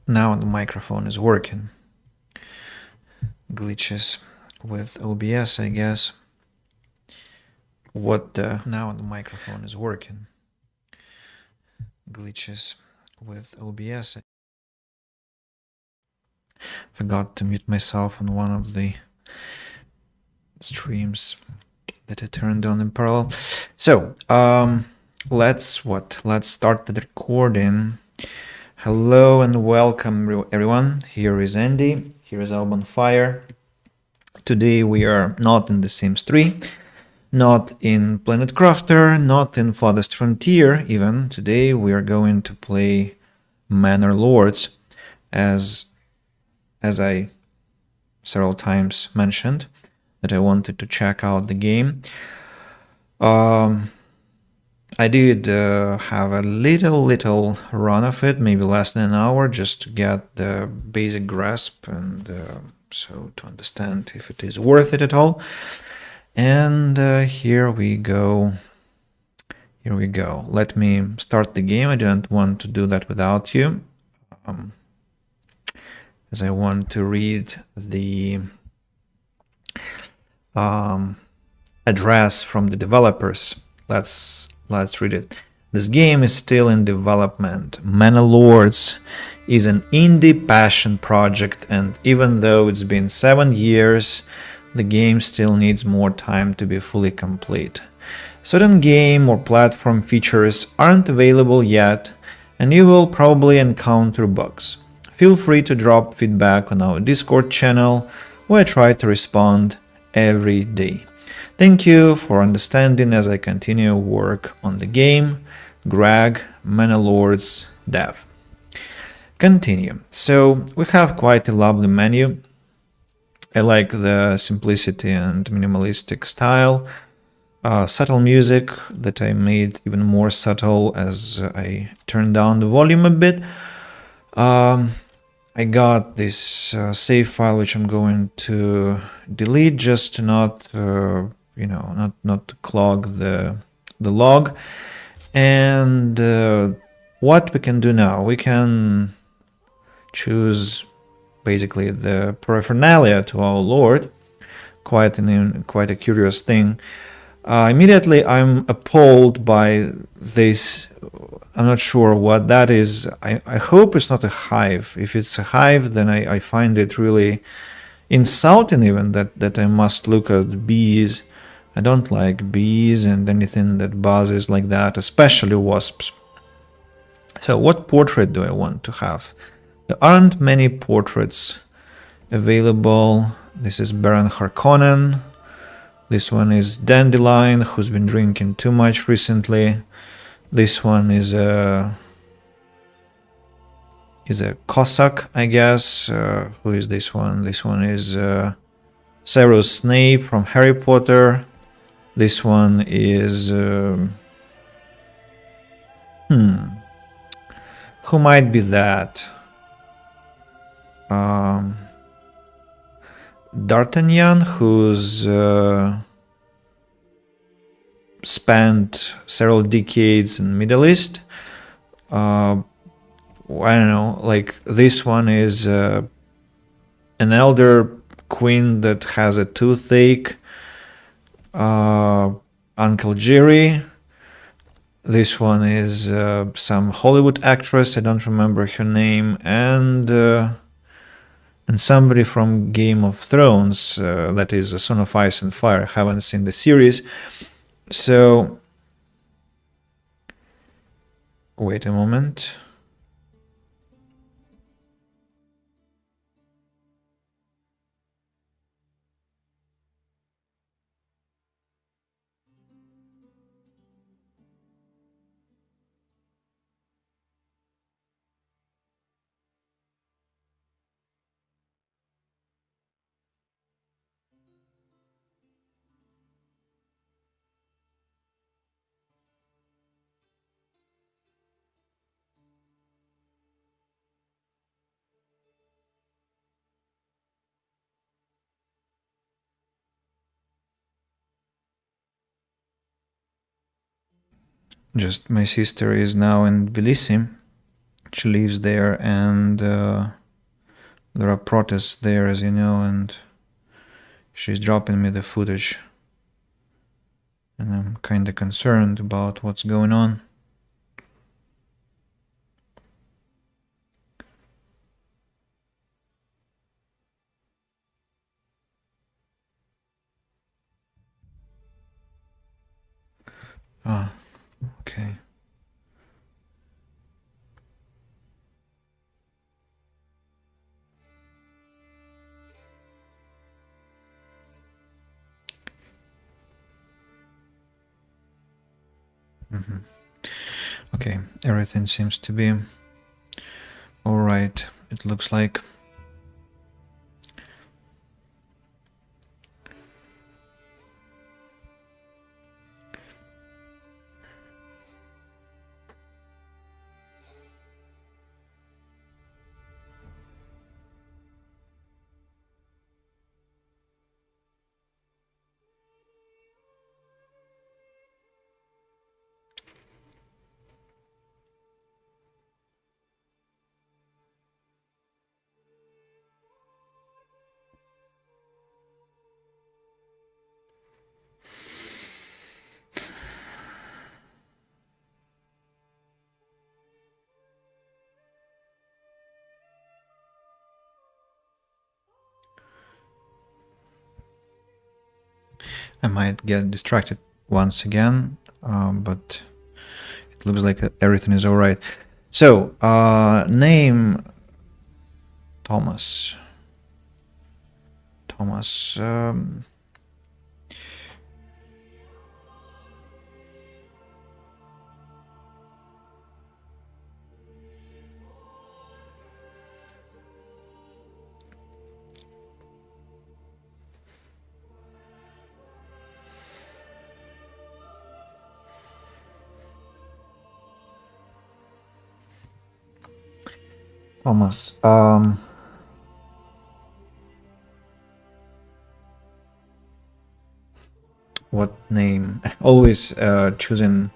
Now the microphone is working. Glitches with OBS, I guess. What the? Now the microphone is working. Glitches with OBS. Forgot to mute myself on one of the streams that I turned on in parallel. So, let's start the recording. Hello and welcome everyone. Here is Andy. Here is Alban Fire. Today we are not in The Sims 3, not in Planet Crafter, not in Farthest Frontier even. Today we are going to play Manor Lords, as I several times mentioned that I wanted to check out the game. I did have a little run of it, maybe less than an hour, just to get the basic grasp and so to understand if it is worth it at all. And here we go. Here we go. Let me start the game. I didn't want to do that without you, as I want to read the address from the developers. Let's read it. This game is still in development. Manor Lords is an indie passion project, and even though it's been 7 years, the game still needs more time to be fully complete. Certain game or platform features aren't available yet, and you will probably encounter bugs. Feel free to drop feedback on our Discord channel, where I try to respond every day. Thank you for understanding as I continue work on the game. Greg, Manor Lords Dev. Continue. So we have quite a lovely menu. I like the simplicity and minimalistic style. Subtle music that I made even more subtle as I turned down the volume a bit. I got this save file which I'm going to delete just to not not to clog the log. And what we can do now, we can choose basically the paraphernalia to our Lord. Quite a curious thing. Immediately I'm appalled by this. I'm not sure what that is. I hope it's not a hive. If it's a hive, then I find it really insulting even that I must look at bees. I don't like bees and anything that buzzes like that, especially wasps. So what portrait do I want to have? There aren't many portraits available. This is Baron Harkonnen. This one is Dandelion, who's been drinking too much recently. This one is a Cossack, I guess. Who is this one? This one is Severus Snape from Harry Potter. This one is who might be that? D'Artagnan, who's spent several decades in Middle East. I don't know, like this one is an elder queen that has a toothache. Uncle Jerry. This one is some Hollywood actress, I don't remember her name, and somebody from Game of Thrones, that is A Son of Ice and Fire. I haven't seen the series. So, wait a moment. Just my sister is now in Tbilisi, She lives there, and there are protests there, as you know, and she's dropping me the footage. And I'm kinda concerned about what's going on. Ah, okay. Okay, everything seems to be alright, it looks like. I might get distracted once again, but it looks like everything is alright. So, name Thomas. Thomas. Thomas. What name? Always choosing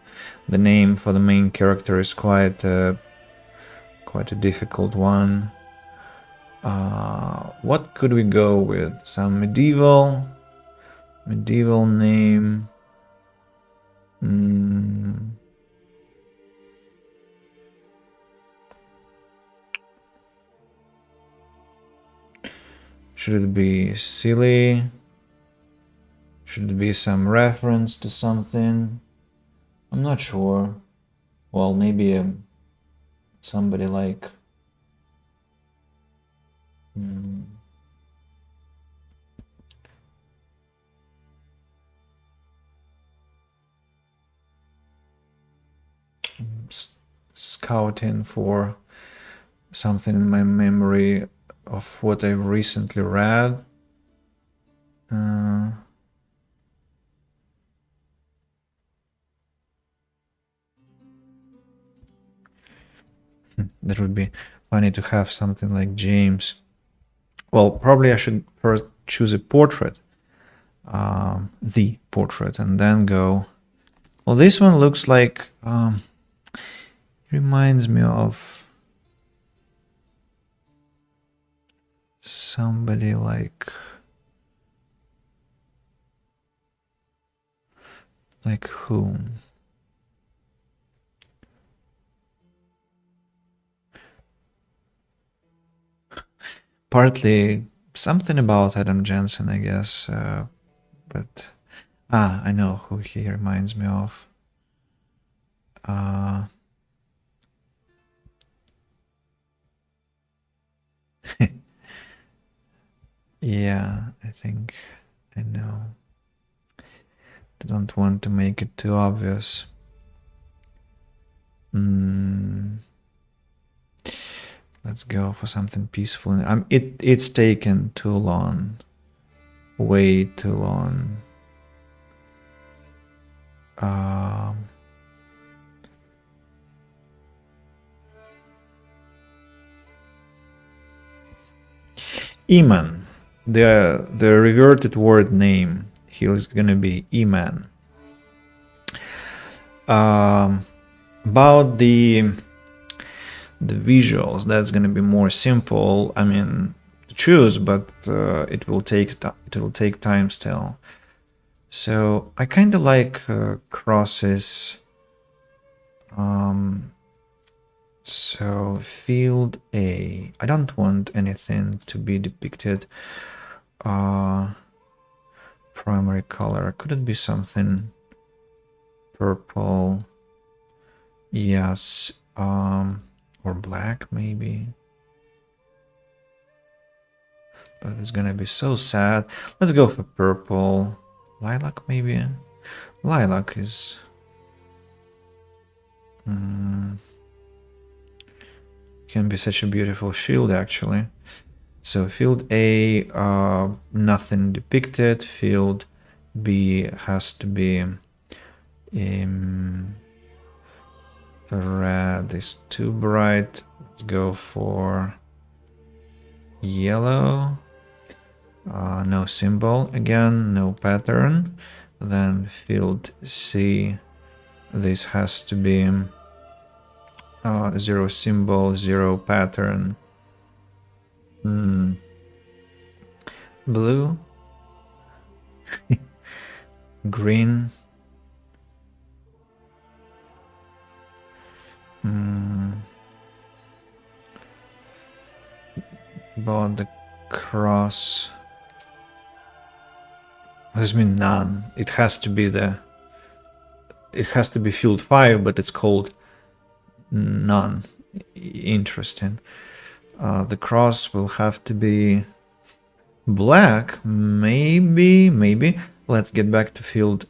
the name for the main character is quite a difficult one. What could we go with? Some medieval name. Should it be silly? Should it be some reference to something? I'm not sure. Well, maybe somebody like scouting for something in my memory of what I've recently read. That would be funny to have something like James. Well, probably I should first choose a portrait, the portrait, and then go. Well, this one looks like reminds me of somebody like whom? Partly something about Adam Jensen, I guess, but I know who he reminds me of. Yeah, I think I know. I don't want to make it too obvious. Let's go for something peaceful. It's taken too long. Way too long. Eman. The reverted word name. He's gonna be Eman. About the the visuals. That's going to be more simple, I mean, to choose, but it will take time still. So I kind of like crosses. So field A, I don't want anything to be depicted primary color. Could it be something purple? Yes, or black maybe. But it's gonna be so sad. Let's go for purple. Lilac maybe? Lilac is... can be such a beautiful shield actually. So field A, nothing depicted. Field B has to be red is too bright. Let's go for yellow. No symbol again, no pattern. Then field C, this has to be zero symbol, zero pattern. Blue, green, about the cross. What does it mean none? It has to be field 5, but it's called none. Interesting. The cross will have to be black, maybe. Let's get back to field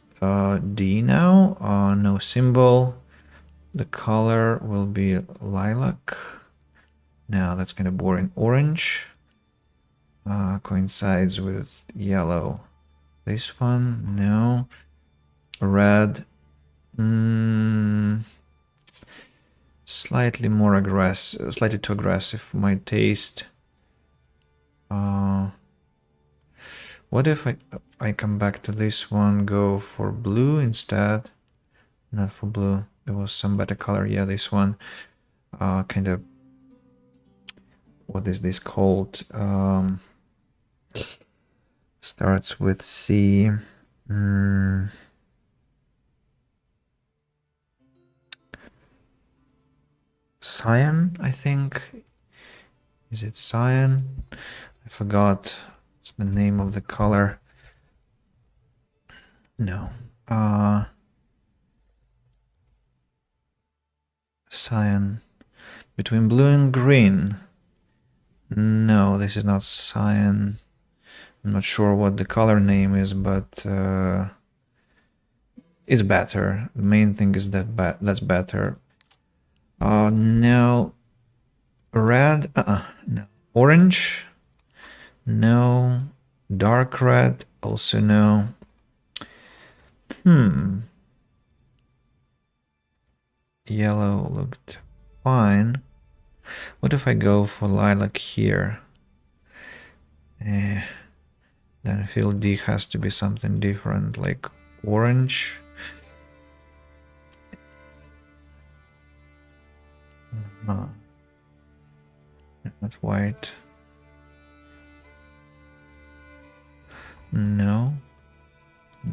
D now. No symbol. The color will be lilac. Now that's kind of boring. Orange coincides with yellow. This one, no. Red. Slightly more aggressive, slightly too aggressive for my taste. What if I come back to this one, go for blue instead? Not for blue. There was some better color. Yeah, this one. Kind of. What is this called? Starts with C. Cyan, I think. Is it cyan? I forgot. What's the name of the color? No. Cyan. Between blue and green. No, this is not cyan. I'm not sure what the color name is, but it's better. The main thing is that that's better. No. Red. No. Orange. No. Dark red. Also no. Yellow looked fine. What if I go for lilac here? Then field D has to be something different, like orange. Not white. No.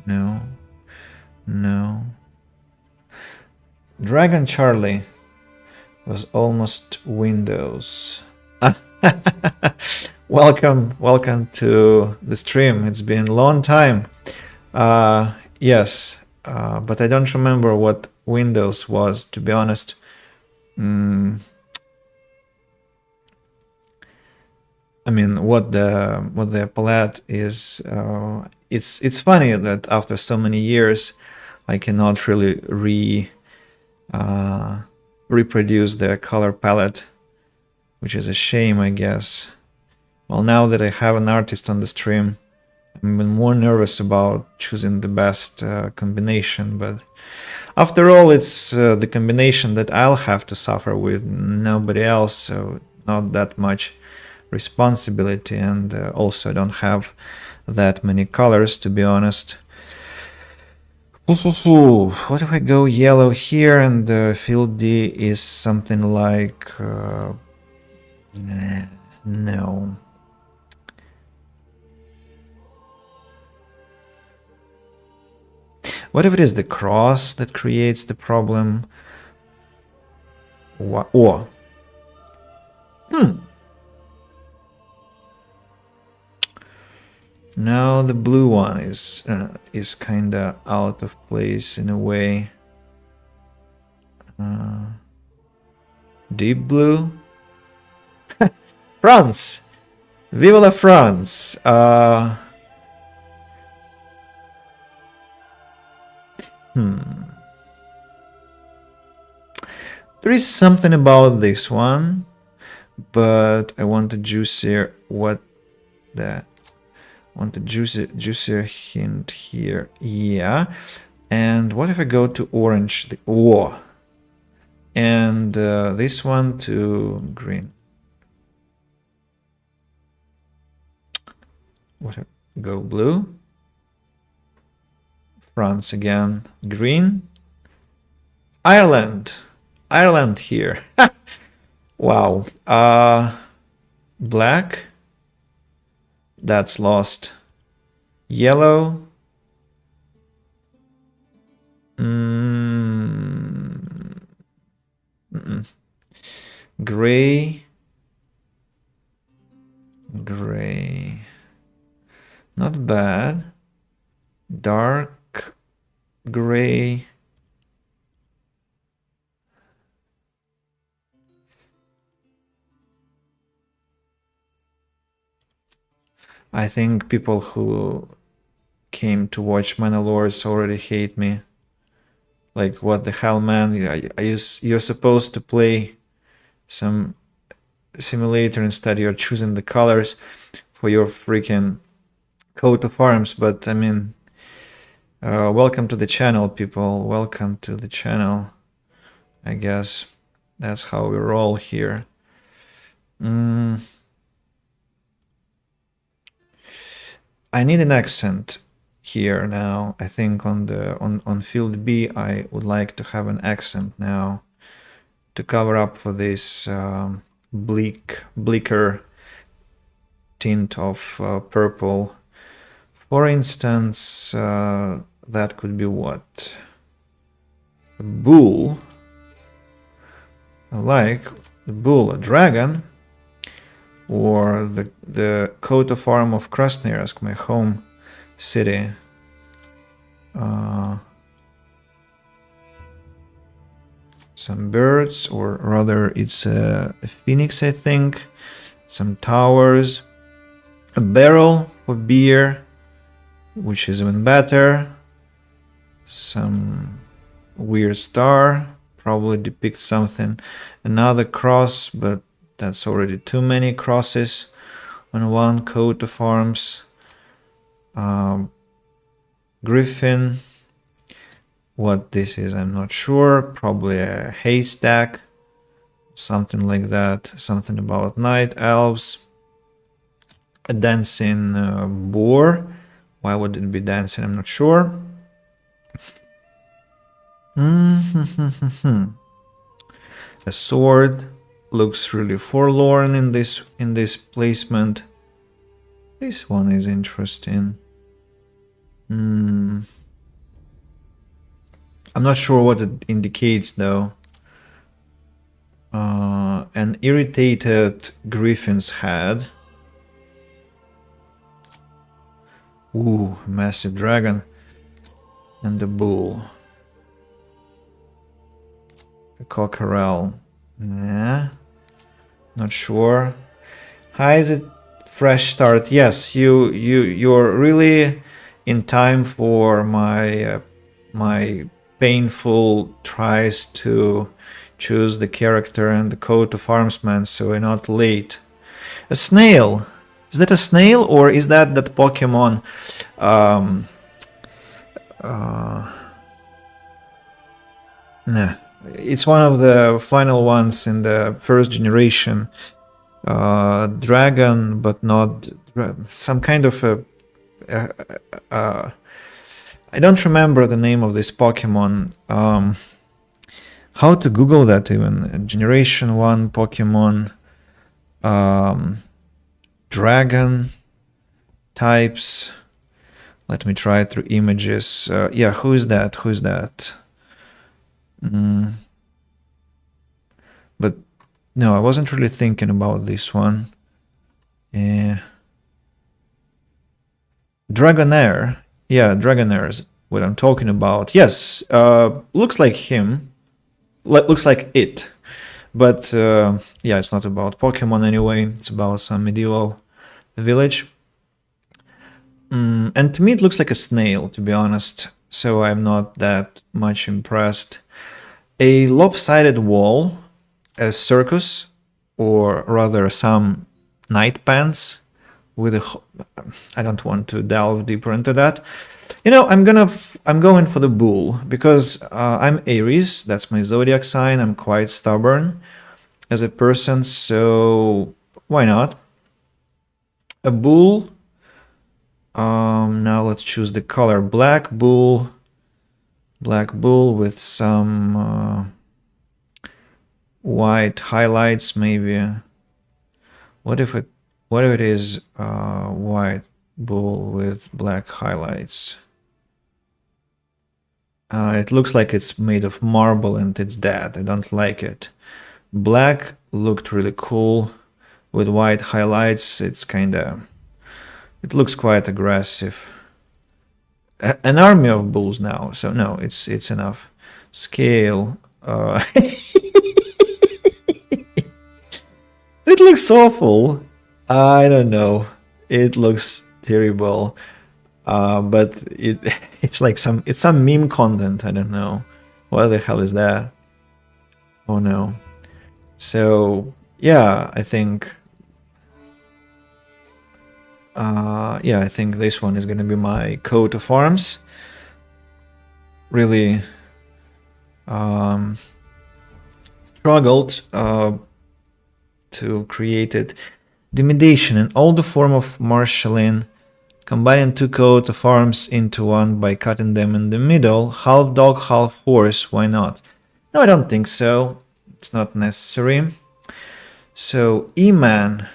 No. No. Dragon Charlie was almost Windows. Welcome to the stream. It's been a long time. Yes, but I don't remember what Windows was, to be honest. I mean, what the palette is. It's funny that after so many years, I cannot really reproduce the color palette, which is a shame, I guess. Well, now that I have an artist on the stream, I'm even more nervous about choosing the best combination, but after all, it's the combination that I'll have to suffer with, nobody else, so not that much responsibility, and also I don't have that many colors, to be honest. What if I go yellow here and field D is something like... no. What if it is the cross that creates the problem? Oh. Now the blue one is kinda out of place in a way. Deep blue? France! Vive la France! There is something about this one, but I want a juicier... What the... Want a juicier hint here. Yeah. And what if I go to orange? Oh. And this one to green. What if I go blue? France again. Green. Ireland. Ireland here. Wow. Black. That's lost. Yellow. Gray. Gray. Not bad. Dark gray. I think people who came to watch Manor Lords already hate me. Like, what the hell, man? You're supposed to play some simulator instead. You're choosing the colors for your freaking coat of arms. But, I mean, welcome to the channel, people. Welcome to the channel. I guess that's how we roll here. I need an accent here now. I think on field B I would like to have an accent now to cover up for this bleaker tint of purple. For instance, that could be what? A bull. I like the bull, a dragon. Or the coat of arms of Krasnoyarsk, my home city. Some birds, or rather it's a phoenix, I think. Some towers. A barrel of beer, which is even better. Some weird star, probably depicts something. Another cross, but that's already too many crosses on one coat of arms. Griffin. What this is, I'm not sure. Probably a haystack. Something like that. Something about night elves. A dancing boar. Why would it be dancing? I'm not sure. A sword. Looks really forlorn in this placement. This one is interesting. I'm not sure what it indicates though. An irritated griffin's head. Ooh, massive dragon. And a bull. A cockerel. Nah. Not sure. How is it? Fresh start. Yes, you're really in time for my my painful tries to choose the character and the coat of arms man, so we're not late. A snail. Is that a snail or is that Pokemon? Nah. It's one of the final ones in the first generation. Dragon, but not some kind of a I don't remember the name of this Pokemon. How to Google that even? Generation 1 Pokemon. Dragon types. Let me try it through images. Yeah, who is that? Who is that? But no, I wasn't really thinking about this one. Yeah. Dragonair. Yeah, Dragonair is what I'm talking about. Yes, looks like him. Looks like it. But yeah, it's not about Pokemon anyway. It's about some medieval village. And to me, it looks like a snail, to be honest. So I'm not that much impressed. A lopsided wall, a circus, or rather some night pants with a. I don't want to delve deeper into that. You know, I'm going for the bull because I'm Aries. That's my zodiac sign. I'm quite stubborn as a person, so why not? A bull. Now let's choose the color black bull. Black bull with some white highlights, maybe. What if it is white bull with black highlights? It looks like it's made of marble and it's dead. I don't like it. Black looked really cool with white highlights. It looks quite aggressive. An army of bulls now. So no, it's enough. Scale. It looks awful. I don't know. It looks terrible. But it's like some meme content. I don't know. What the hell is that? Oh no. So yeah, I think this one is gonna be my coat of arms. Really struggled to create it. Diminution in all the form of marshalling, combining two coat of arms into one by cutting them in the middle. Half dog, half horse. Why not? No, I don't think so. It's not necessary. So E-Man.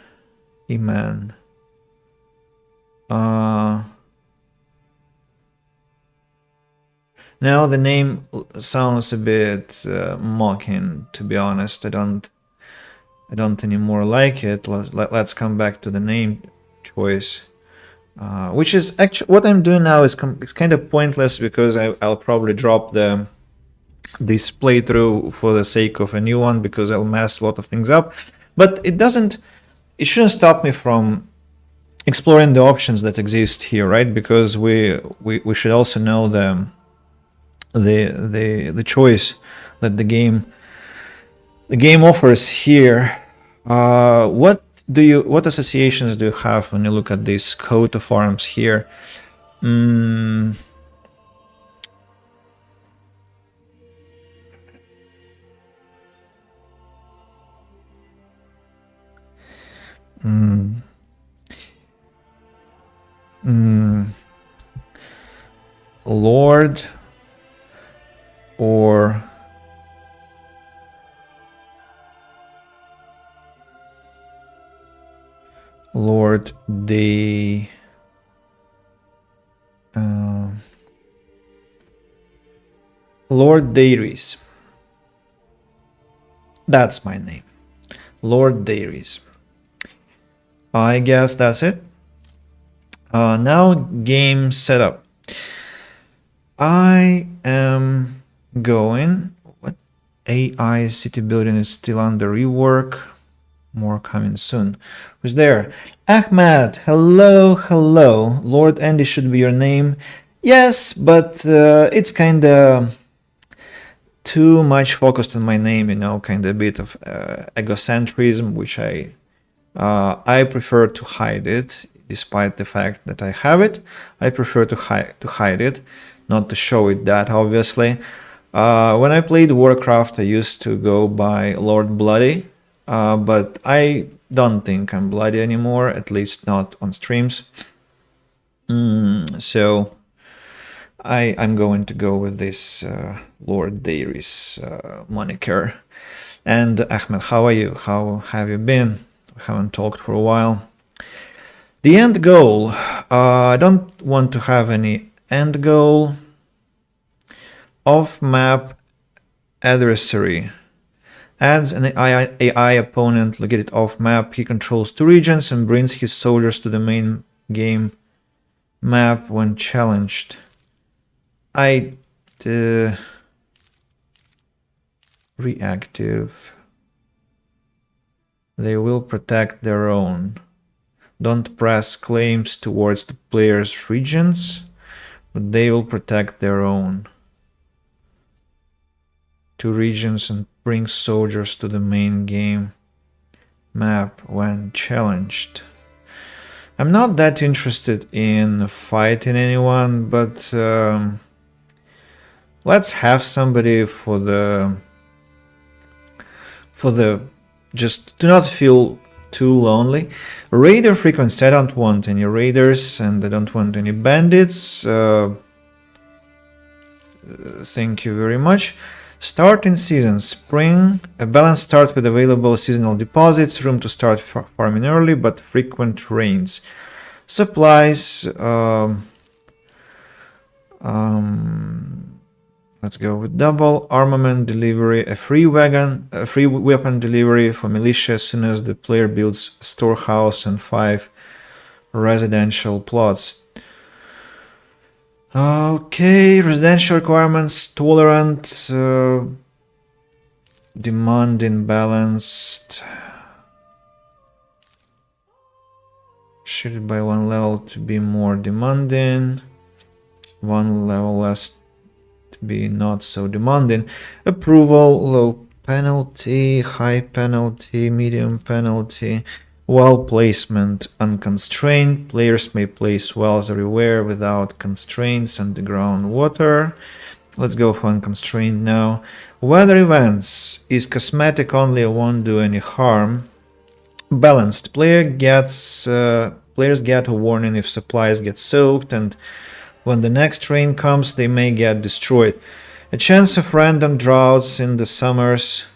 Now the name sounds a bit mocking, to be honest. I don't anymore like it. Let's come back to the name choice, which is actually what I'm doing now is it's kind of pointless because I'll probably drop this playthrough for the sake of a new one because I'll mess a lot of things up. But it shouldn't stop me from exploring the options that exist here, right? Because we should also know the choice that the game offers here. What associations do you have when you look at this coat of arms here? Lord or Lord the Lord Dairies. That's my name. Lord Dairies. I guess that's it. Now game setup. I am going. What? AI city building is still under rework. More coming soon. Who's there? Ahmed. Hello. Lord Andy should be your name. Yes, but it's kind of too much focused on my name, you know, kind of a bit of egocentrism, which I prefer to hide it, despite the fact that I have it. I prefer to hide it, not to show it that obviously. When I played Warcraft, I used to go by Lord Bloody, but I don't think I'm bloody anymore, at least not on streams. So I'm going to go with this Lord Dairies moniker. And Ahmed, how are you? How have you been? We haven't talked for a while. The end goal. I don't want to have any end goal. Off-map adversary. Adds an AI opponent located off-map. He controls 2 regions and brings his soldiers to the main game map when challenged. Reactive. They will protect their own. Don't press claims towards the player's regions, but they will protect their own. 2 regions and bring soldiers to the main game map when challenged. I'm not that interested in fighting anyone, but let's have somebody for the just to not feel too lonely. Raider frequency. I don't want any raiders and I don't want any bandits. Thank you very much. Start in season. Spring. A balanced start with available seasonal deposits. Room to start farming early, but frequent rains. Supplies. Let's go with double armament delivery, a free weapon delivery for militia as soon as the player builds a storehouse and 5 residential plots. Okay, residential requirements, tolerant, demanding, balanced. Shifted by 1 level to be more demanding, 1 level less be not so demanding. Approval, low penalty, high penalty, medium penalty. Well placement, unconstrained. Players may place wells everywhere without constraints. Underground water. Let's go for unconstrained now. Weather events is cosmetic only, won't do any harm. Balanced. Players get a warning if supplies get soaked, and when the next rain comes, they may get destroyed. A chance of random droughts in the summers,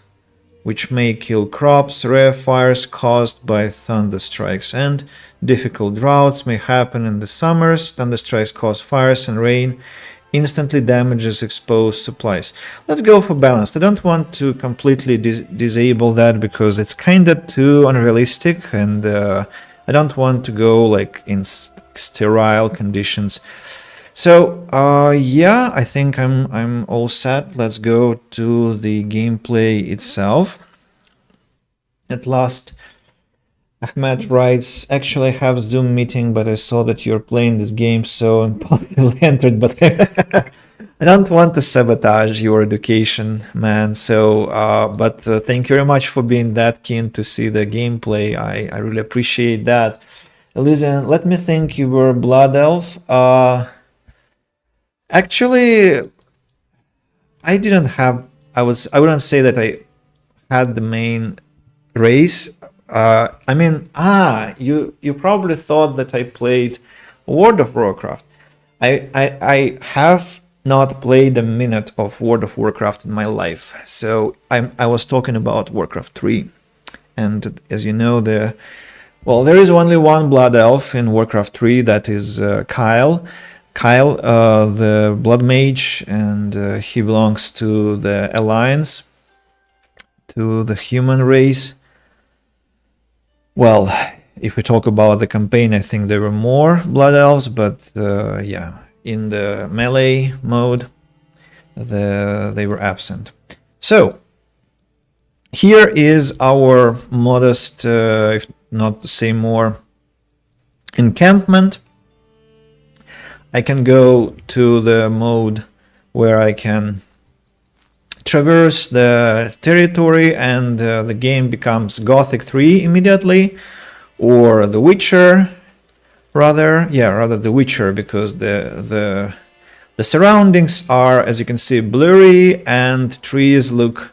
which may kill crops, rare fires caused by thunderstrikes, and difficult droughts may happen in the summers. Thunderstrikes cause fires and rain instantly damages exposed supplies. Let's go for balanced. I don't want to completely disable that because it's kinda too unrealistic, and I don't want to go like in sterile conditions. So yeah, I think I'm all set. Let's go to the gameplay itself. At last, Ahmed writes, actually I have a Zoom meeting, but I saw that you're playing this game, so I'm probably entered, but I don't want to sabotage your education, man. So, but thank you very much for being that keen to see the gameplay. I really appreciate that. Elysian, let me think, you were Blood Elf. Actually, I didn't have. I wouldn't say that I had the main race. I mean, you probably thought that I played World of Warcraft. I have not played a minute of World of Warcraft in my life. So I was talking about Warcraft 3, and as you know, there is only one Blood Elf in Warcraft 3. That is Kyle. Kyle, the Blood Mage, and he belongs to the Alliance, to the human race. Well, if we talk about the campaign, I think there were more Blood Elves, but yeah, in the melee mode, they were absent. So, here is our modest, if not to say more, encampment. I can go to the mode where I can traverse the territory and the game becomes Gothic 3 immediately, or The Witcher, rather The Witcher, because the surroundings are, as you can see, blurry and trees look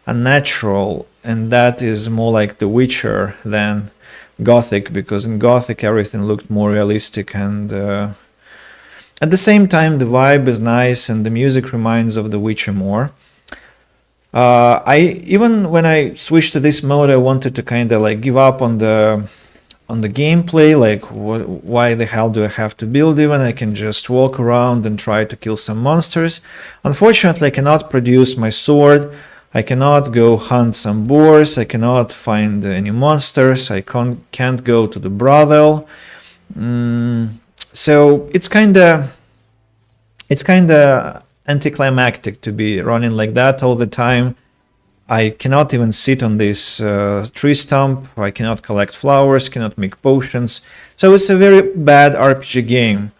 unnatural, and that is more like The Witcher than Gothic, because in Gothic everything looked more realistic and At the same time, the vibe is nice and the music reminds of The Witcher more. Even when I switched to this mode, I wanted to kind of like give up on the gameplay. Like, why the hell do I have to build even? I can just walk around and try to kill some monsters. Unfortunately, I cannot produce my sword. I cannot go hunt some boars. I cannot find any monsters. I can't go to the brothel. So it's kind of anticlimactic to be running like that all the time. I cannot even sit on this tree stump. I cannot collect flowers, cannot make potions. So it's a very bad RPG game.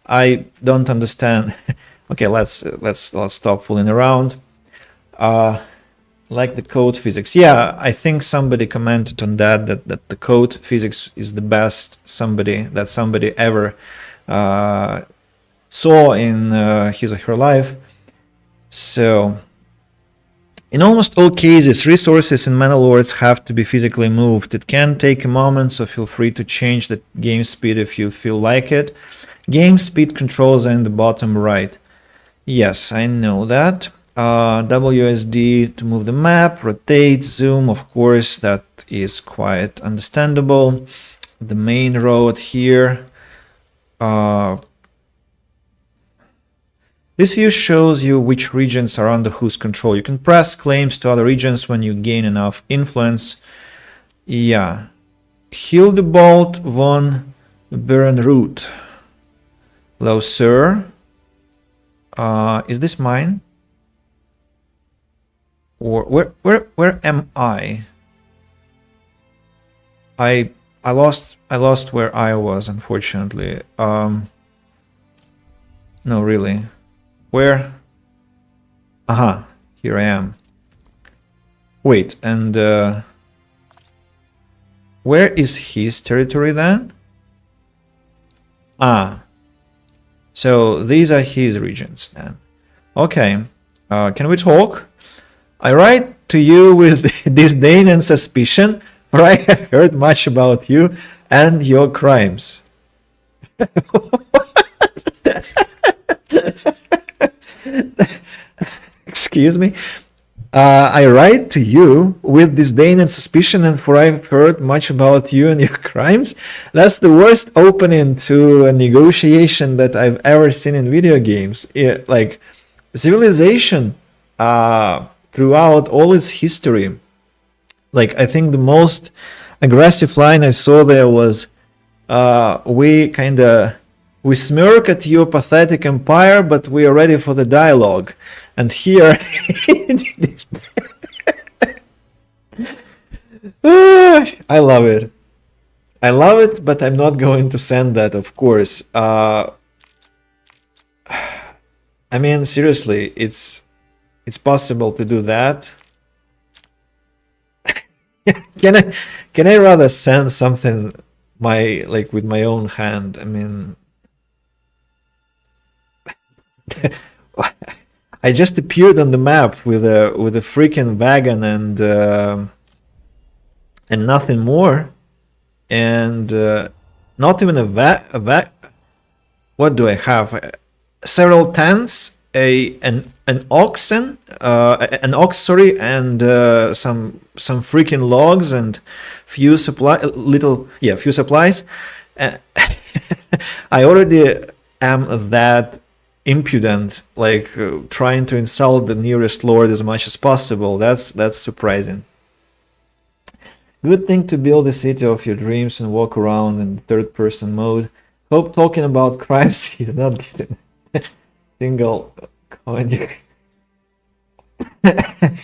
I don't understand. Okay, let's stop fooling around. Like the code physics. Yeah, I think somebody commented on that the code physics is the best somebody ever saw in his or her life. So, in almost all cases, resources in Manor Lords have to be physically moved. It can take a moment, so feel free to change the game speed if you feel like it. Game speed controls are in the bottom right. Yes, I know that. WSD to move the map, rotate, zoom, of course, that is quite understandable. The main road here. This view shows you which regions are under whose control. You can press claims to other regions when you gain enough influence. Yeah. Hildebolt von Berenroot. Hello, sir. Is this mine? Or where am I? I lost where I was, unfortunately. No, really. Where? Aha, here I am. Wait, and where is his territory then? Ah, so these are his regions then. Okay, can we talk? I write to you with disdain and suspicion, for I have heard much about you and your crimes. Excuse me. I write to you with disdain and suspicion, and for I've heard much about you and your crimes. That's the worst opening to a negotiation that I've ever seen in video games. Like, Civilization, throughout all its history, like, I think the most aggressive line I saw there was, we smirk at your pathetic empire, but we are ready for the dialogue. And here, I love it. I love it, but I'm not going to send that, of course. I mean, seriously, it's possible to do that. Can I rather send something with my own hand? I mean, I just appeared on the map with a freaking wagon and nothing more, and not even a what do I have? Several tents, an oxen, an ox, sorry, and some freaking logs and few supplies. I already am that impudent, like trying to insult the nearest lord as much as possible. That's surprising. Good thing to build a city of your dreams and walk around in third-person mode. Hope talking about crimes he's not getting a single coin.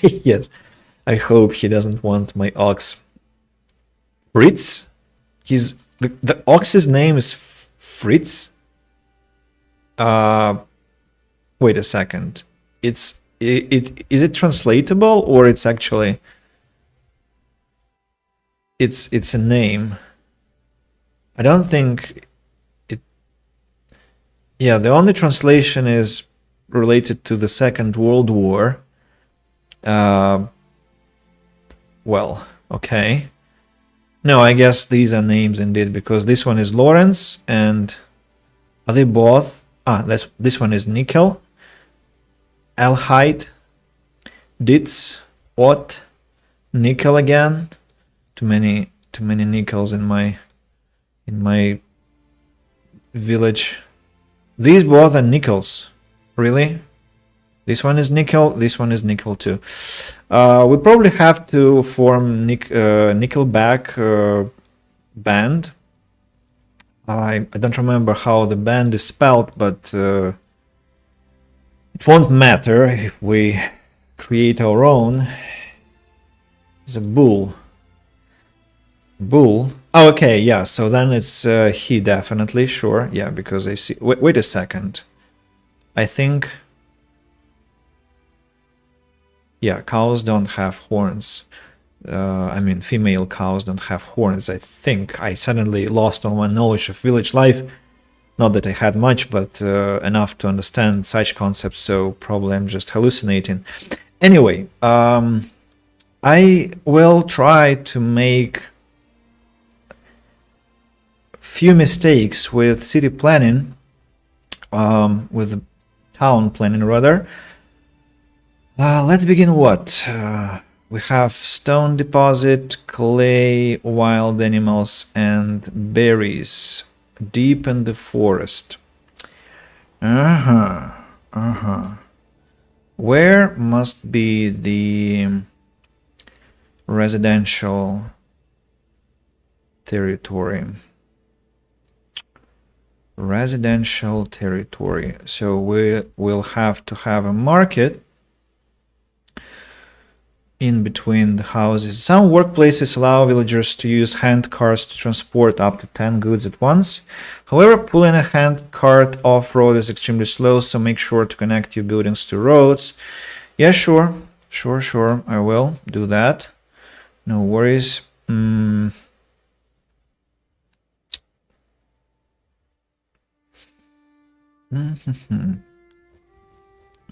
Yes, I hope he doesn't want my ox. Fritz? The ox's name is Fritz? Wait a second. Is it translatable, or it's actually it's a name? I don't think it. Yeah, the only translation is related to the Second World War. Well, okay. No, I guess these are names indeed, because this one is Lawrence, and are they both? this one is nickel, alhide, dits, ot, nickel again. Too many nickels in my village. These both are nickels. Really? This one is nickel, this one is nickel too. We probably have to form Nickelback band. I don't remember how the band is spelled, but it won't matter if we create our own. It's a bull. Bull. Oh, okay, yeah, so then it's he definitely, sure, yeah, because I see... Wait a second. I think... Yeah, cows don't have horns. I mean, female cows don't have horns, I think. I suddenly lost all my knowledge of village life. Not that I had much, but enough to understand such concepts, so probably I'm just hallucinating. Anyway, I will try to make few mistakes with city planning, with town planning rather. Let's begin what? We have stone deposit, clay, wild animals, and berries deep in the forest. Where must be the residential territory? Residential territory. So we will have to have a market in between the houses. Some workplaces allow villagers to use hand carts to transport up to 10 goods at once. However, pulling a hand cart off-road is extremely slow, so make sure to connect your buildings to roads. Yeah, sure. Sure. I will do that. No worries.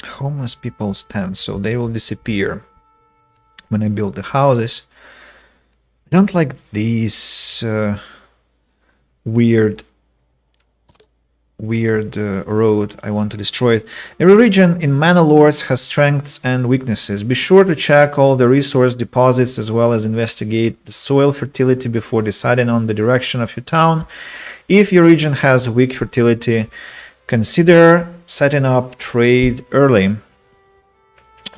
Homeless people stand, so they will disappear when I build the houses. I don't like these weird road. I want to destroy it. Every region in Manor Lords has strengths and weaknesses. Be sure to check all the resource deposits as well as investigate the soil fertility before deciding on the direction of your town. If your region has weak fertility, consider setting up trade early.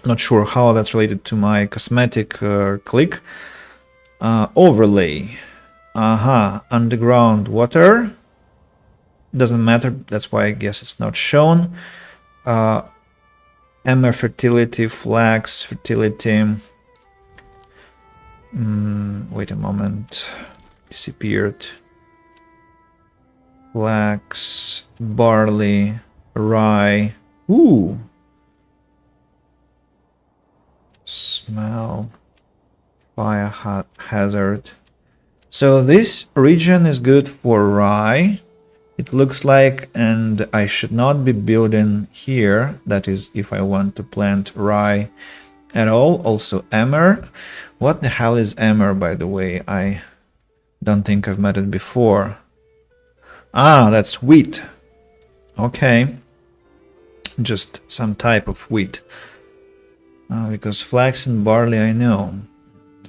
Not sure how that's related to my cosmetic click. Overlay. Underground water. Doesn't matter, that's why I guess it's not shown. Emmer fertility, flax fertility. Wait a moment. Disappeared. Flax, barley, rye. Ooh. Smell, fire hazard. So this region is good for rye, it looks like, and I should not be building here. That is if I want to plant rye at all. Also emmer. What the hell is emmer, by the way? I don't think I've met it before. That's wheat. Okay. Just some type of wheat. Because flax and barley I know.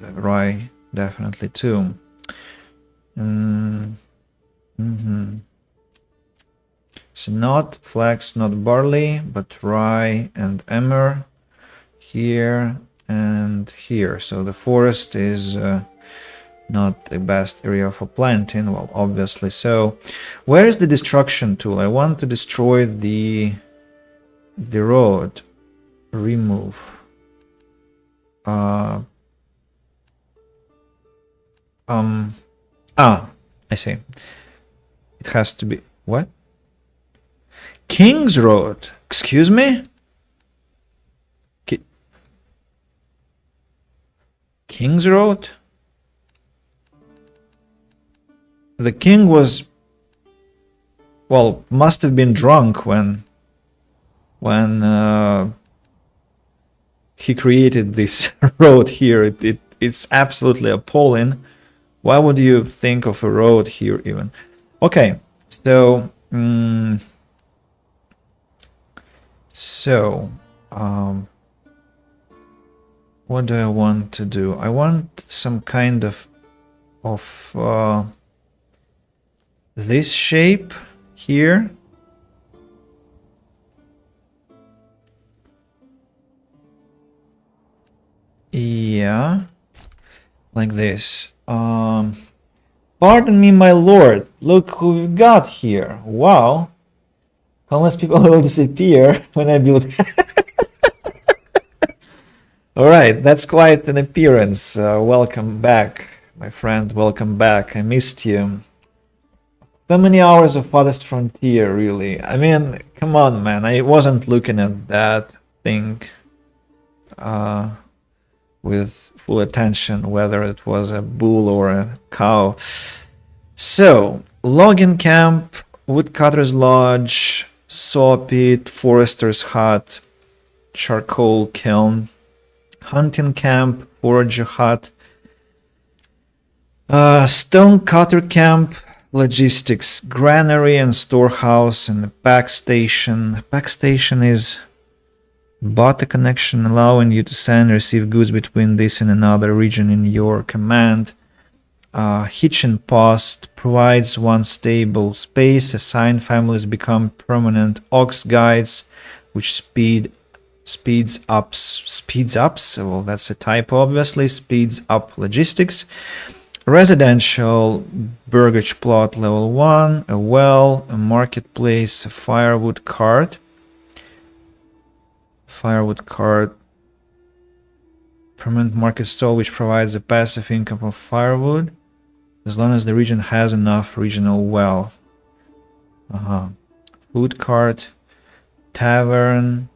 Rye definitely too. So not flax, not barley, but rye and emmer here and here. So the forest is not the best area for planting. Well, obviously so. Where is the destruction tool? I want to destroy the road. Remove. I see. It has to be what? King's Road. Excuse me? King's Road? The king was, well, must have been drunk when he created this road here. It's absolutely appalling. Why would you think of a road here even? Okay, so So, what do I want to do? I want some kind of this shape here. Yeah, like this. Pardon me, my lord. Look who we've got here. Wow. Unless people will disappear when I build. All right, that's quite an appearance. Welcome back, my friend. Welcome back. I missed you. So many hours of Farthest Frontier, really. I mean, come on, man. I wasn't looking at that thing with full attention, whether it was a bull or a cow. So, logging camp, woodcutter's lodge, saw pit, forester's hut, charcoal kiln, hunting camp, forager hut, stone cutter camp, logistics, granary and storehouse, and a pack station. Pack station is bought a connection allowing you to send and receive goods between this and another region in your command. Hitching post provides one stable space. Assigned families become permanent ox guides, which speeds up. Well, that's a typo, obviously. Speeds up logistics. Residential burgage plot level 1, a well, a marketplace, a firewood cart. Firewood cart, permanent market stall, which provides a passive income of firewood as long as the region has enough regional wealth. Food cart, tavern.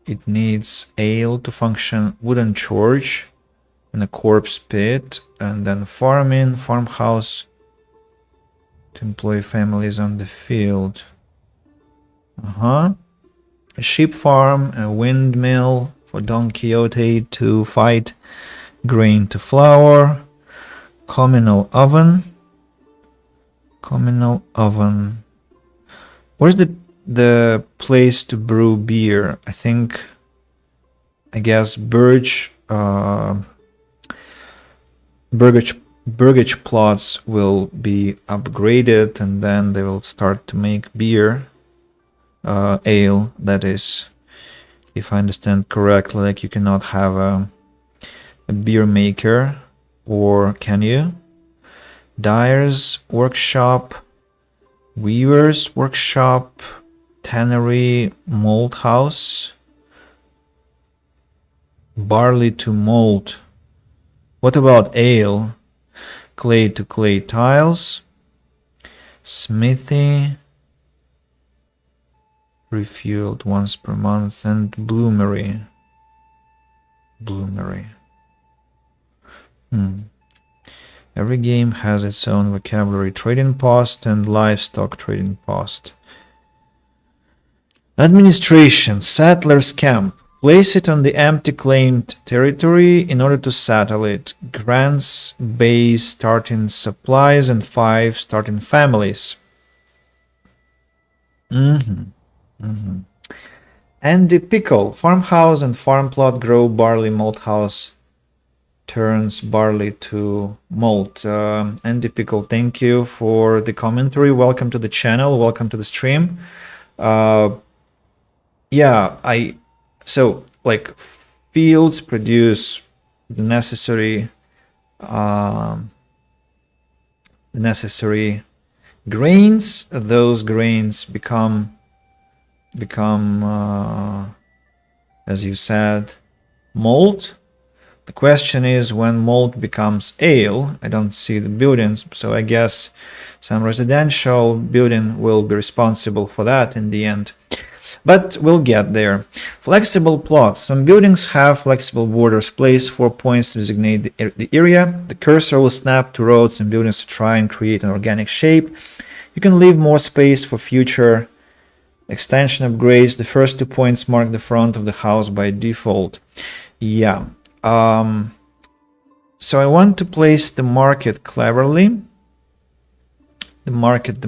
It needs ale to function, wooden church, and a corpse pit, and then farming, farmhouse to employ families on the field. A sheep farm, a windmill for Don Quixote to fight, grain to flour, communal oven. Communal oven. Where's the place to brew beer? I guess burgage plots will be upgraded, and then they will start to make beer. Ale, that is, if I understand correctly. Like, you cannot have a beer maker, or can you? Dyer's workshop, weaver's workshop, tannery, malt house, barley to malt. What about ale? Clay to clay tiles, smithy, refueled once per month, and bloomery. Every game has its own vocabulary. Trading post and livestock trading post. Administration, settlers camp. Place it on the empty claimed territory in order to settle it. Grants base starting supplies and 5 starting families. Andy Pickle, farmhouse and farm plot grow barley. Malt house turns barley to malt. Andy Pickle, thank you for the commentary. Welcome to the channel. Welcome to the stream. So like fields produce the necessary grains. Those grains become as you said, malt. The question is when malt becomes ale. I don't see the buildings, so I guess some residential building will be responsible for that in the end. But we'll get there. Flexible plots. Some buildings have flexible borders. Place 4 points to designate the area. The cursor will snap to roads and buildings to try and create an organic shape. You can leave more space for future extension upgrades. The first 2 points mark the front of the house by default. Yeah. So I want to place the market cleverly. The market.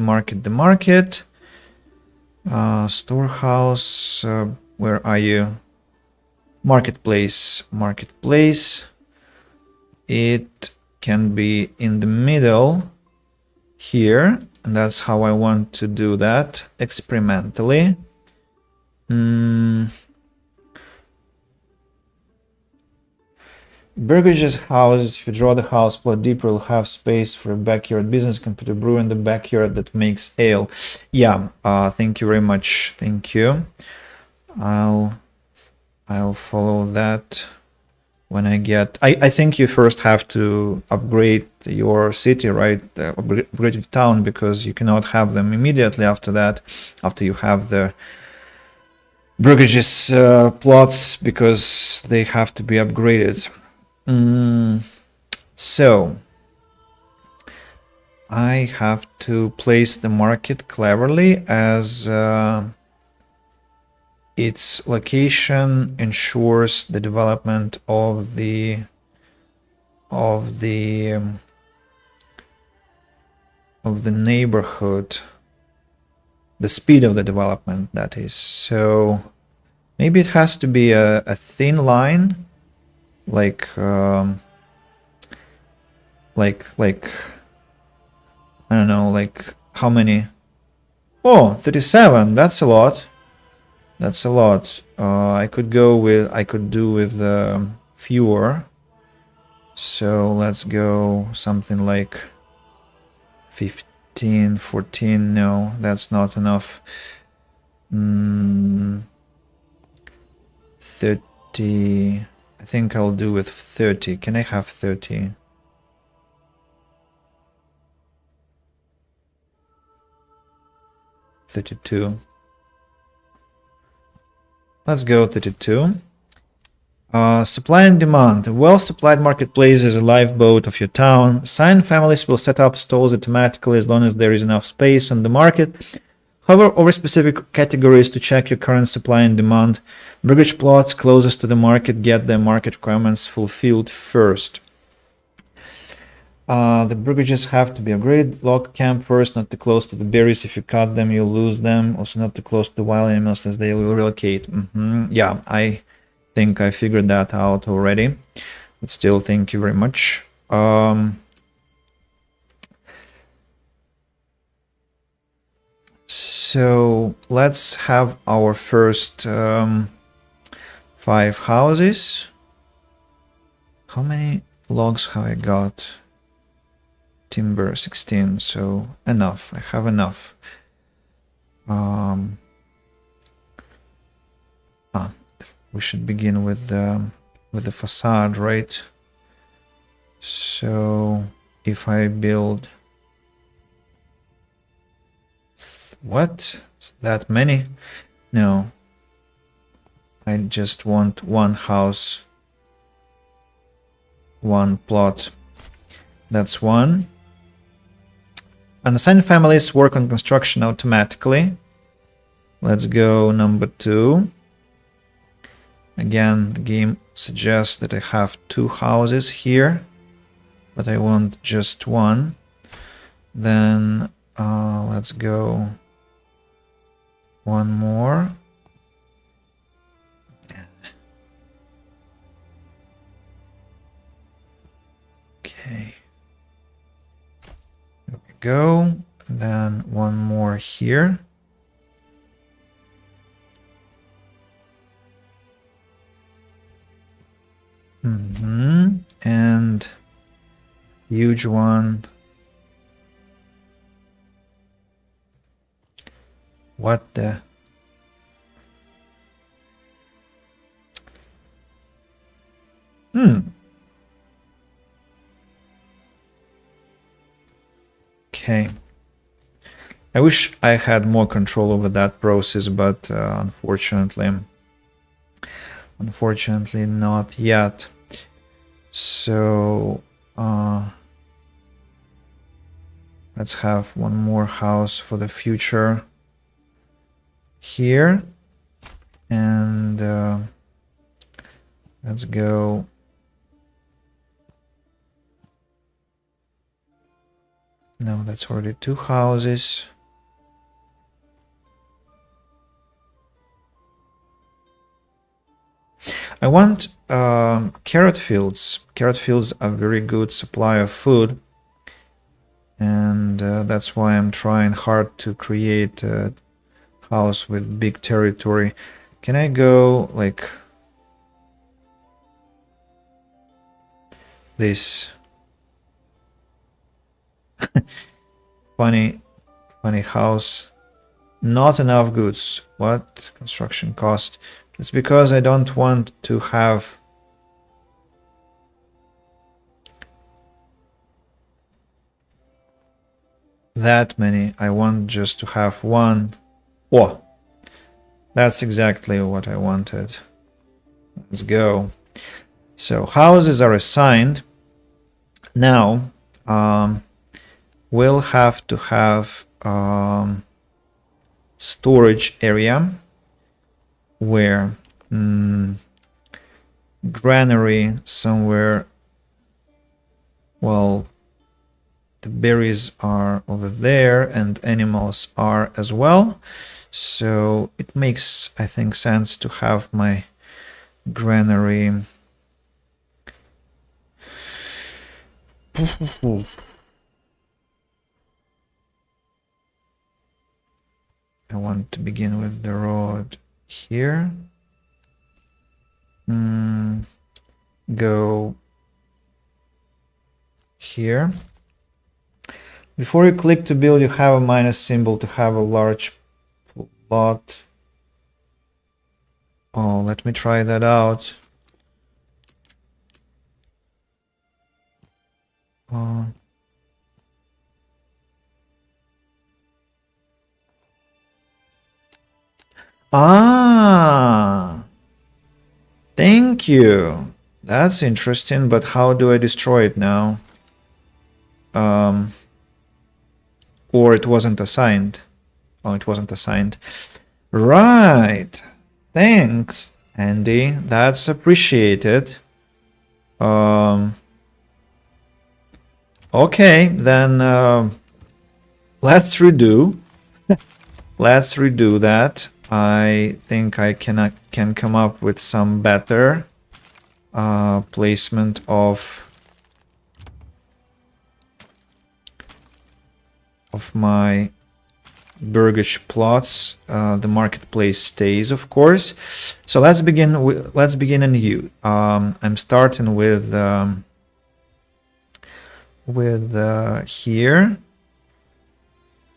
Storehouse, where are you? Marketplace, marketplace. It can be in the middle here, and that's how I want to do that experimentally. Burgage's house, if you draw the house plot deeper, you'll have space for a backyard business compared to brew in the backyard that makes ale. Yeah, thank you very much. Thank you. I'll follow that when I get... I think you first have to upgrade your city, right? Upgrade your town, because you cannot have them immediately after that, after you have the Burgage's plots, because they have to be upgraded. So I have to place the market cleverly, as its location ensures the development of the neighborhood, the speed of the development, that is. So maybe it has to be a thin line, like I don't know, like how many? Oh, 37. That's a lot. That's a lot. I could do with fewer. So let's go something like 15, 14. No, that's not enough. 30. I think I'll do with 30. Can I have 30? $32. Let's go 32. Supply and demand. A well-supplied marketplace is a lifeboat of your town. Assigned families will set up stalls automatically as long as there is enough space on the market. Hover over specific categories to check your current supply and demand. Burgage plots closest to the market get their market requirements fulfilled first. The burgages have to be upgraded. Log camp first, not too close to the berries. If you cut them, you'll lose them. Also not too close to the wild animals, as they will relocate. Yeah, I think I figured that out already. But still, thank you very much. So let's have our first 5 houses. How many logs have I got? Timber 16, so enough. I have enough. We should begin with the facade, right? So if I build what? That many? No. I just want one house, one plot. That's one. Unassigned families work on construction automatically. Let's go number 2. Again, the game suggests that I have 2 houses here, but I want just one. Then let's go one more. Okay. There we go. And then one more here. And huge one. What the? Okay. I wish I had more control over that process, but unfortunately not yet. So let's have one more house for the future here, and let's go no, that's already 2 houses. I want carrot fields. Carrot fields are very good supply of food. And that's why I'm trying hard to create a house with big territory. Can I go like this? funny house. Not enough goods. What? Construction cost. It's because I don't want to have that many. I want just to have one. Oh, that's exactly what I wanted. Let's go. So houses are assigned. Now we'll have to have storage area where granary somewhere. Well, the berries are over there and animals are as well. So it makes, I think, sense to have my granary. I want to begin with the road here. Go here. Before you click to build, you have a minus symbol to have a large plot. Oh, let me try that out. Thank you. That's interesting, but how do I destroy it now? Or it wasn't assigned. Oh, it wasn't assigned. Right. Thanks, Andy. That's appreciated. Okay, then let's redo. Let's redo that. I think I can come up with some better placement of my burgage plots. The marketplace stays, of course. So let's begin anew. I'm starting with here,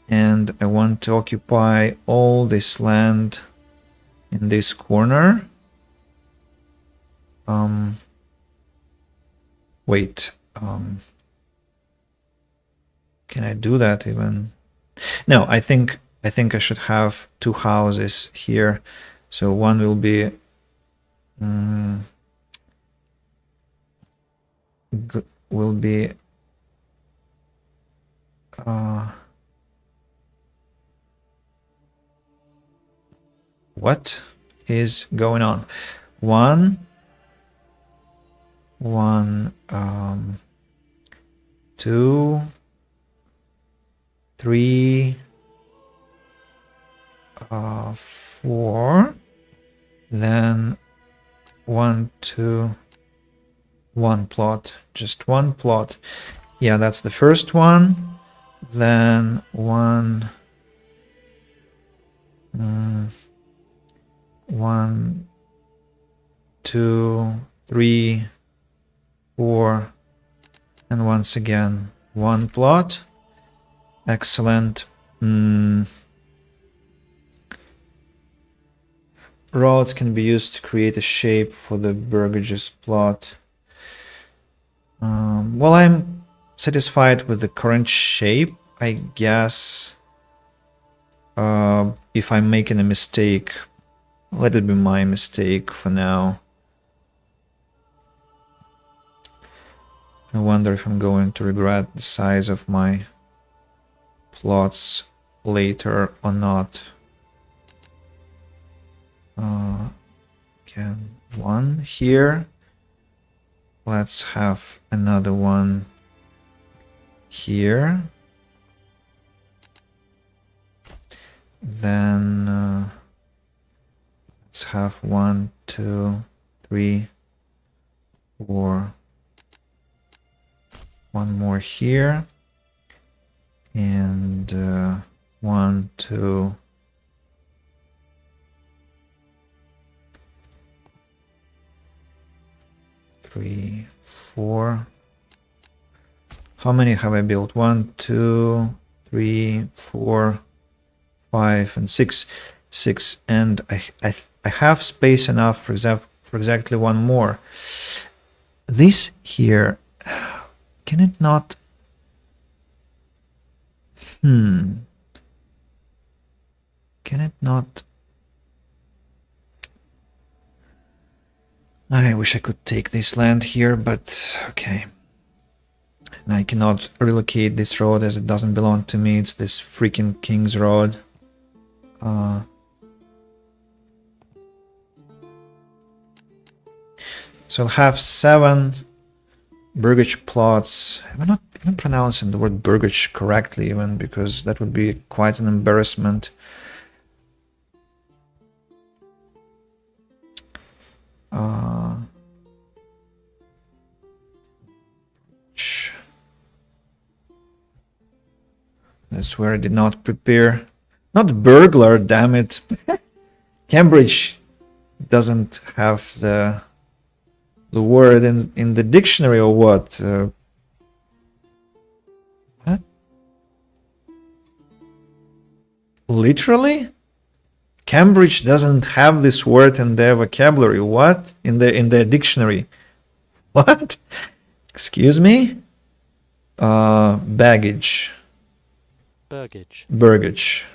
and I want to occupy all this land in this corner. Wait, can I do that even? No, I think I should have two houses here. So one will be what is going on? One, 2, 3, 4, then 1, 2, 1 plot, just one plot. Yeah, that's the first one. Then 1, 1, 2, 3, 4, and once again one plot. Excellent. Roads can be used to create a shape for the burgages plot. Well, I'm satisfied with the current shape, I guess. If I'm making a mistake, let it be my mistake for now. I wonder if I'm going to regret the size of my plots later or not. Again, one here. Let's have another one here. Then let's have 1, 2, 3, 4. One more here. And 1, 2. 3, 4. How many have I built? 1, 2, 3, 4, 5, and 6. 6, and I have space enough for exactly one more. This here, can it not? Can it not? I wish I could take this land here, but okay. And I cannot relocate this road as it doesn't belong to me. It's this freaking King's Road. So I'll have 7 burgage plots. I'm not even pronouncing the word burgage correctly even, because that would be quite an embarrassment. That's where I did not prepare. Not burglar, damn it. Cambridge doesn't have the word in the dictionary or what? What? Literally? Cambridge doesn't have this word in their vocabulary. What? In their dictionary. What? Excuse me? Baggage. Burgage.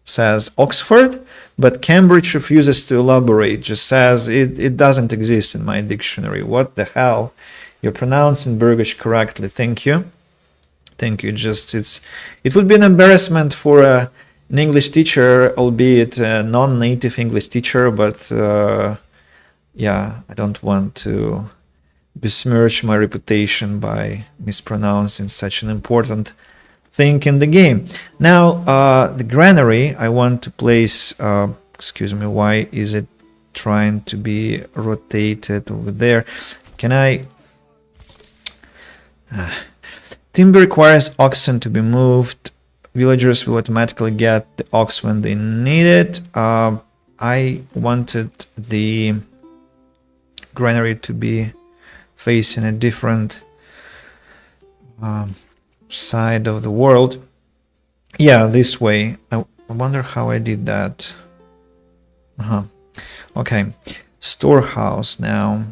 Says Oxford, but Cambridge refuses to elaborate. Just says it doesn't exist in my dictionary. What the hell? You're pronouncing burgage correctly. Thank you. Thank you. Just it would be an embarrassment for an English teacher, albeit a non-native English teacher, but yeah, I don't want to besmirch my reputation by mispronouncing such an important thing in the game. Now, the granary I want to place, excuse me, why is it trying to be rotated over there? Can I... timber requires oxen to be moved. Villagers will automatically get the ox when they need it. I wanted the granary to be facing a different side of the world. Yeah, this way. I wonder how I did that. Okay. Storehouse now.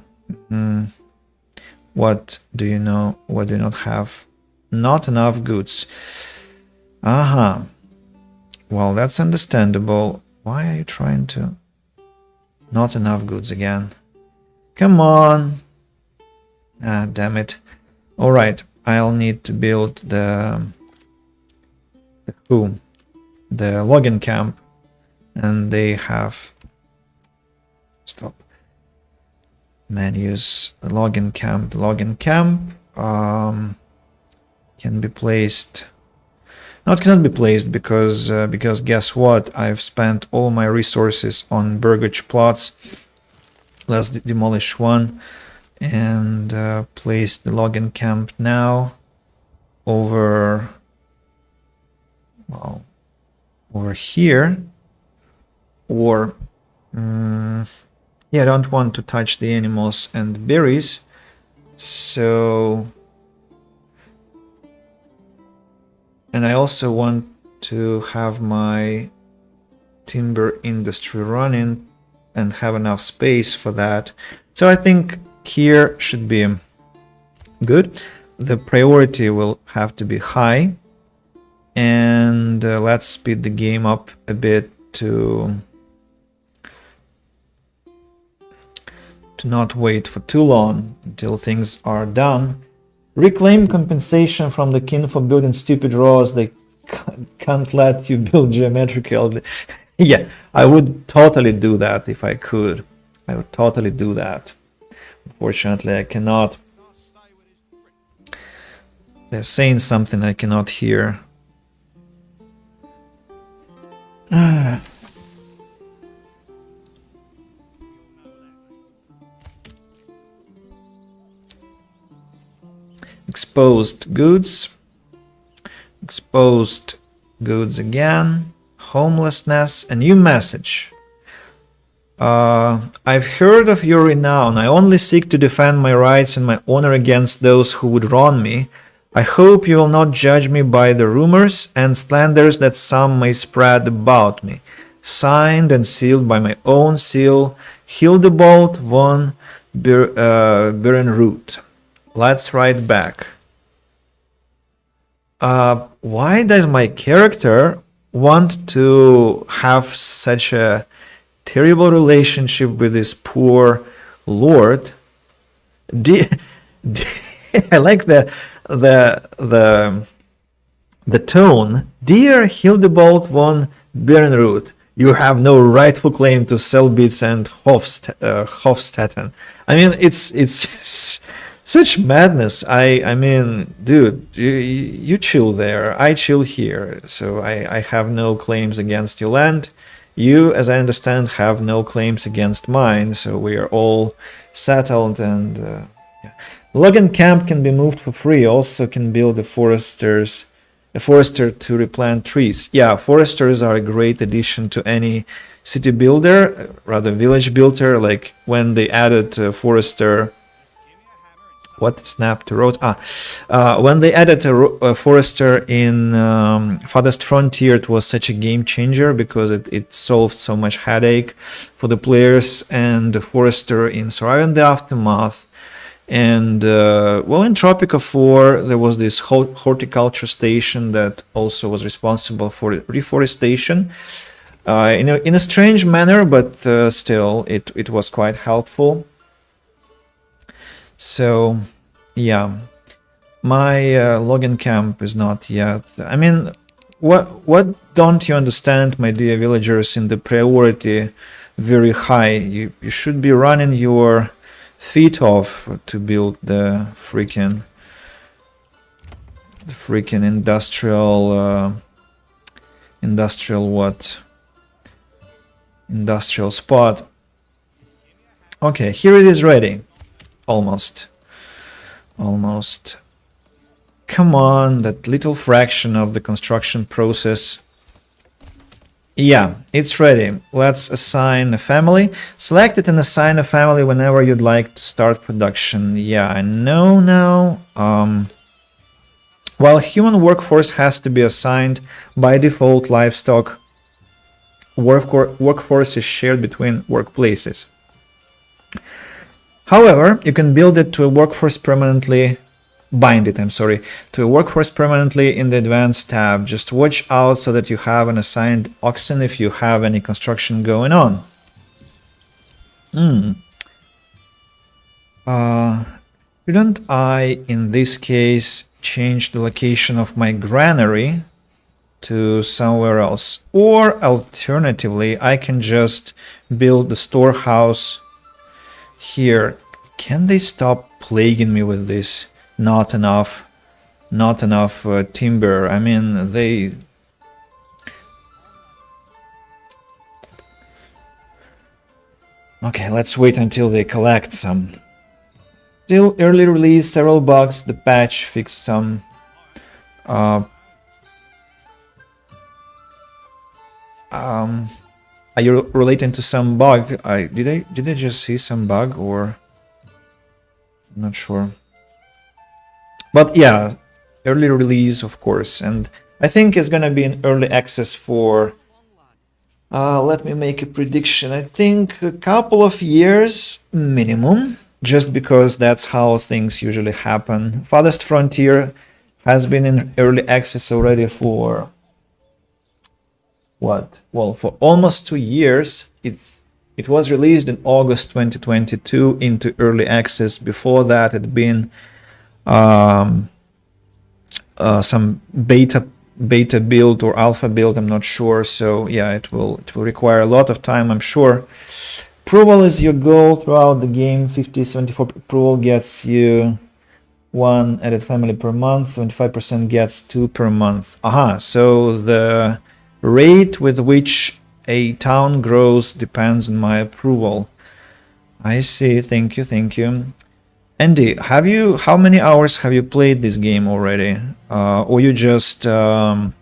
What do you know? What do you not have? Not enough goods. Well, that's understandable. Why are you trying to... Not enough goods again. Come on. Ah, damn it. Alright, I'll need to build the logging camp. And they have... Stop. Menus. The logging camp. The logging camp can be placed... No, it cannot be placed because guess what? I've spent all my resources on burgage plots. Let's demolish one and place the logging camp now over, well, over here. Or yeah, I don't want to touch the animals and berries, so... And I also want to have my timber industry running and have enough space for that. So I think here should be good. The priority will have to be high. And let's speed the game up a bit to not wait for too long until things are done. Reclaim compensation from the king for building stupid roads. They can't let you build geometrical. Yeah, I would totally do that if I could. I would totally do that. Unfortunately, I cannot. They're saying something I cannot hear. exposed goods. Exposed goods again. Homelessness. A new message. I've heard of your renown. I only seek to defend my rights and my honor against those who would wrong me. I hope you will not judge me by the rumors and slanders that some may spread about me. Signed and sealed by my own seal, Hildebold von Berenroot. Let's write back. Why does my character want to have such a terrible relationship with this poor lord? I like the tone. Dear Hildebold von Berenroot, you have no rightful claim to Selbitz and Hofstetten. I mean, it's such madness. I mean, dude, you chill there. I chill here. So I have no claims against your land. You, as I understand, have no claims against mine. So we are all settled and yeah. Logging camp can be moved for free. Also can build a forester to replant trees. Yeah, foresters are a great addition to any city builder, rather village builder. Like when they added forester, what snap to road? When they added a forester in Farthest Frontier, it was such a game changer because it solved so much headache for the players. And the forester in Surviving the Aftermath. And well, in Tropic of War, there was this horticulture station that also was responsible for reforestation in a strange manner, but still, it was quite helpful. So, yeah, my logging camp is not yet. I mean, what don't you understand, my dear villagers? In the priority very high, you should be running your feet off to build the freaking industrial spot. Okay, here it is ready. Almost. Come on, that little fraction of the construction process. Yeah, it's ready. Let's assign a family. Select it and assign a family whenever you'd like to start production. Yeah, I know now. While human workforce has to be assigned by default, livestock workforce is shared between workplaces. However, you can build it to a workforce permanently. Bind it, to a workforce permanently in the advanced tab. Just watch out so that you have an assigned oxen if you have any construction going on. Shouldn't I, in this case, change the location of my granary to somewhere else? Or alternatively, I can just build the storehouse here. Can they stop plaguing me with this? Not enough timber. I mean, they... Okay, let's wait until they collect some. Still early release, several bugs. The patch fixed some. Are you relating to some bug? Did I just see some bug, or I'm not sure. But yeah, early release, of course, and I think it's gonna be in early access for, let me make a prediction, I think a couple of years minimum, just because that's how things usually happen. Farthest Frontier has been in early access already for, what? Well, for almost 2 years. It was released in August 2022 into early access. Before that, it had been some beta build or alpha build, I'm not sure. So yeah, it will require a lot of time, I'm sure. Approval is your goal throughout the game. 50-74 approval gets you 1 added family per month. 75% gets 2 per month. So the rate with which a town grows depends on my approval. I see. Thank you. Andy, how many hours have you played this game already? Or you just learn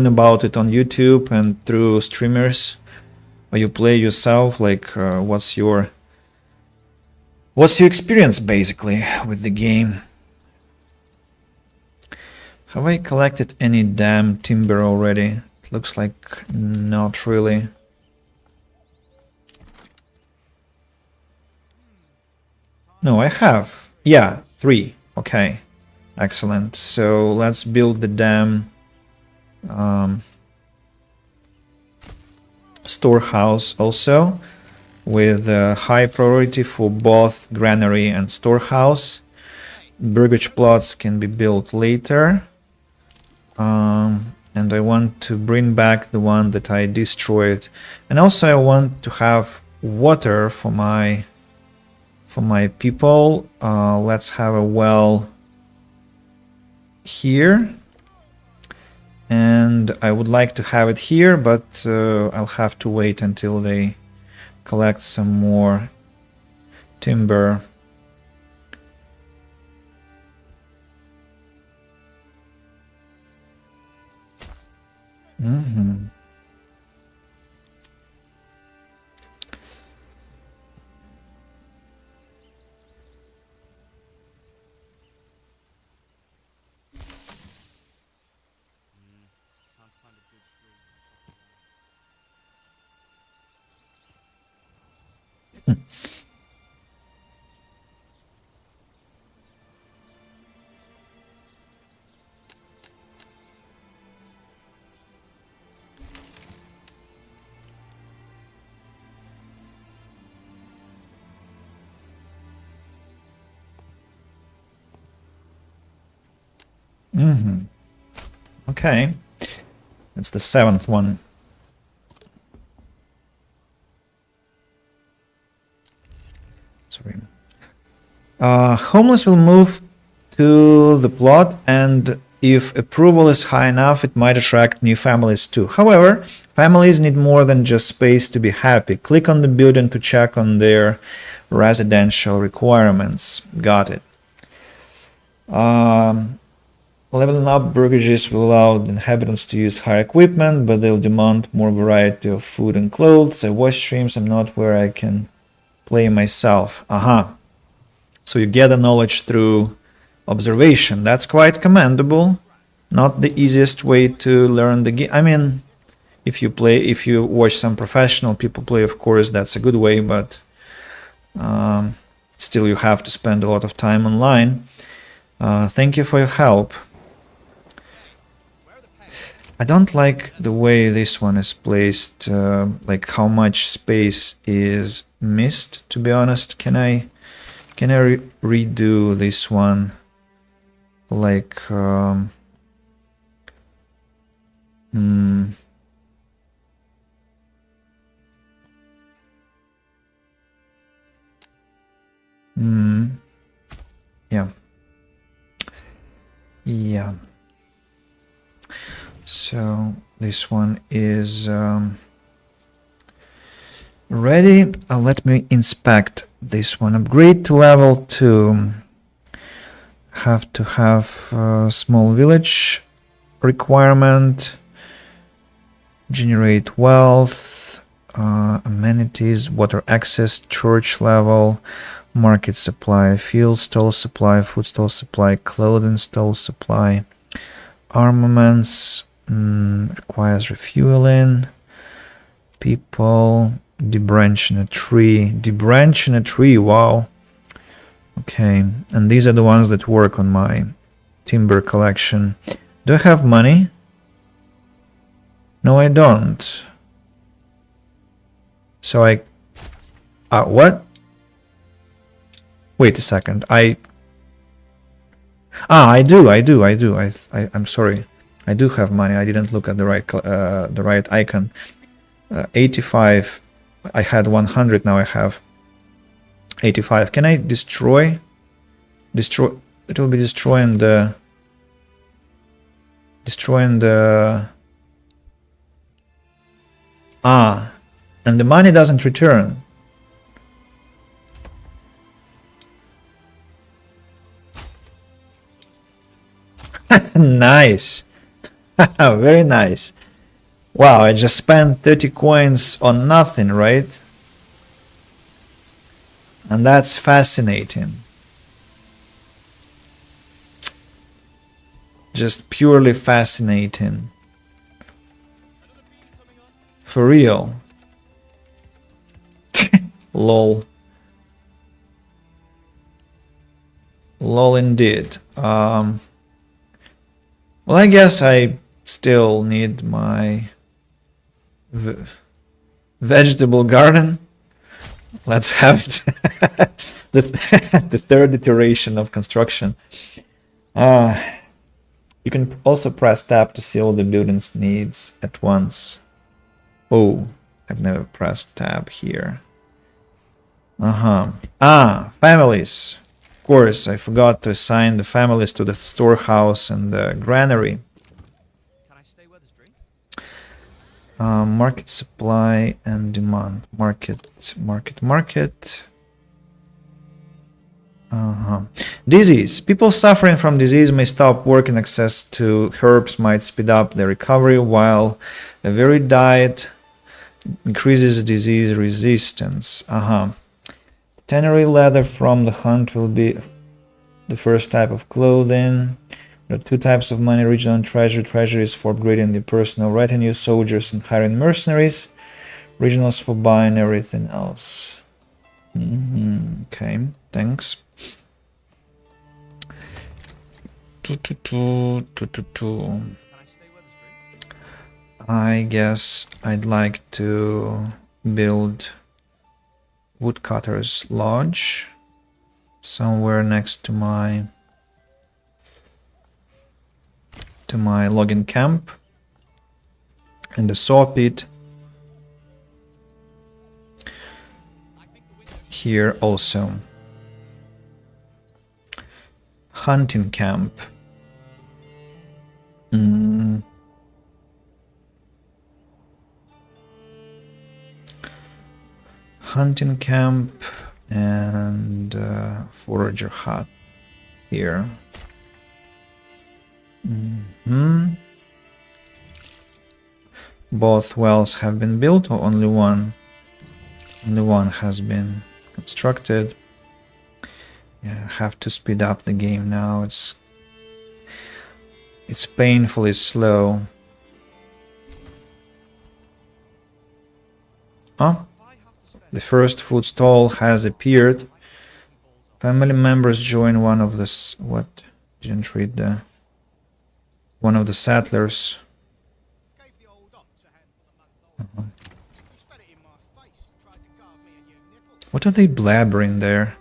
about it on YouTube and through streamers? Or you play yourself? Like, what's your experience basically with the game? Have I collected any damn timber already? It looks like not really. No, I have. Yeah, 3. Okay, excellent. So let's build the damn storehouse also, with high priority for both granary and storehouse. Burgage plots can be built later. And I want to bring back the one that I destroyed. And also I want to have water for my people. Let's have a well here. And I would like to have it here, but I'll have to wait until they collect some more timber. Mm-hmm. Mm-hmm. Okay, that's the 7th one. Sorry. Homeless will move to the plot, and if approval is high enough, it might attract new families too. However, families need more than just space to be happy. Click on the building to check on their residential requirements. Got it. Leveling up burgages will allow the inhabitants to use higher equipment, but they'll demand more variety of food and clothes. I watch streams, I'm not where I can play myself. Aha. So you gather knowledge through observation. That's quite commendable. Not the easiest way to learn the game. I mean, if you watch some professional people play, of course, that's a good way, but still you have to spend a lot of time online. Thank you for your help. I don't like the way this one is placed, like how much space is missed, to be honest. Can I redo this one? Like, yeah. Yeah. So this one is ready. Let me inspect this one. Upgrade to level 2. Have to have a small village requirement. Generate wealth. Amenities, water access, church level, market supply, fuel stall supply, food stall supply, clothing stall supply, armaments. Requires refueling. People. Debranching a tree. Debranching a tree, wow. Okay, and these are the ones that work on my timber collection. Do I have money? No, I don't. So what? Wait a second. I do. I'm sorry. I do have money. I didn't look at the right icon. 85. I had 100. Now I have 85. Can I destroy? It will be destroying the. And the money doesn't return. Nice. Very nice. Wow, I just spent 30 coins on nothing, right? And that's fascinating. Just purely fascinating. For real. Lol. Lol indeed. Well, I guess I still need my vegetable garden. Let's have it. the third iteration of construction. You can also press tab to see all the buildings needs at once. Oh, I've never pressed tab here. Families. Of course, I forgot to assign the families to the storehouse and the granary. Can I stay where there's drink? Market supply and demand. Market. Disease. People suffering from disease may stop working. Access to herbs might speed up their recovery, while a varied diet increases disease resistance. Tannery leather from the hunt will be the first type of clothing. There are two types of money: regional treasure. Treasure is for upgrading the personal retinue, soldiers, and hiring mercenaries. Regionals for buying everything else. Okay, thanks. I guess I'd like to build woodcutter's lodge somewhere next to my logging camp, and a saw pit here also. Hunting camp. Hunting camp and forager hut here. Both wells have been built, or only one? Only one has been constructed. Yeah, I have to speed up the game now. It's painfully slow. The first food stall has appeared. Family members join one of the what? Didn't read the one of the settlers. What are they blabbering there?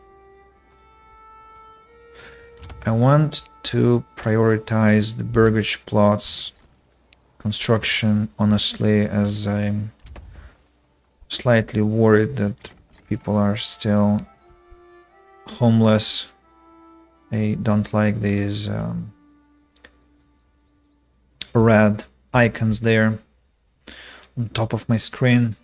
I want to prioritize the burgage plots construction, honestly, as I'm slightly worried that people are still homeless. I don't like these red icons there on top of my screen.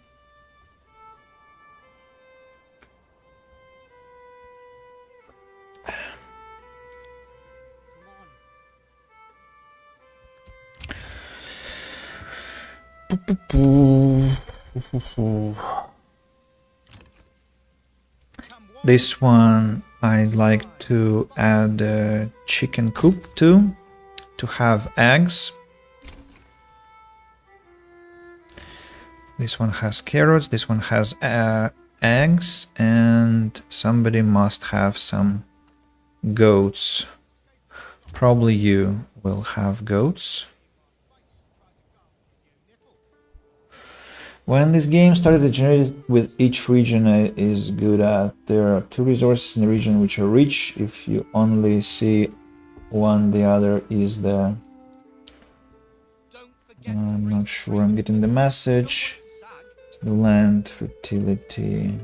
This one I'd like to add a chicken coop to have eggs. This one has carrots, this one has eggs, and somebody must have some goats. Probably you will have goats. When this game started to generate with each region is good at, there are two resources in the region which are rich. If you only see one, the other is the... I'm not sure I'm getting the message. The land, fertility.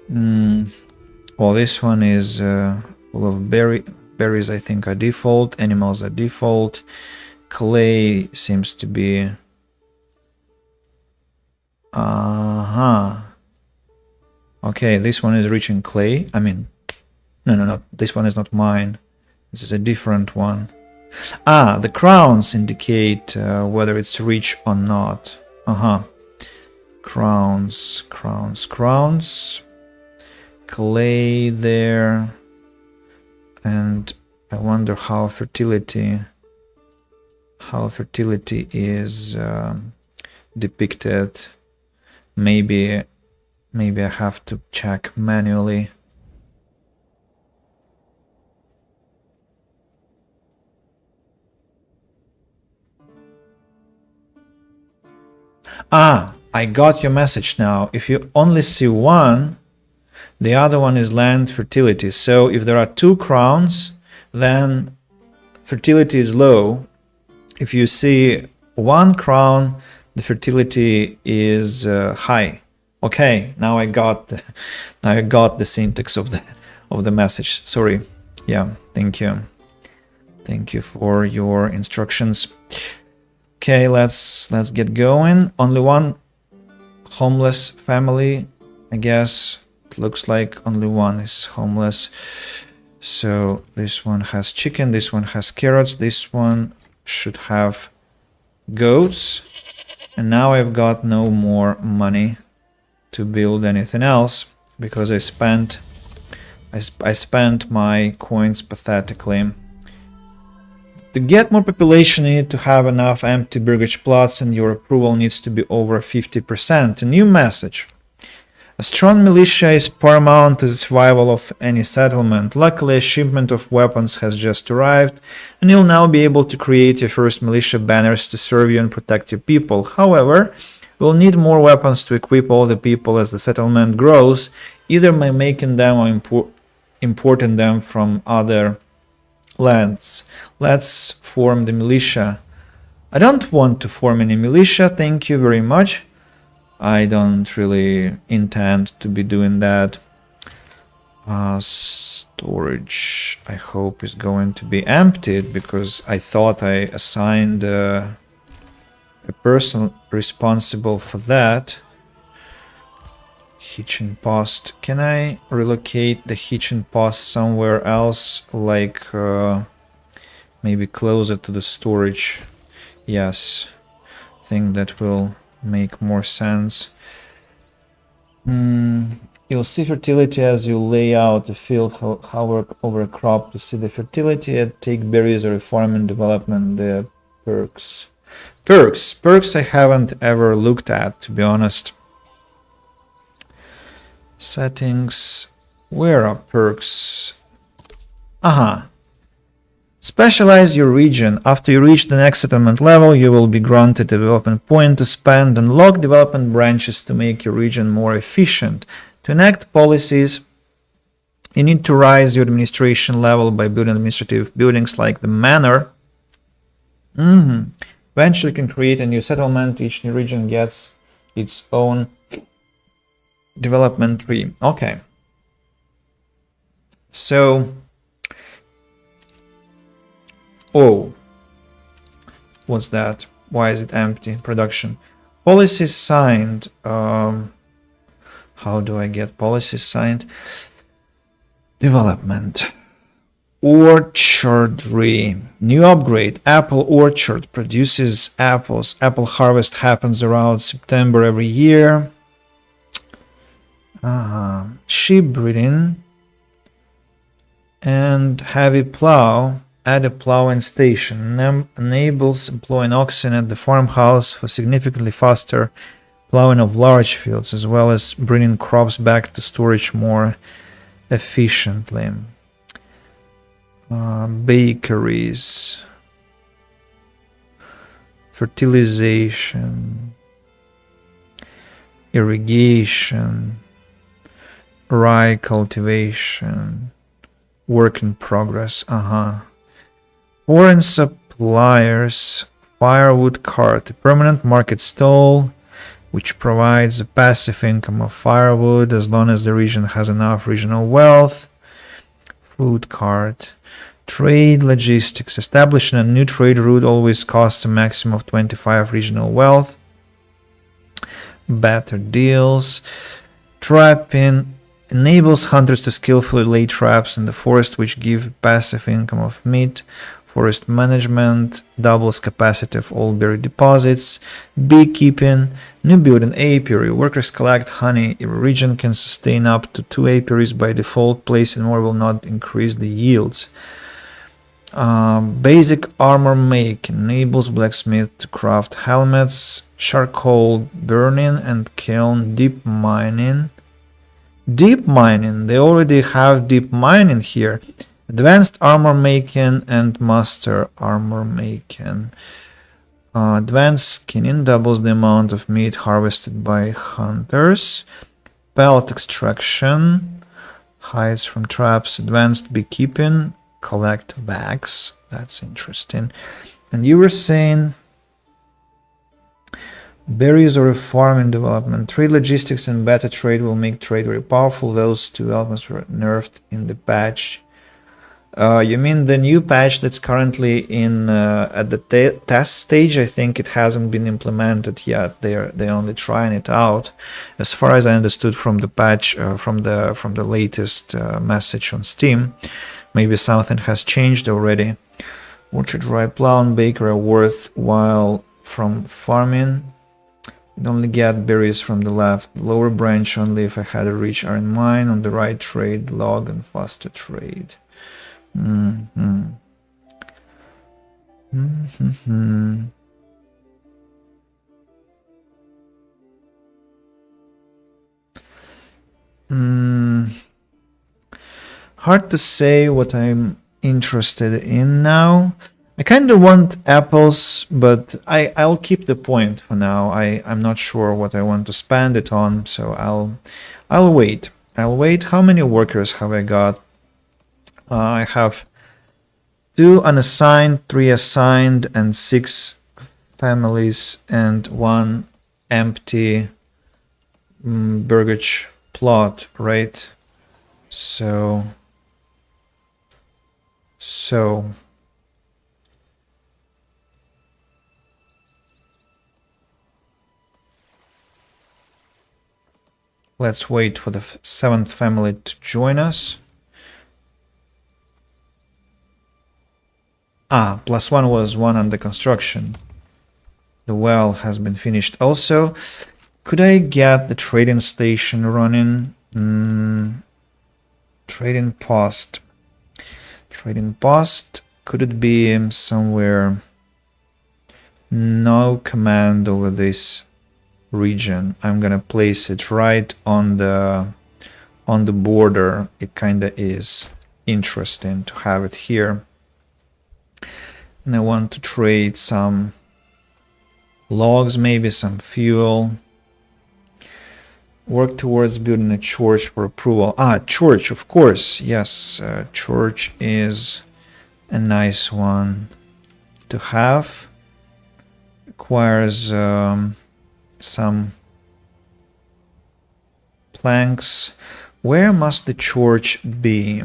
Well, this one is full of berries, I think, are default. Animals are default. Clay seems to be... Okay, this one is rich in clay. I mean, no, this one is not mine. This is a different one. The crowns indicate whether it's rich or not. Crowns, crowns, crowns. Clay there. And I wonder how fertility is depicted. Maybe I have to check manually. I got your message now. If you only see one, the other one is land fertility. So if there are 2 crowns, then fertility is low. If you see 1 crown, the fertility is high. Okay, now I got the syntax of the message. Sorry. Yeah, thank you. Thank you for your instructions. Okay, let's get going. Only one homeless family, I guess. It looks like only one is homeless. So this one has chicken, this one has carrots, this one should have goats. And now I've got no more money to build anything else because I spent my coins pathetically. To get more population, you need to have enough empty burgage plots, and your approval needs to be over 50%. A new message. A strong militia is paramount to the survival of any settlement. Luckily, a shipment of weapons has just arrived, and you'll now be able to create your first militia banners to serve you and protect your people. However, we'll need more weapons to equip all the people as the settlement grows, either by making them or importing them from other lands. Let's form the militia. I don't want to form any militia, thank you very much. I don't really intend to be doing that. Storage, I hope, is going to be emptied because I thought I assigned a person responsible for that. Hitching post. Can I relocate the hitching post somewhere else, like maybe closer to the storage? Yes, I think that will make more sense. You'll see fertility as you lay out the field, hover over a crop to see the fertility, and take berries or farm and development. The perks I haven't ever looked at, to be honest. Settings, where are perks? Specialize your region. After you reach the next settlement level, you will be granted a development point to spend and lock development branches to make your region more efficient. To enact policies, you need to rise your administration level by building administrative buildings like the manor. Eventually you can create a new settlement. Each new region gets its own development tree. Okay. So, what's that? Why is it empty? Production. Policies signed. How do I get policies signed? Development. Orchardry. New upgrade. Apple orchard produces apples. Apple harvest happens around September every year. Sheep breeding. And heavy plow. Add a plowing station. Enables employing oxen at the farmhouse for significantly faster plowing of large fields, as well as bringing crops back to storage more efficiently. Bakeries. Fertilization. Irrigation. Rye cultivation. Work in progress. Foreign suppliers. Firewood cart. A permanent market stall which provides a passive income of firewood as long as the region has enough regional wealth. Food cart. Trade logistics. Establishing a new trade route always costs a maximum of 25 regional wealth. Better deals. Trapping. Enables hunters to skillfully lay traps in the forest which give passive income of meat. forest management, doubles capacity of all berry deposits, beekeeping, new building apiary. Workers collect honey. If a region can sustain up to 2 apiaries by default, placing more will not increase the yields. Basic armor make enables blacksmith to craft helmets, charcoal burning and kiln, deep mining. Deep mining, they already have deep mining here. Advanced armor making and master armor making. Advanced skinning doubles the amount of meat harvested by hunters. Pellet extraction, hides from traps. Advanced beekeeping, collect wax. That's interesting. And you were saying berries or a farm in development. Trade logistics and better trade will make trade very powerful. Those two elements were nerfed in the patch. You mean the new patch that's currently in at the test stage? I think it hasn't been implemented yet. They're only trying it out. As far as I understood from the patch, from the latest message on Steam, maybe something has changed already. Orchard, rye, plow, and baker are worthwhile from farming. You only get berries from the left. Lower branch only if I had a rich iron mine. On the right, trade, log, and faster trade. Mm-hmm. Mm-hmm. Hard to say what I'm interested in now. I kind of want apples, but I'll keep the point for now. I'm not sure what I want to spend it on, so I'll wait. I'll wait. How many workers have I got? I have 2 unassigned, 3 assigned, and 6 families, and 1 empty burgage plot, right? So let's wait for the 7th family to join us. +1 was 1 under construction. The well has been finished also. Could I get the trading station running? Trading post. Trading post. Could it be somewhere? No command over this region. I'm gonna place it right on the border. It kinda is interesting to have it here. And I want to trade some logs, maybe some fuel. Work towards building a church for approval. Church, of course. Yes, church is a nice one to have. Requires some planks. Where must the church be?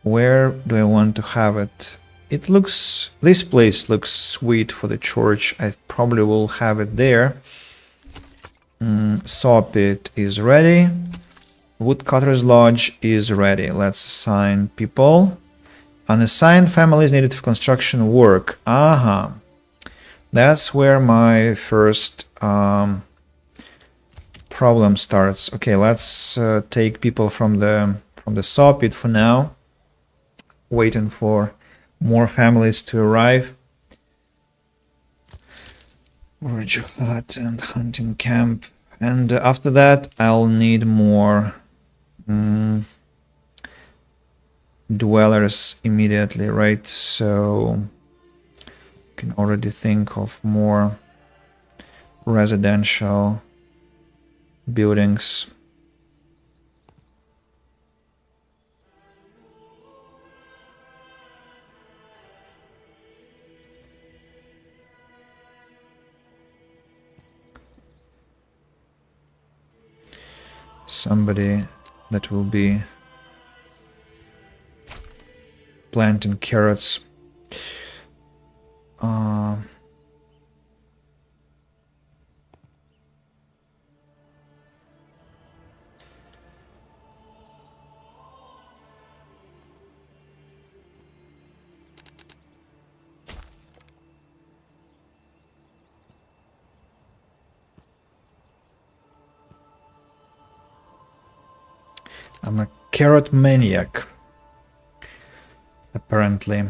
Where do I want to have it? This place looks sweet for the church. I probably will have it there. Saw pit is ready. Woodcutter's lodge is ready. Let's assign people. Unassigned families needed for construction work. That's where my first problem starts. Okay, let's take people from the saw pit for now. Waiting for more families to arrive. Forage hut and hunting camp. And after that, I'll need more dwellers immediately, right? So you can already think of more residential buildings. Somebody that will be planting carrots. I'm a carrot maniac, apparently.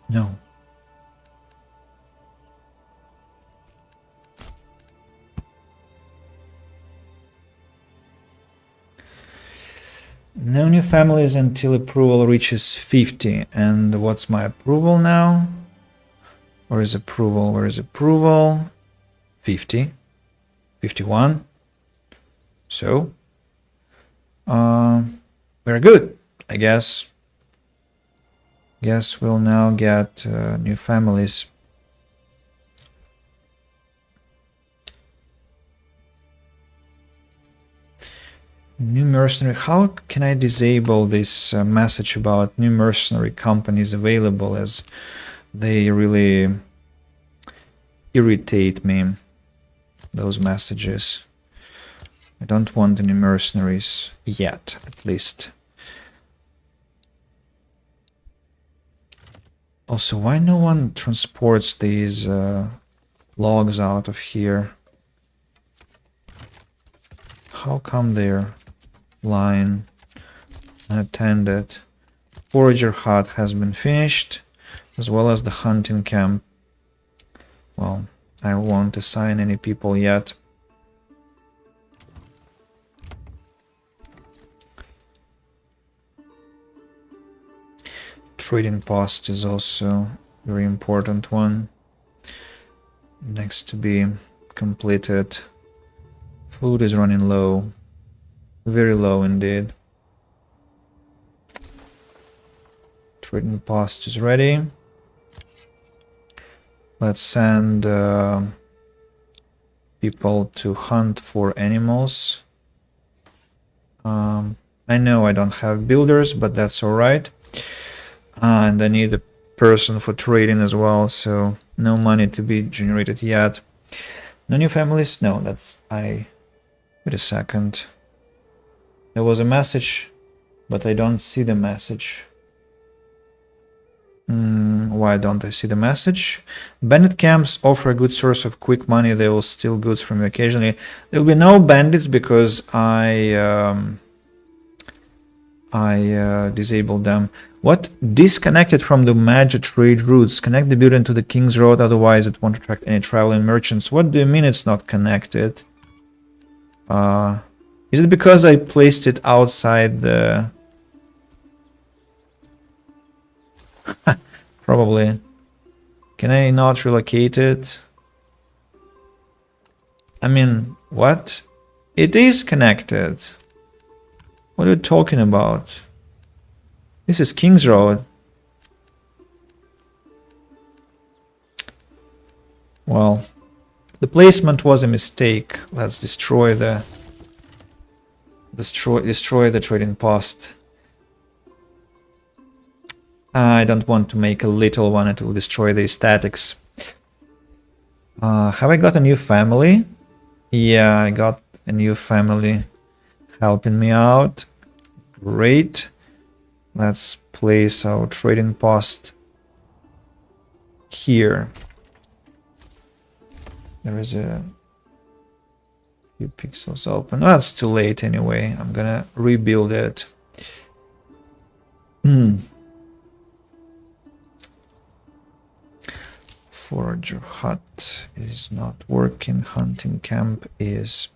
No. No new families until approval reaches 50. And what's my approval now? Where is approval? Where is approval? 50. 51. So, very good, I guess. Guess we'll now get new families. New mercenary. How can I disable this message about new mercenary companies available, as they really irritate me, those messages. I don't want any mercenaries yet, at least. Also, why no one transports these logs out of here? How come they're lying unattended? Forager hut has been finished, as well as the hunting camp. Well, I won't assign any people yet. Trading post is also a very important one. Next to be completed. Food is running low. Very low indeed. Trading post is ready. Let's send people to hunt for animals. I know I don't have builders, but that's alright. And I need a person for trading as well, so no money to be generated yet. No new families? No, that's... Wait a second. There was a message, but I don't see the message. Why don't I see the message? Bandit camps offer a good source of quick money. They will steal goods from you occasionally. There will be no bandits because I disabled them. What? Disconnected from the major trade routes. Connect the building to the King's Road, otherwise it won't attract any traveling merchants. What do you mean it's not connected? Is it because I placed it outside the... Probably. Can I not relocate it? I mean, what? It is connected. What are you talking about? This is King's Road. Well, the placement was a mistake. Let's destroy the trading post. I don't want to make a little one, it will destroy the aesthetics. Have I got a new family? Yeah, I got a new family helping me out. Great. Let's place our trading post here. There is a few pixels open. Oh, that's too late anyway. I'm gonna rebuild it. Forager hut is not working. Hunting camp is...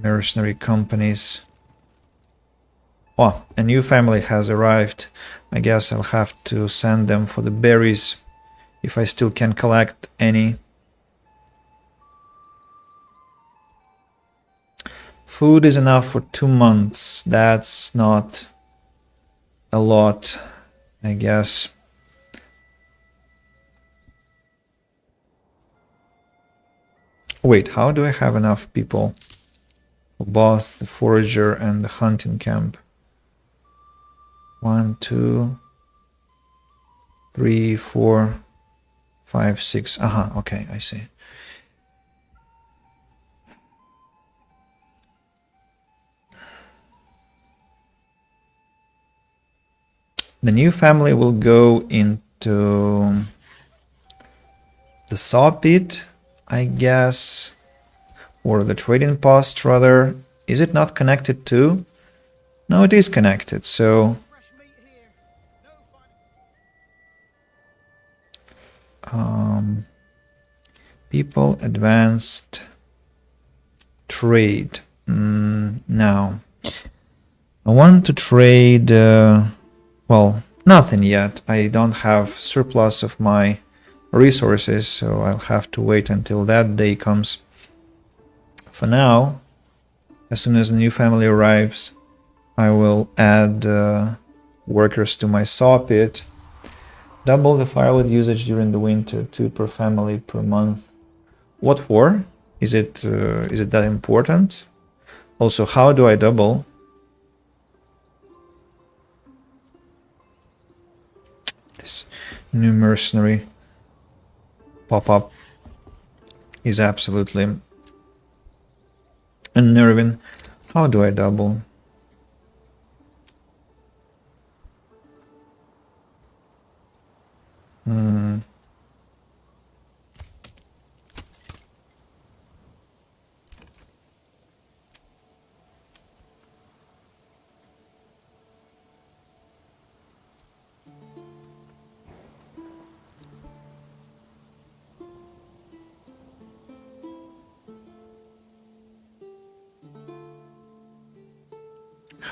Mercenary companies. Oh, a new family has arrived. I guess I'll have to send them for the berries, if I still can collect any. Food is enough for 2 months. That's not a lot, I guess. Wait, how do I have enough people for both the forager and the hunting camp? 1, 2, 3, 4, 5, 6. Okay, I see. The new family will go into the saw pit, I guess, or the trading post rather. Is it not connected to? No, it is connected, so people advanced trade. Now, I want to trade, well, nothing yet. I don't have surplus of my resources, so I'll have to wait until that day comes. For now, as soon as the new family arrives, I will add workers to my saw pit. Double the firewood usage during the winter, 2 per family per month. What for? Is it that important? Also, how do I double? This new mercenary pop-up is absolutely unnerving. How do I double?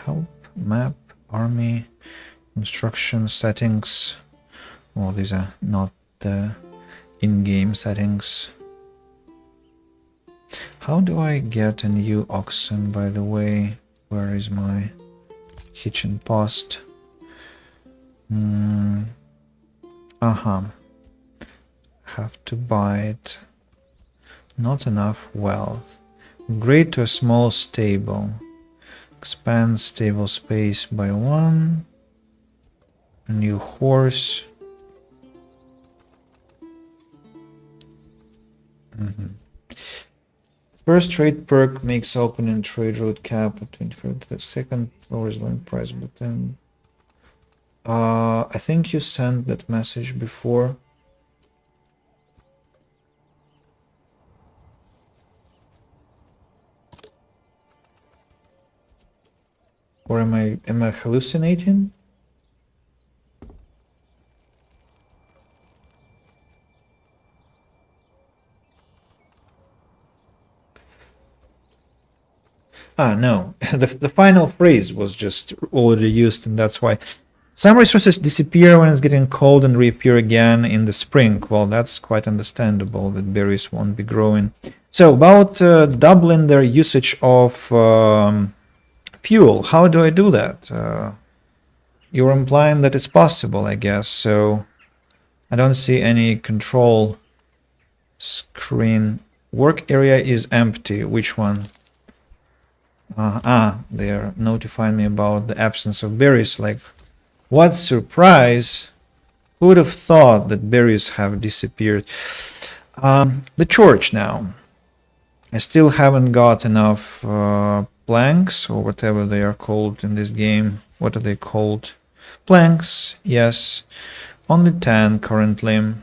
Help, map, army, construction settings. Well, these are not the in-game settings. How do I get a new oxen, by the way? Where is my kitchen post? Have to buy it. Not enough wealth. Upgrade to a small stable. Expand stable space by 1. A new horse. First trade perk makes opening trade route cap at 25. The second lowers loan price, but then I think you sent that message before. Or am I hallucinating? Ah, no. The final phrase was just already used, and that's why. Some resources disappear when it's getting cold and reappear again in the spring. Well, that's quite understandable that berries won't be growing. So, about doubling their usage of fuel, how do I do that? You're implying that it's possible, I guess, so I don't see any control screen. Work area is empty. Which one? They're notifying me about the absence of berries. Like, what surprise! Who would have thought that berries have disappeared? The church now. I still haven't got enough planks, or whatever they are called in this game. What are they called? Planks, yes. Only 10 currently.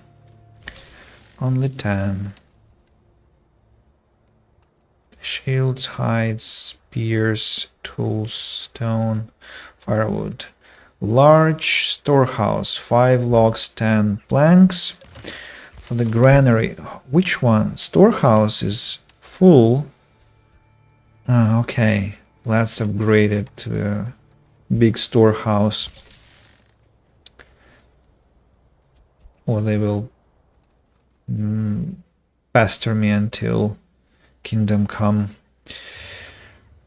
Only 10. Shields, hides, spears, tools, stone, firewood. Large storehouse, 5 logs, 10 planks. For the granary, which one? Storehouse is full. Okay. Let's upgrade it to a big storehouse. Or they will pester me until Kingdom Come.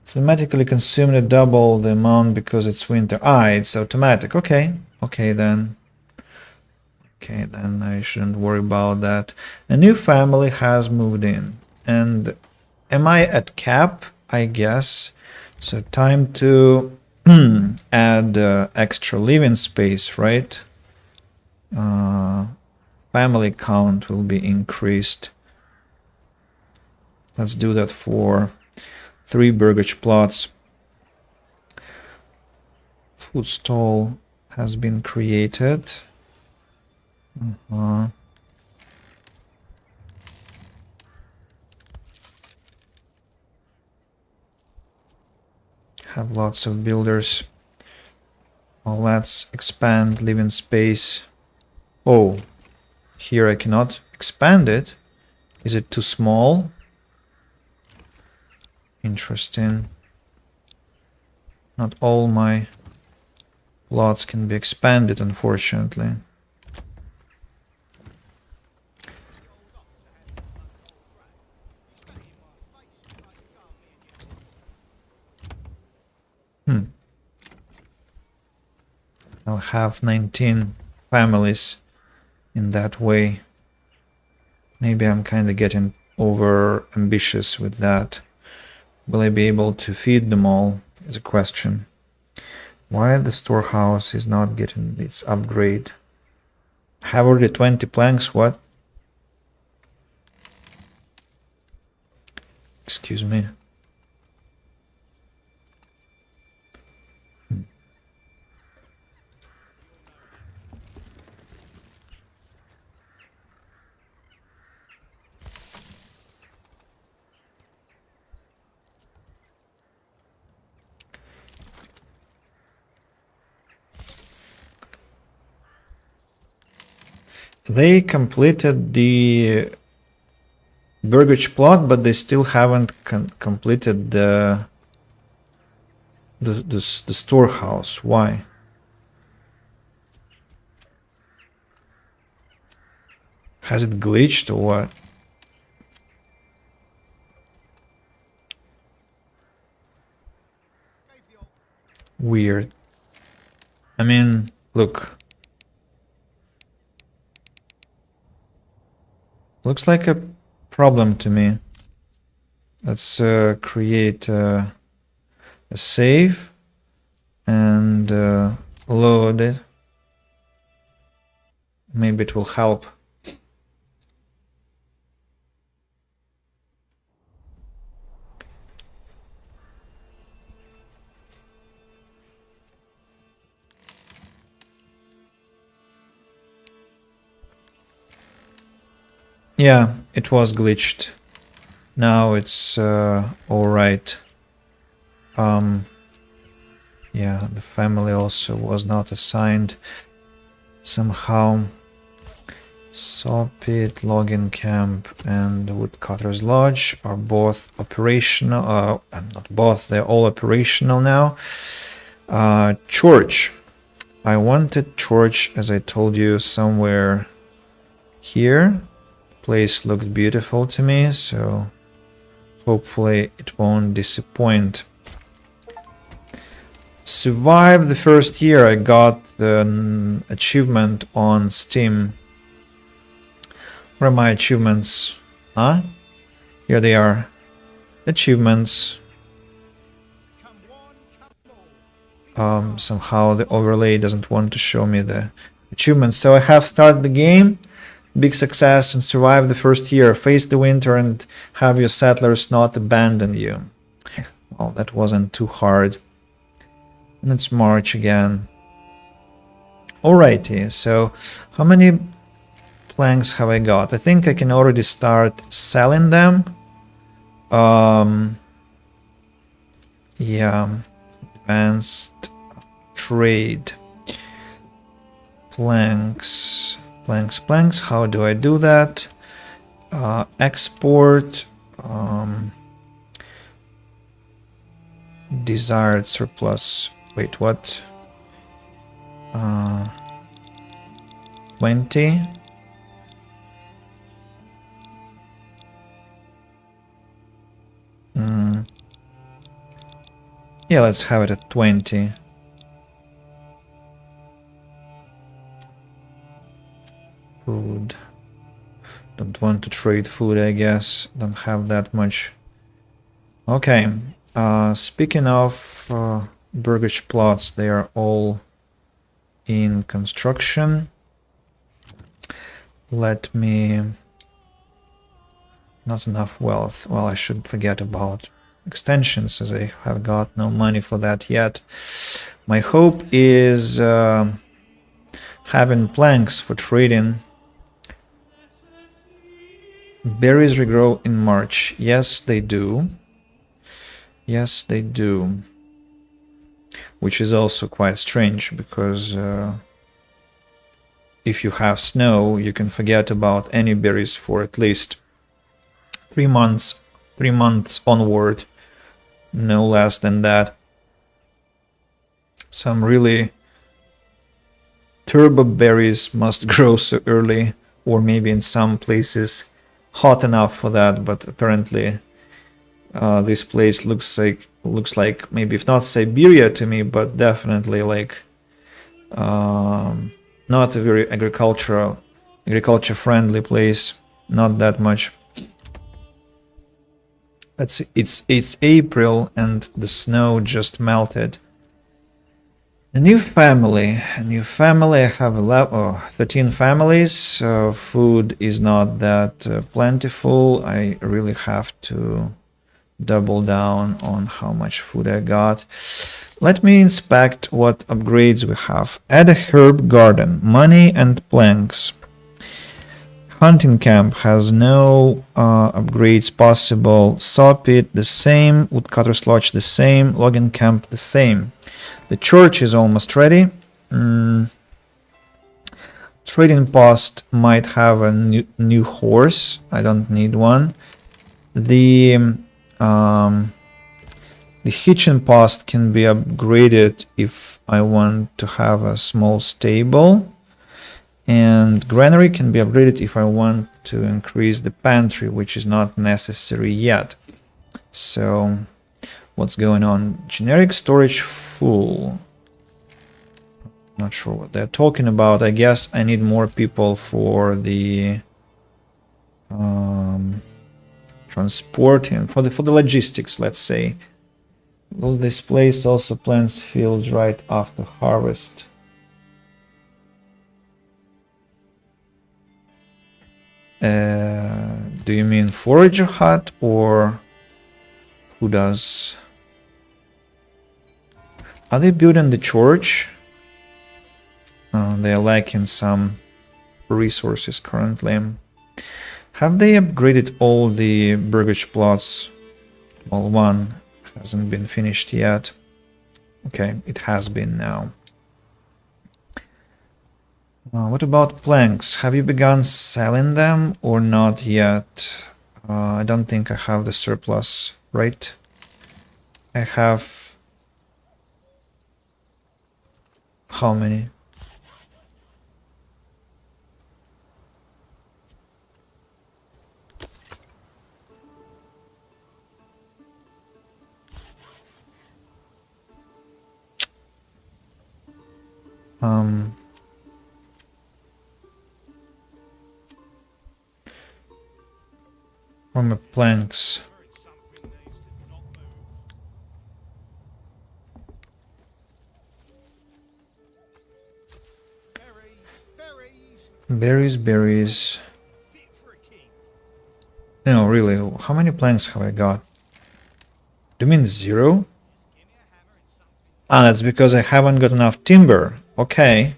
It's automatically consumed at double the amount because it's winter. It's automatic. Okay. Okay, then I shouldn't worry about that. A new family has moved in. And am I at cap? I guess. So time to add extra living space, right? Family count will be increased. Let's do that for 3 burgage plots. Food stall. has been created. Have lots of builders. Well, let's expand living space. Oh, here I cannot expand it. Is it too small? Interesting. Not all my plots can be expanded, unfortunately. I'll have 19 families in that way. Maybe I'm kind of getting over ambitious with that. Will I be able to feed them all is a question. Why the storehouse is not getting its upgrade? I have already 20 planks, what? Excuse me. They completed the Burgage plot, but they still haven't completed the storehouse. Why? Has it glitched or what? Weird. I mean, look. Looks like a problem to me. Let's create a save and load it. Maybe it will help. Yeah, it was glitched. Now it's alright. Yeah, the family also was not assigned somehow. Sawpit, logging camp, and woodcutter's lodge are both operational. Not both, they're all operational now. Church. I wanted church, as I told you, somewhere here. Place looked beautiful to me, so hopefully it won't disappoint. Survive the first year. I got an achievement on Steam. Where are my achievements? Huh? Here they are. Achievements. Somehow the overlay doesn't want to show me the achievements. So I have started the game. Big success and survive the first year. Face the winter and have your settlers not abandon you. Well, that wasn't too hard. And it's March again. Alrighty, so how many planks have I got? I think I can already start selling them. Yeah. Advanced trade. Planks. Planks. How do I do that? Export. Desired surplus. Wait, what? 20. Yeah, let's have it at 20. Food. Don't want to trade food, I guess. Don't have that much. Okay. Speaking of burgage plots, they are all in construction. Let me... Not enough wealth. Well, I should forget about extensions, as I have got no money for that yet. My hope is having planks for trading. Berries regrow in March. Yes, they do. Yes, they do. Which is also quite strange because if you have snow, you can forget about any berries for at least 3 months, 3 months onward, no less than that. Some really turbo berries must grow so early, or maybe in some places hot enough for that, but apparently this place looks like maybe if not Siberia to me, but definitely like not a very agriculture friendly place. Not that much. It's April and the snow just melted. A new family. I have 13 families. Food is not that plentiful. I really have to double down on how much food I got. Let me inspect what upgrades we have. Add a herb garden, money and planks. Hunting camp has no upgrades possible. Saw pit the same, woodcutter's lodge the same, logging camp the same. The church is almost ready. Trading post might have a new horse. I don't need one. The hitching post can be upgraded if I want to have a small stable. And granary can be upgraded if I want to increase the pantry, which is not necessary yet. So, what's going on? Generic storage full. Not sure what they're talking about. I guess I need more people for the transporting, for the logistics, let's say. Will this place also plants fields right after harvest? Do you mean forager hut or who does? Are they building the church? They are lacking some resources currently. Have they upgraded all the burgage plots? Well, one hasn't been finished yet. Okay, it has been now. What about planks? Have you begun selling them or not yet? I don't think I have the surplus, right? I have... How many? Or my planks. Berries. No, really, how many planks have I got? Do you mean 0? Ah, that's because I haven't got enough timber. Okay.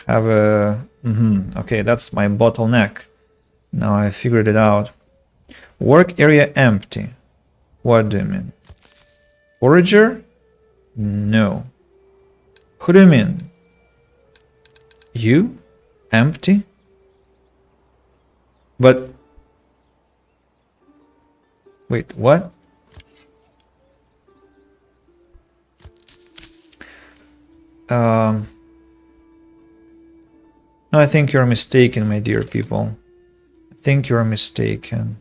Have a... Okay, that's my bottleneck. Now I figured it out. Work area empty. What do you mean? Forager? No. Who do you mean? You? Empty? But... Wait, what? No, I think you're mistaken, my dear people. I think you're mistaken.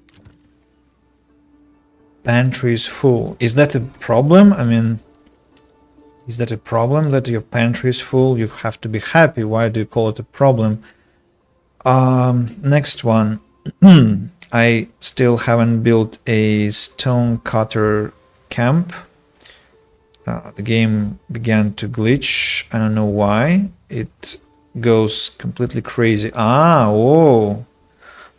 Pantry is full. Is that a problem? I mean, is that a problem that your pantry is full? You have to be happy. Why do you call it a problem? Next one. I still haven't built a stone cutter camp. The game began to glitch. I don't know why. It goes completely crazy. Whoa.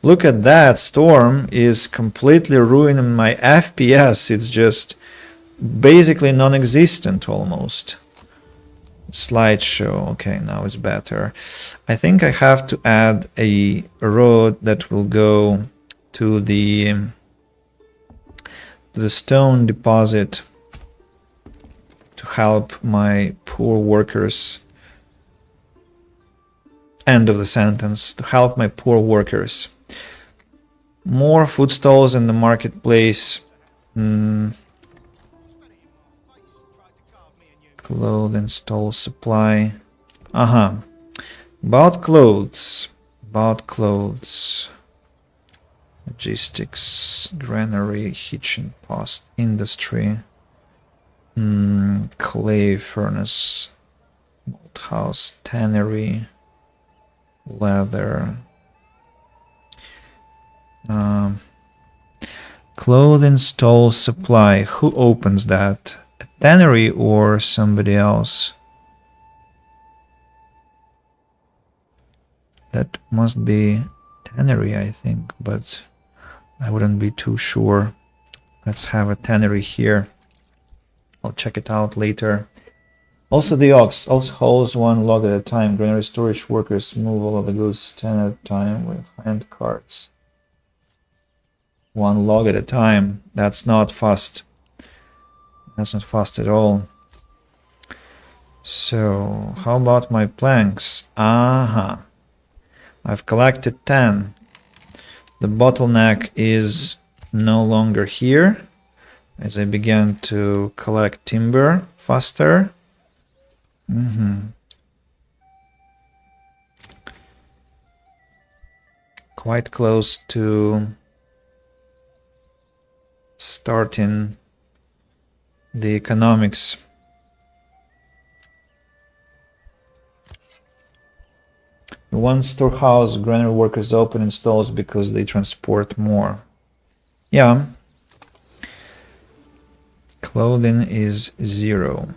Look at that. Storm is completely ruining my FPS. It's just basically non-existent almost. Slideshow. Okay, now it's better. I think I have to add a road that will go to the stone deposit to help my poor workers. End of the sentence. To help my poor workers. More food stalls in the marketplace. Clothing stall supply. About clothes. Logistics, granary, hitching post, industry. Clay furnace, malt house, tannery, leather. Clothing stall supply. Who opens that? A tannery or somebody else? That must be tannery, I think, but I wouldn't be too sure. Let's have a tannery here. I'll check it out later. Also the ox also hauls one log at a time. Granary storage workers move all of the goods 10 at a time with hand carts. One log at a time. That's not fast. That's not fast at all. So, how about my planks? I've collected 10. The bottleneck is no longer here, as I began to collect timber faster. Quite close to starting the economics. One storehouse, granary workers open in stalls because they transport more. Yeah. Clothing is 0.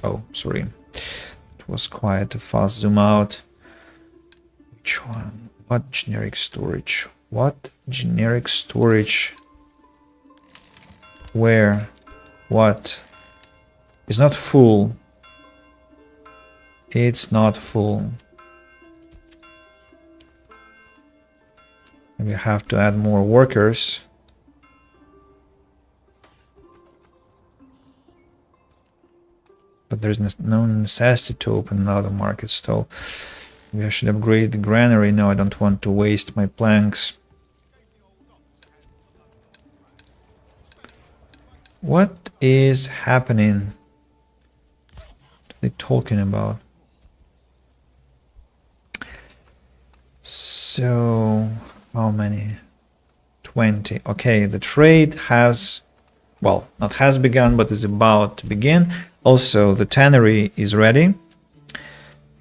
Oh, sorry. It was quite a fast zoom out. Which one? What generic storage? What generic storage? Where? What? It's not full. It's not full. We have to add more workers. But there's no necessity to open another market stall. Maybe I should upgrade the granary. No, I don't want to waste my planks. What is happening? What are they talking about? So, how many? 20. Okay, the trade has, well, not has begun, but is about to begin. Also, the tannery is ready.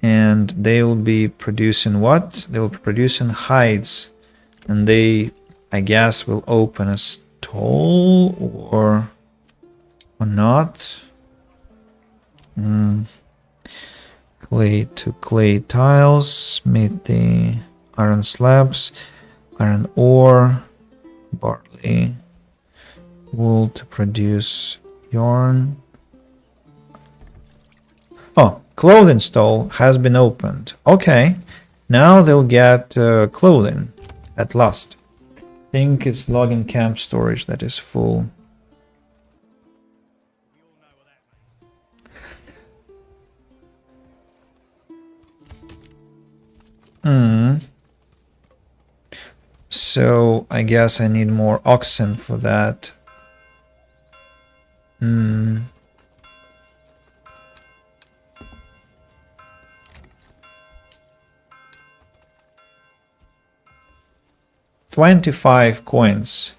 And they'll be producing what? They'll be producing hides. And they, I guess, will open a stall or not. Clay to clay tiles, smithy, iron slabs, iron ore, barley, wool to produce yarn. Oh, clothing stall has been opened. Okay, now they'll get clothing at last. I think it's logging camp storage that is full. So I guess I need more oxen for that. 25 coins.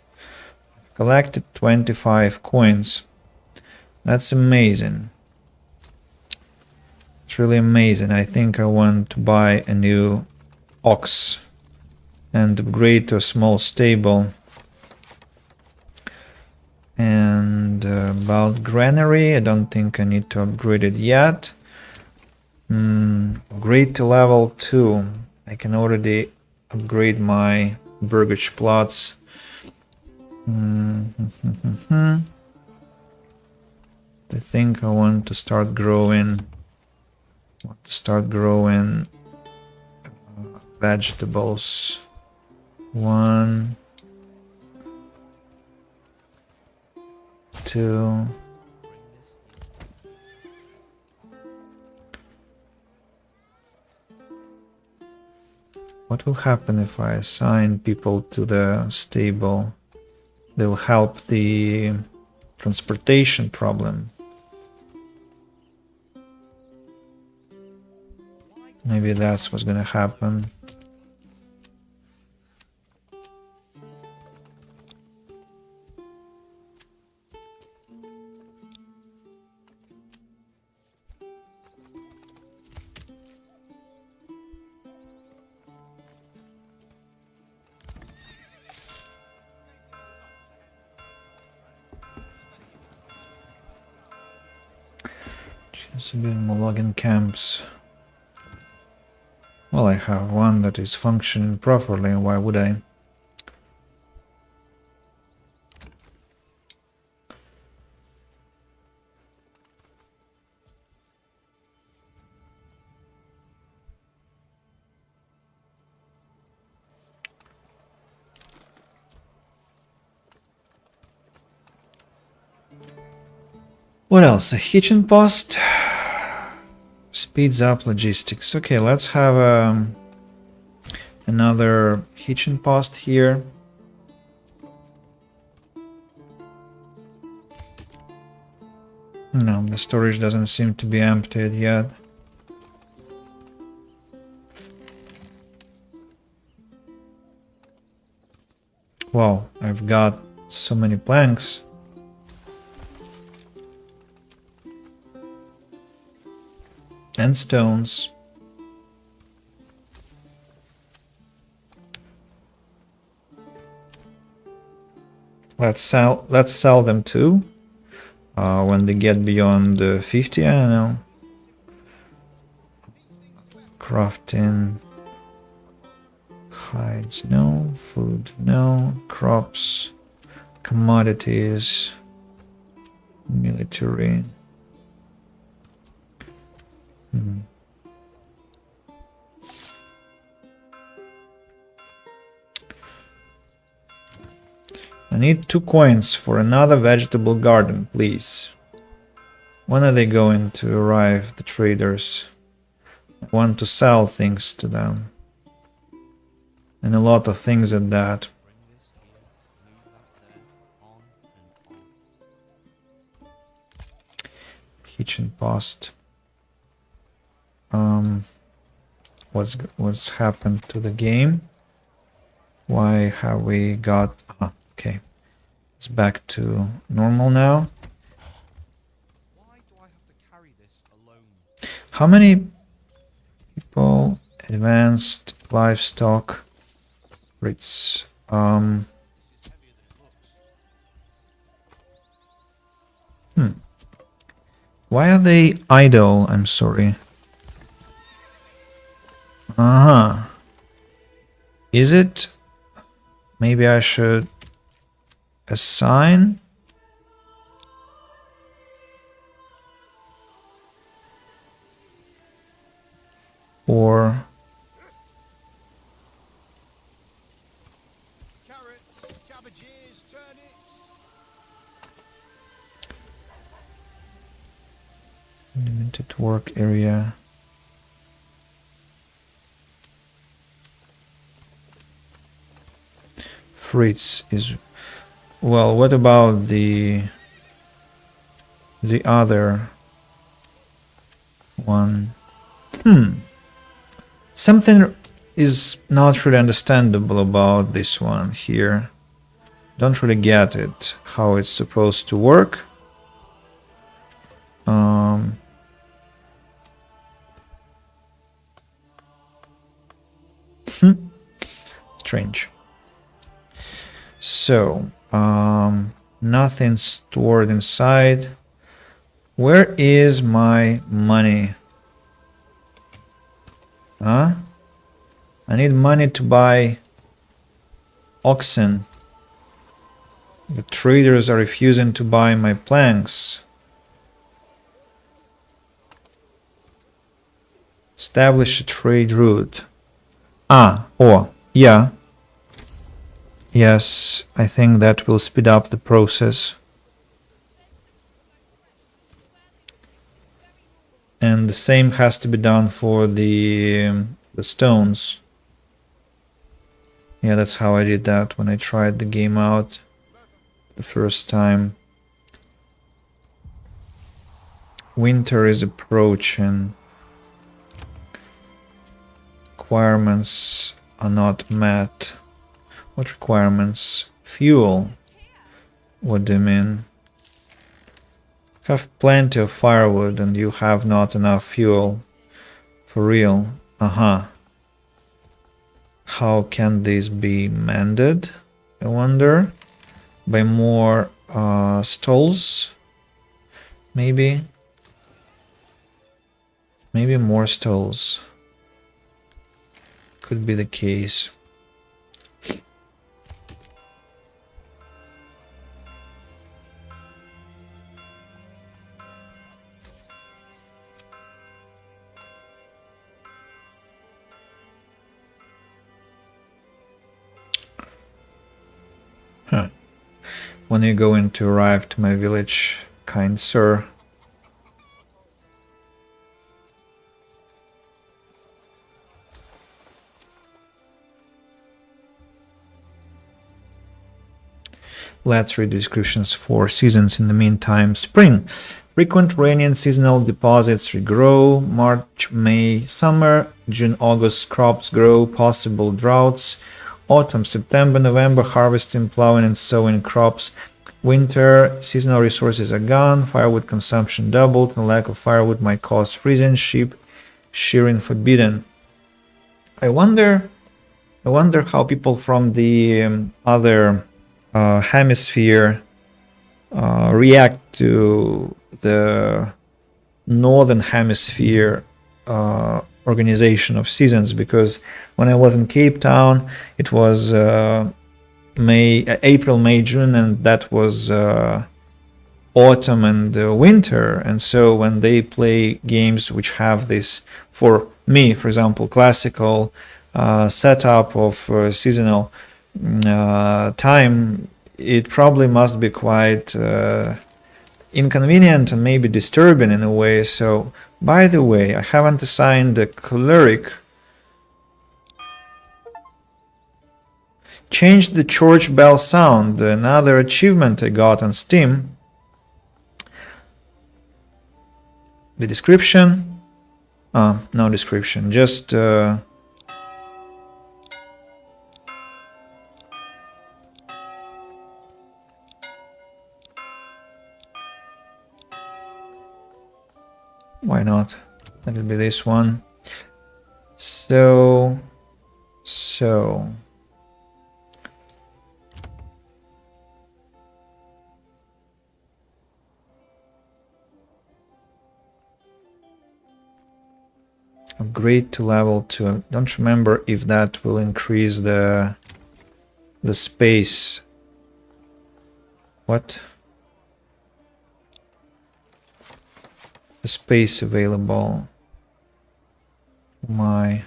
I've collected 25 coins. That's amazing. It's really amazing. I think I want to buy a new ox and upgrade to a small stable. And about granary, I don't think I need to upgrade it yet. Upgrade to level 2. I can already upgrade my burgage plots. I think I want to start growing Want to start growing vegetables. 1, 2. What will happen if I assign people to the stable? They'll help the transportation problem. Maybe that's what's gonna happen. Just a bit more logging camps. Well, I have one that is functioning properly, why would I? What else? A hitching post speeds up logistics. Okay, let's have another hitching post here. No, the storage doesn't seem to be emptied yet. Wow, I've got so many planks. And stones. Let's sell them too. When they get beyond 50, I don't know. Crafting. Hides, no. Food, no. Crops. Commodities. Military. I need 2 coins for another vegetable garden, please. When are they going to arrive, the traders? I want to sell things to them. And a lot of things at that. Kitchen post. What's happened to the game? Why have we got... okay. It's back to normal now. Why do I have to carry this alone? How many people? Advanced livestock. Rates. Why are they idle? I'm sorry. Is it? Maybe I should assign. Or Carrots, cabbages, turnips. limited work area. Fritz is... Well, what about the other one? Something is not really understandable about this one here. Don't really get it, how it's supposed to work. Strange. So, nothing stored inside. Where is my money? Huh? I need money to buy oxen. The traders are refusing to buy my planks. Establish a trade route. Oh, yeah. Yes, I think that will speed up the process. And the same has to be done for the stones. Yeah, that's how I did that when I tried the game out the first time. Winter is approaching. Requirements are not met. What requirements? Fuel. What do you mean? Have plenty of firewood and you have not enough fuel. For real. How can this be mended? I wonder. By more stalls? Maybe. Maybe more stalls. Could be the case. Huh. When are you going to arrive to my village, kind sir? Let's read the descriptions for seasons in the meantime. Spring. Frequent rainy and seasonal deposits regrow. March, May, summer. June, August, crops grow. Possible droughts. Autumn, September, November, harvesting, plowing and sowing crops. Winter, seasonal resources are gone. Firewood consumption doubled. And lack of firewood might cause freezing. Sheep shearing forbidden. I wonder how people from the other hemisphere react to the northern hemisphere organization of seasons, because when I was in Cape Town it was April, May, June, and that was autumn and winter. And so when they play games which have this, for me for example, classical setup of seasonal time, it probably must be quite inconvenient and maybe disturbing in a way. So, by the way, I haven't assigned a cleric. Changed the church bell sound, another achievement I got on Steam. The description? No description, just why not? That'll be this one. So upgrade to level 2. I don't remember if that will increase the space. What? The space available for my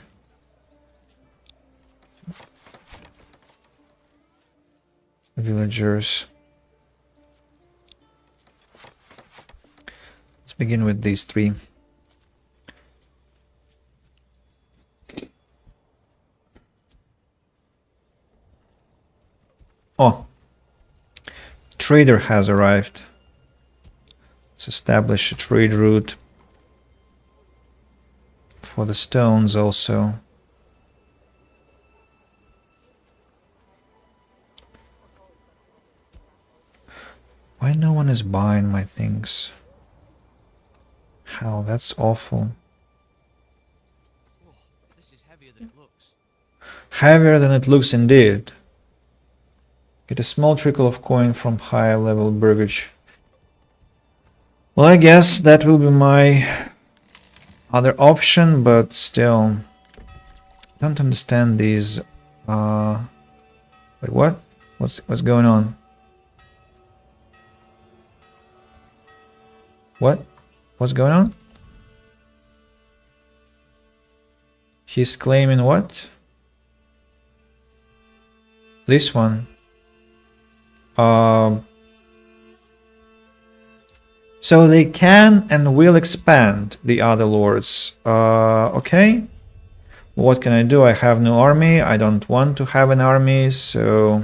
villagers. Let's begin with these 3. Oh, trader has arrived. Let's establish a trade route for the stones also. Why no one is buying my things? How, that's awful. Oh, this is heavier than it looks. Heavier than it looks indeed. Get a small trickle of coin from higher level burgage. Well, I guess that will be my other option, but still, don't understand these. Wait, what? What's going on? What? What's going on? He's claiming what? This one. So they can and will expand the other lords. Okay. What can I do? I have no army. I don't want to have an army, so...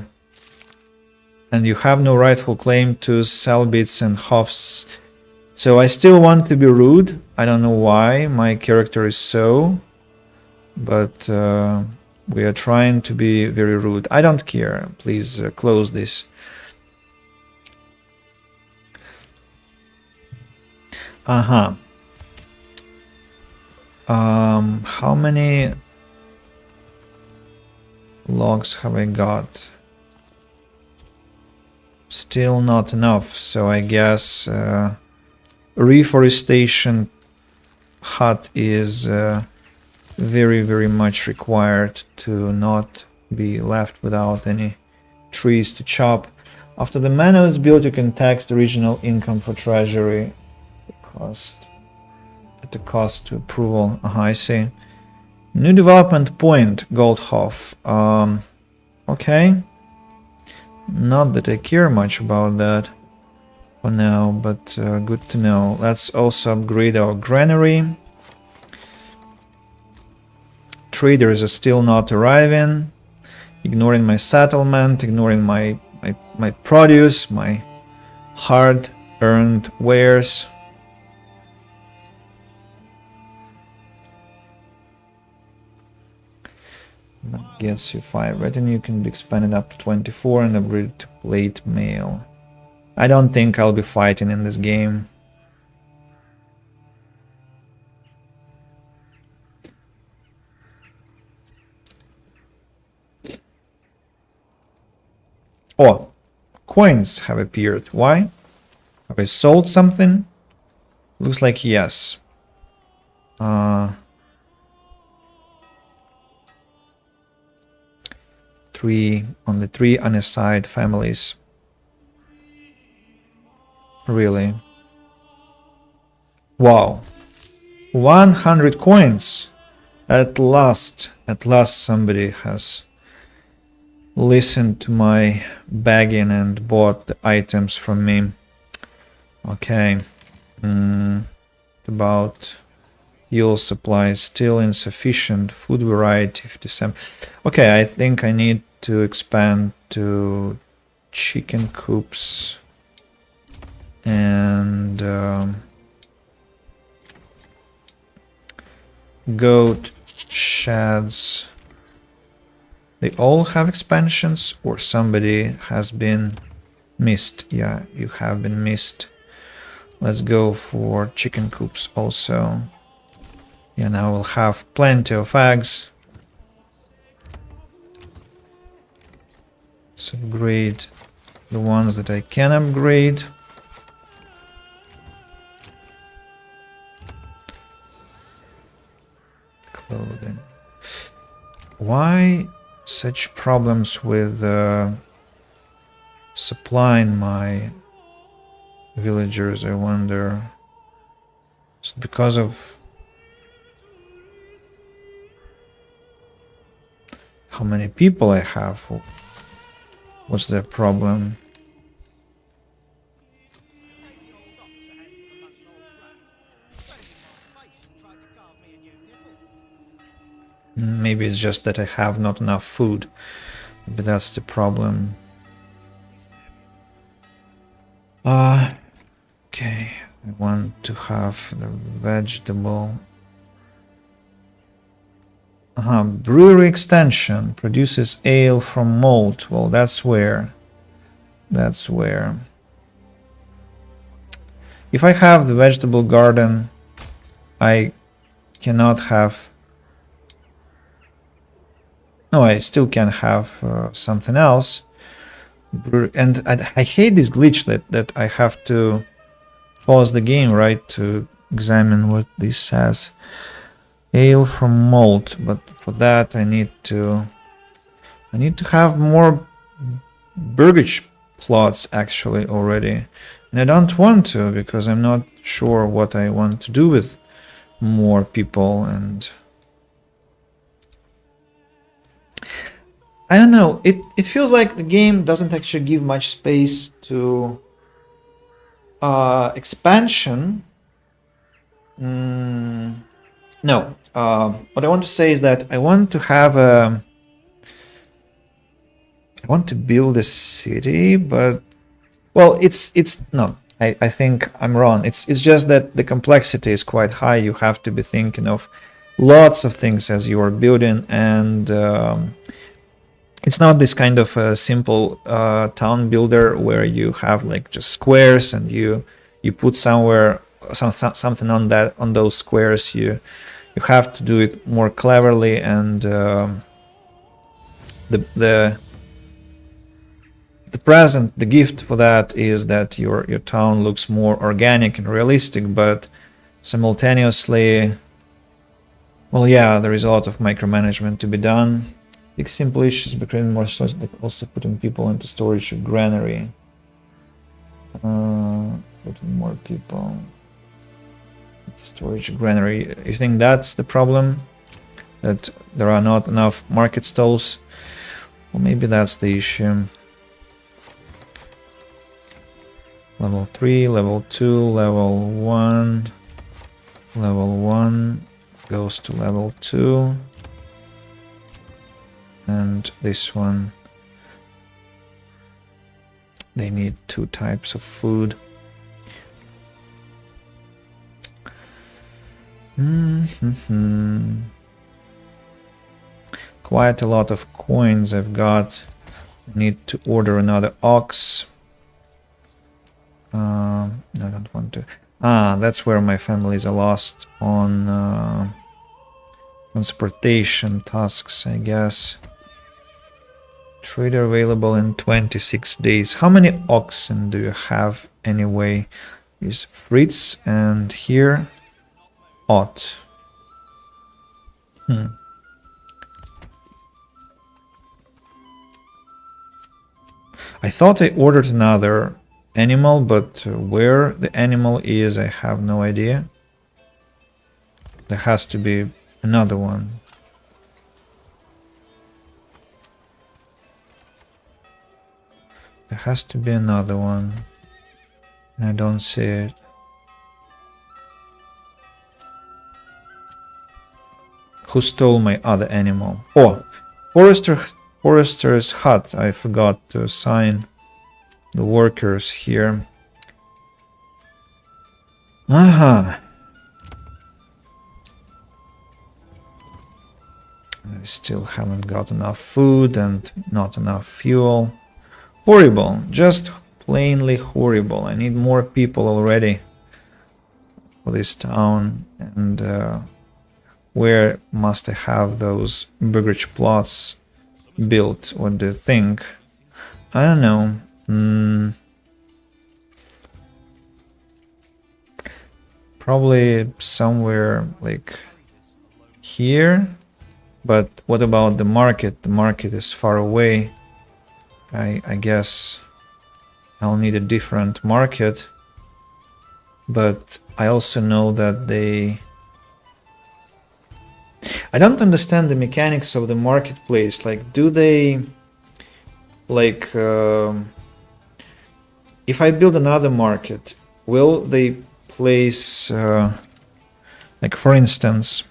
And you have no rightful claim to Selbits and Hoffs. So I still want to be rude. I don't know why my character is so. But we are trying to be very rude. I don't care. Please close this. How many logs have I got? Still not enough, so I guess reforestation hut is very, very much required to not be left without any trees to chop. After the manor is built, you can tax the regional income for treasury. At the cost to approval. I see. New development point, Goldhof. Okay. Not that I care much about that for now, but good to know. Let's also upgrade our granary. Traders are still not arriving. Ignoring my settlement, ignoring my produce, my hard-earned wares. Gets you 5. Retinue can be expanded up to 24 and upgraded to plate mail. I don't think I'll be fighting in this game. Oh, coins have appeared. Why? Have I sold something? Looks like yes. Only 3 unassigned families. Really? Wow. 100 coins! At last somebody has listened to my begging and bought the items from me. Okay. About fuel supplies still insufficient. Food variety 57. Okay, I think I need to expand to chicken coops and goat sheds. They all have expansions, or somebody has been missed. Yeah, you have been missed. Let's go for chicken coops also. Yeah, now we'll have plenty of eggs. Let's upgrade the ones that I can upgrade. Clothing. Why such problems with supplying my villagers, I wonder? Is it because of how many people I have? What's the problem? Maybe it's just that I have not enough food. But that's the problem. Okay, I want to have the vegetable. Brewery extension produces ale from malt. Well, that's where. If I have the vegetable garden, I cannot have. No, I still can have something else. And I hate this glitch that I have to pause the game, right, to examine what this says. Ale from malt, but for that I need to have more burgage plots actually already. And I don't want to, because I'm not sure what I want to do with more people, and I don't know. It feels like the game doesn't actually give much space to expansion. No. What I want to say is that I want to have a. I want to build a city, but well, it's no. I think I'm wrong. It's just that the complexity is quite high. You have to be thinking of lots of things as you are building, and it's not this kind of a simple town builder where you have like just squares and you put somewhere something on that on those squares. You have to do it more cleverly, and the the gift for that is that your town looks more organic and realistic, but simultaneously, well, yeah, there is a lot of micromanagement to be done. Big simple issues becoming more such like also putting people into storage or granary. Putting more people into storage granary. You think that's the problem? That there are not enough market stalls? Well, maybe that's the issue. Level 3, level 2, level 1. Level 1 goes to level 2. And this one, they need 2 types of food. Quite a lot of coins I've got. I need to order another ox. I don't want to. That's where my families are lost on transportation tasks, I guess. Trader available in 26 days. How many oxen do you have anyway? Is Fritz and here Ott. I thought I ordered another animal, but where the animal is, I have no idea. There has to be another one. There has to be another one. And I don't see it. Who stole my other animal? Oh, Forester's hut. I forgot to assign the workers here. Aha. I still haven't got enough food and not enough fuel. Horrible. Just plainly horrible. I need more people already for this town. And where must I have those beverage plots built? What do you think? I don't know. Probably somewhere like here. But what about the market? The market is far away. I guess I'll need a different market. But I also know that I don't understand the mechanics of the marketplace. Like, do they... Like, if I build another market, will they place... like, for instance,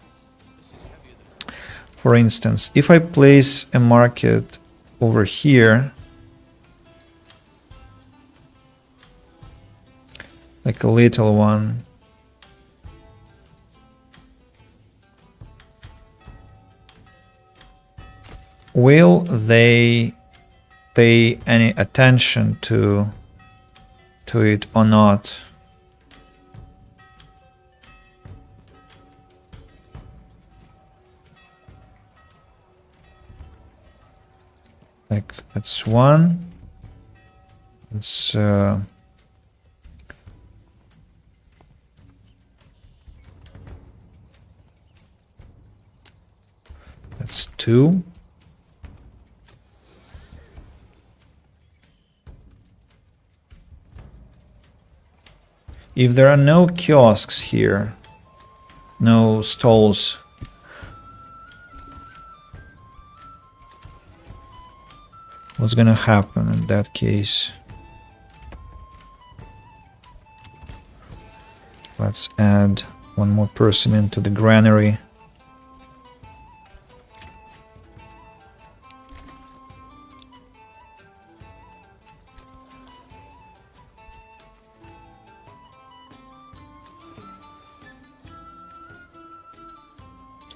if I place a market over here, like a little one, will they pay any attention to it or not? Like, that's one. That's that's two. If there are no kiosks here, no stalls, What's gonna happen in that case? Let's add one more person into the granary.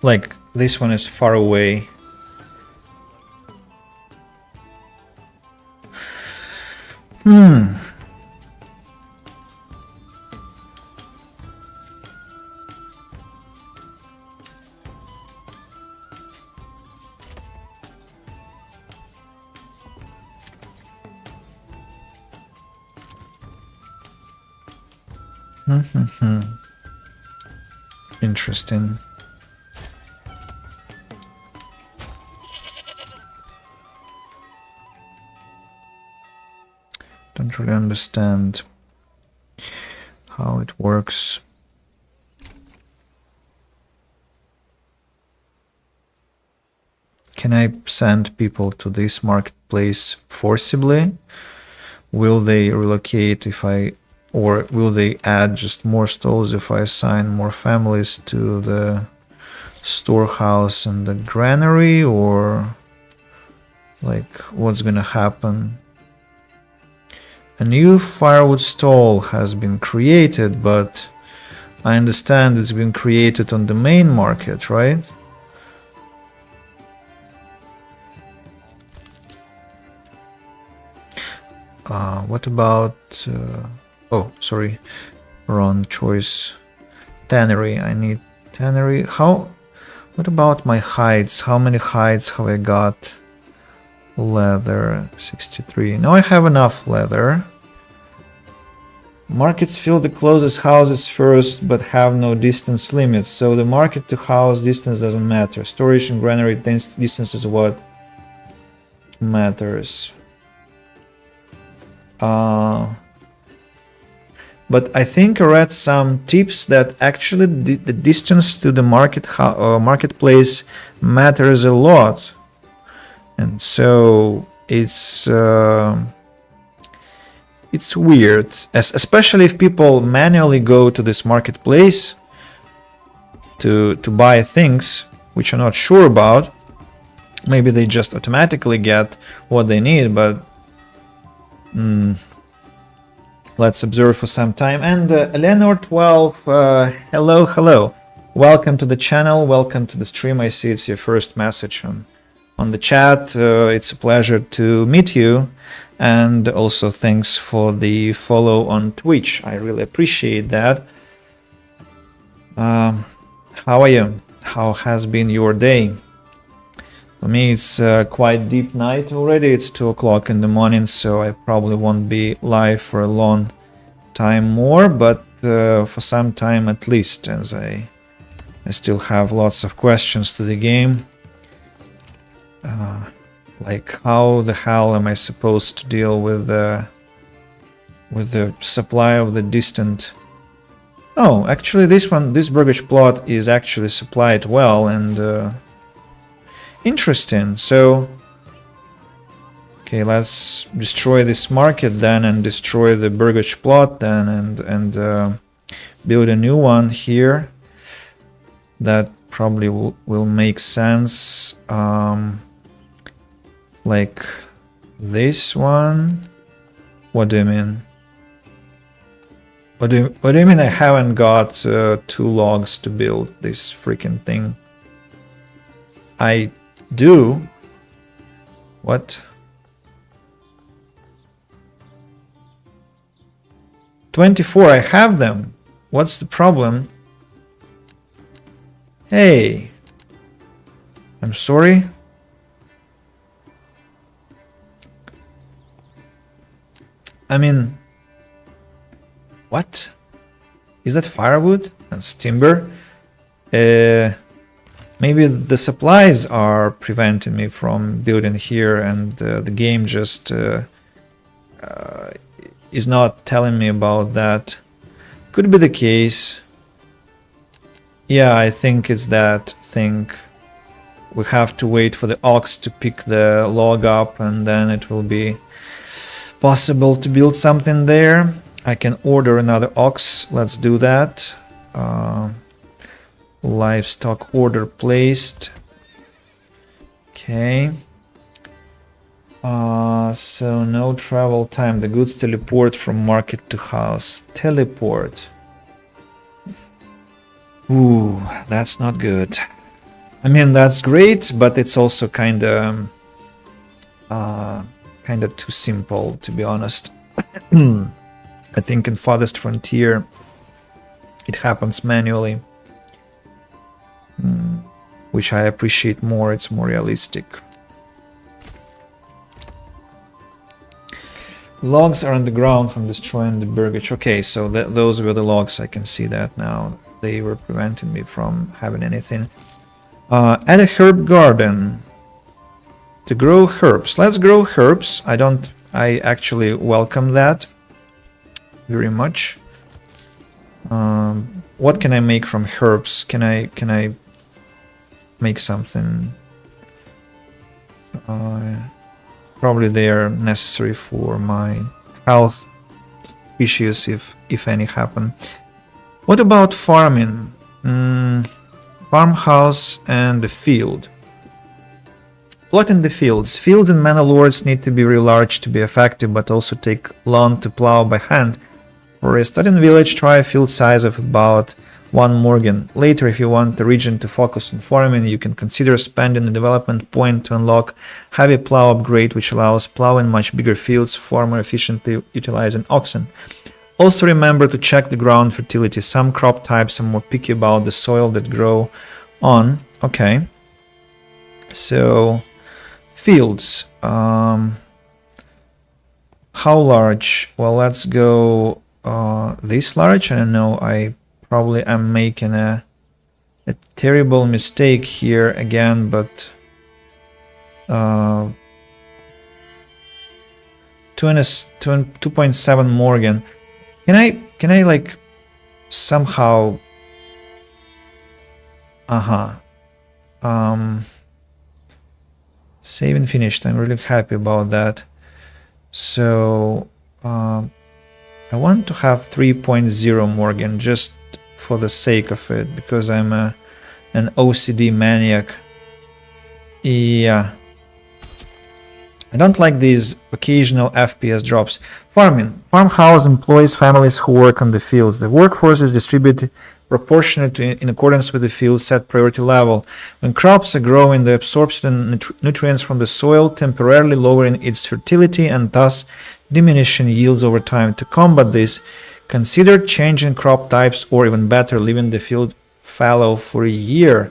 Like, this one is far away. Interesting. Don't really understand how it works. Can I send people to this marketplace forcibly? Will they relocate if I, or will they add just more stalls if I assign more families to the storehouse and the granary, or like what's gonna happen? A new firewood stall has been created, but I understand it's been created on the main market, right? What about... oh, sorry. Wrong choice. Tannery. I need tannery. How... What about my hides? How many hides have I got? Leather. 63. No, I have enough leather. Markets fill the closest houses first, but have no distance limits. So the market to house distance doesn't matter. Storage and granary distance is what matters. But I think I read some tips that actually the distance to the marketplace matters a lot, and so it's weird, especially if people manually go to this marketplace to buy things which I'm not sure about. Maybe they just automatically get what they need, but let's observe for some time. And Eleanor12, hello. Welcome to the channel, welcome to the stream. I see it's your first message on the chat. It's a pleasure to meet you. And also thanks for the follow on Twitch. I really appreciate that. How are you? How has been your day? For me, it's quite deep night already. It's 2 o'clock in the morning, so I probably won't be live for a long time more, but for some time at least, as I still have lots of questions to the game. Like, how the hell am I supposed to deal with the supply of the distant... Oh, actually this burgage plot is actually supplied well, and interesting. So okay, let's destroy this market then, and destroy the burgage plot then, and build a new one here. That probably will make sense. Like this one. What do you mean? What do you mean I haven't got 2 logs to build this freaking thing? I do? What? 24, I have them. What's the problem? Hey. I'm sorry. I mean, what? Is that firewood? That's timber? Maybe the supplies are preventing me from building here, and the game just is not telling me about that. Could be the case. Yeah, I think it's that thing we have to wait for the ox to pick the log up, and then it will be possible to build something there. I can order another ox. Let's do that. Livestock order placed. Okay. So no travel time. The goods teleport from market to house. Teleport. Ooh, that's not good. I mean, that's great, but it's also kind of too simple, to be honest. I think in Farthest Frontier it happens manually, which I appreciate more. It's more realistic. Logs are on the ground from destroying the burgage. Okay, so those were the logs. I can see that now. They were preventing me from having anything. Add a herb garden to grow herbs. Let's grow herbs. I actually welcome that very much. What can I make from herbs? Can I make something? Probably they are necessary for my health issues, if any happen. What about farming? Farmhouse and the field. Plot in the fields. Fields in Manor Lords need to be really large to be effective, but also take long to plow by hand. For a starting village, try a field size of about 1 morgen. Later, if you want the region to focus on farming, you can consider spending a development point to unlock heavy plow upgrade, which allows plowing much bigger fields far more efficiently utilizing oxen. Also remember to check the ground fertility. Some crop types are more picky about the soil that grow on. Okay. So, fields. How large? Well, let's go this large. I don't know. I probably am making a terrible mistake here again, but 2.7 morgen. Can I like somehow save and finished. I'm really happy about that. So I want to have 3.0 morgen just for the sake of it, because I'm an OCD maniac. Yeah. I don't like these occasional FPS drops. Farming. Farmhouse employs families who work on the fields. The workforce is distributed proportionately in accordance with the field's set priority level. When crops are growing, the absorption of nutrients from the soil temporarily lowering its fertility and thus diminishing yields over time. To combat this, consider changing crop types, or even better, leaving the field fallow for a year.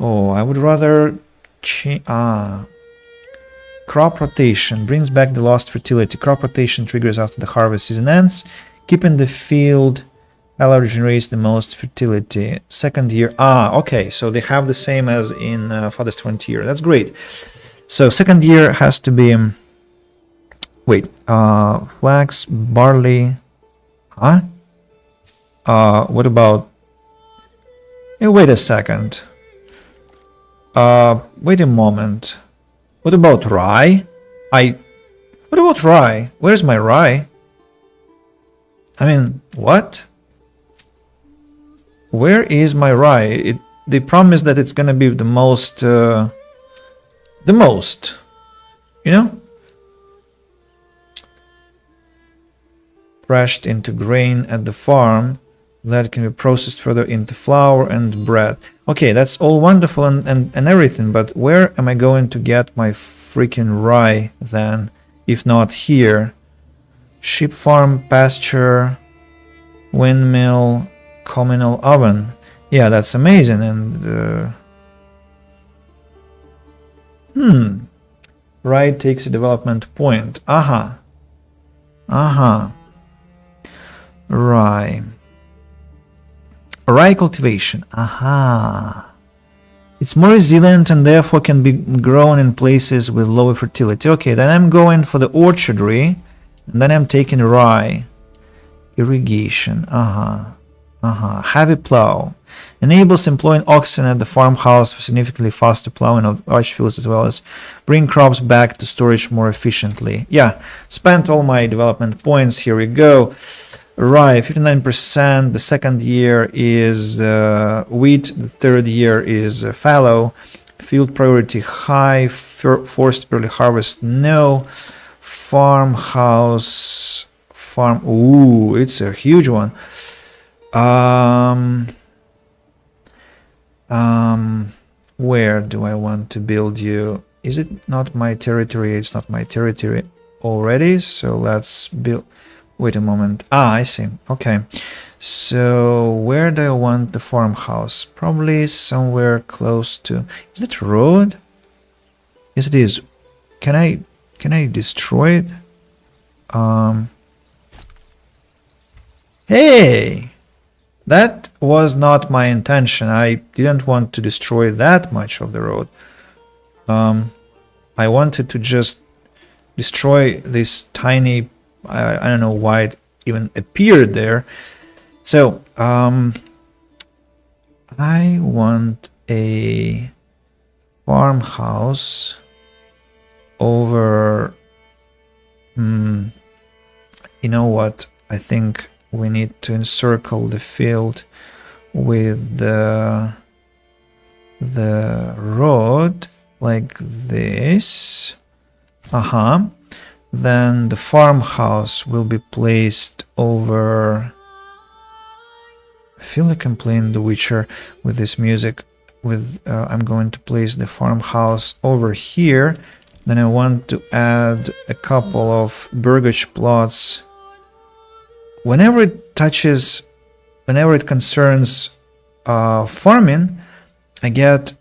Oh, I would rather change... Crop rotation brings back the lost fertility. Crop rotation triggers after the harvest season ends. Keeping the field fallow regenerates the most fertility. Second year. Okay. So they have the same as in Farthest Frontier. That's great. So second year has to be... Wait. Flax, barley. What about... wait a second. Wait a moment. What about rye? What about rye? Where's my rye? I mean, what? Where is my rye? They promise that it's gonna be the most, you know? Threshed into grain at the farm that can be processed further into flour and bread. Okay, that's all wonderful and everything, but where am I going to get my freaking rye then, if not here? Sheep farm, pasture, windmill, communal oven. Yeah, that's amazing. And rye takes a development point. Rye. Rye cultivation. It's more resilient and therefore can be grown in places with lower fertility. Okay, then I'm going for the orchardry, and then I'm taking rye. Irrigation. Heavy plow. Enables employing oxen at the farmhouse for significantly faster plowing of large fields as well as bring crops back to storage more efficiently. Yeah, spent all my development points. Here we go. Right, 59%. The second year is wheat. The third year is fallow. Field priority high. Forced early harvest no. Farmhouse. Farm. Ooh, it's a huge one. Where do I want to build you? Is it not my territory? It's not my territory already. So let's build. Wait a moment. I see. Okay. So where do I want the farmhouse? Probably somewhere close to. Is it road? Yes, it is. Can I destroy it? Hey! That was not my intention. I didn't want to destroy that much of the road. I wanted to just destroy this tiny... I don't know why it even appeared there. So, I want a farmhouse over... you know what? I think we need to encircle the field with the road like this. Then the farmhouse will be placed over... I feel like I'm playing The Witcher with this music. I'm going to place the farmhouse over here. Then I want to add a couple of burgage plots. Whenever it concerns farming, I get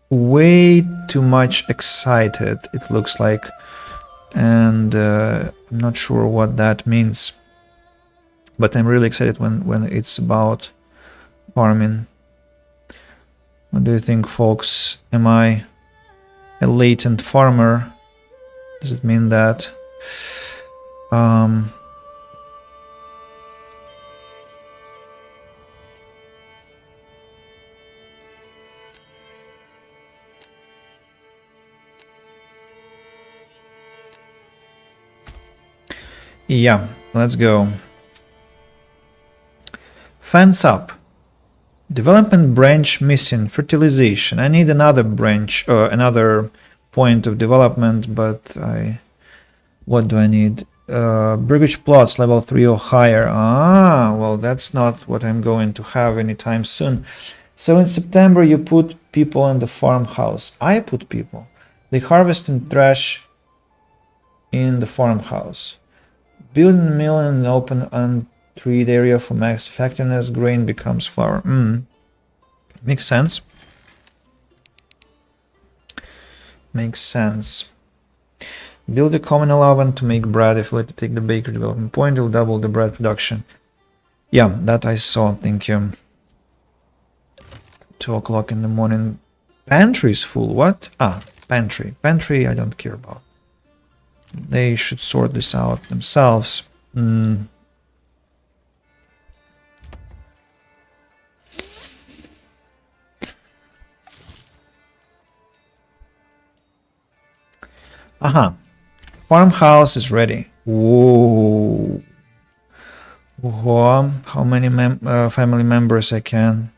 way too much excited, it looks like. And I'm not sure what that means. But I'm really excited when it's about farming. What do you think, folks? Am I a latent farmer? Does it mean that? Yeah, let's go. Fence up. Development branch missing. Fertilization. I need another branch, another point of development, but what do I need? Burgage plots level 3 or higher. Well, that's not what I'm going to have anytime soon. So in September you put people in the farmhouse. I put people. They harvest and thrash in the farmhouse. Build a mill in an open untreed area for max effectiveness. Grain becomes flour. Makes sense. Makes sense. Build a communal oven to make bread. If you let it take the baker development point, it'll double the bread production. Yeah, that I saw. Thank you. 2 o'clock in the morning. Pantry is full. What? Pantry. Pantry I don't care about. They should sort this out themselves. Farmhouse is ready. Whoa. Whoa. How many family members I can?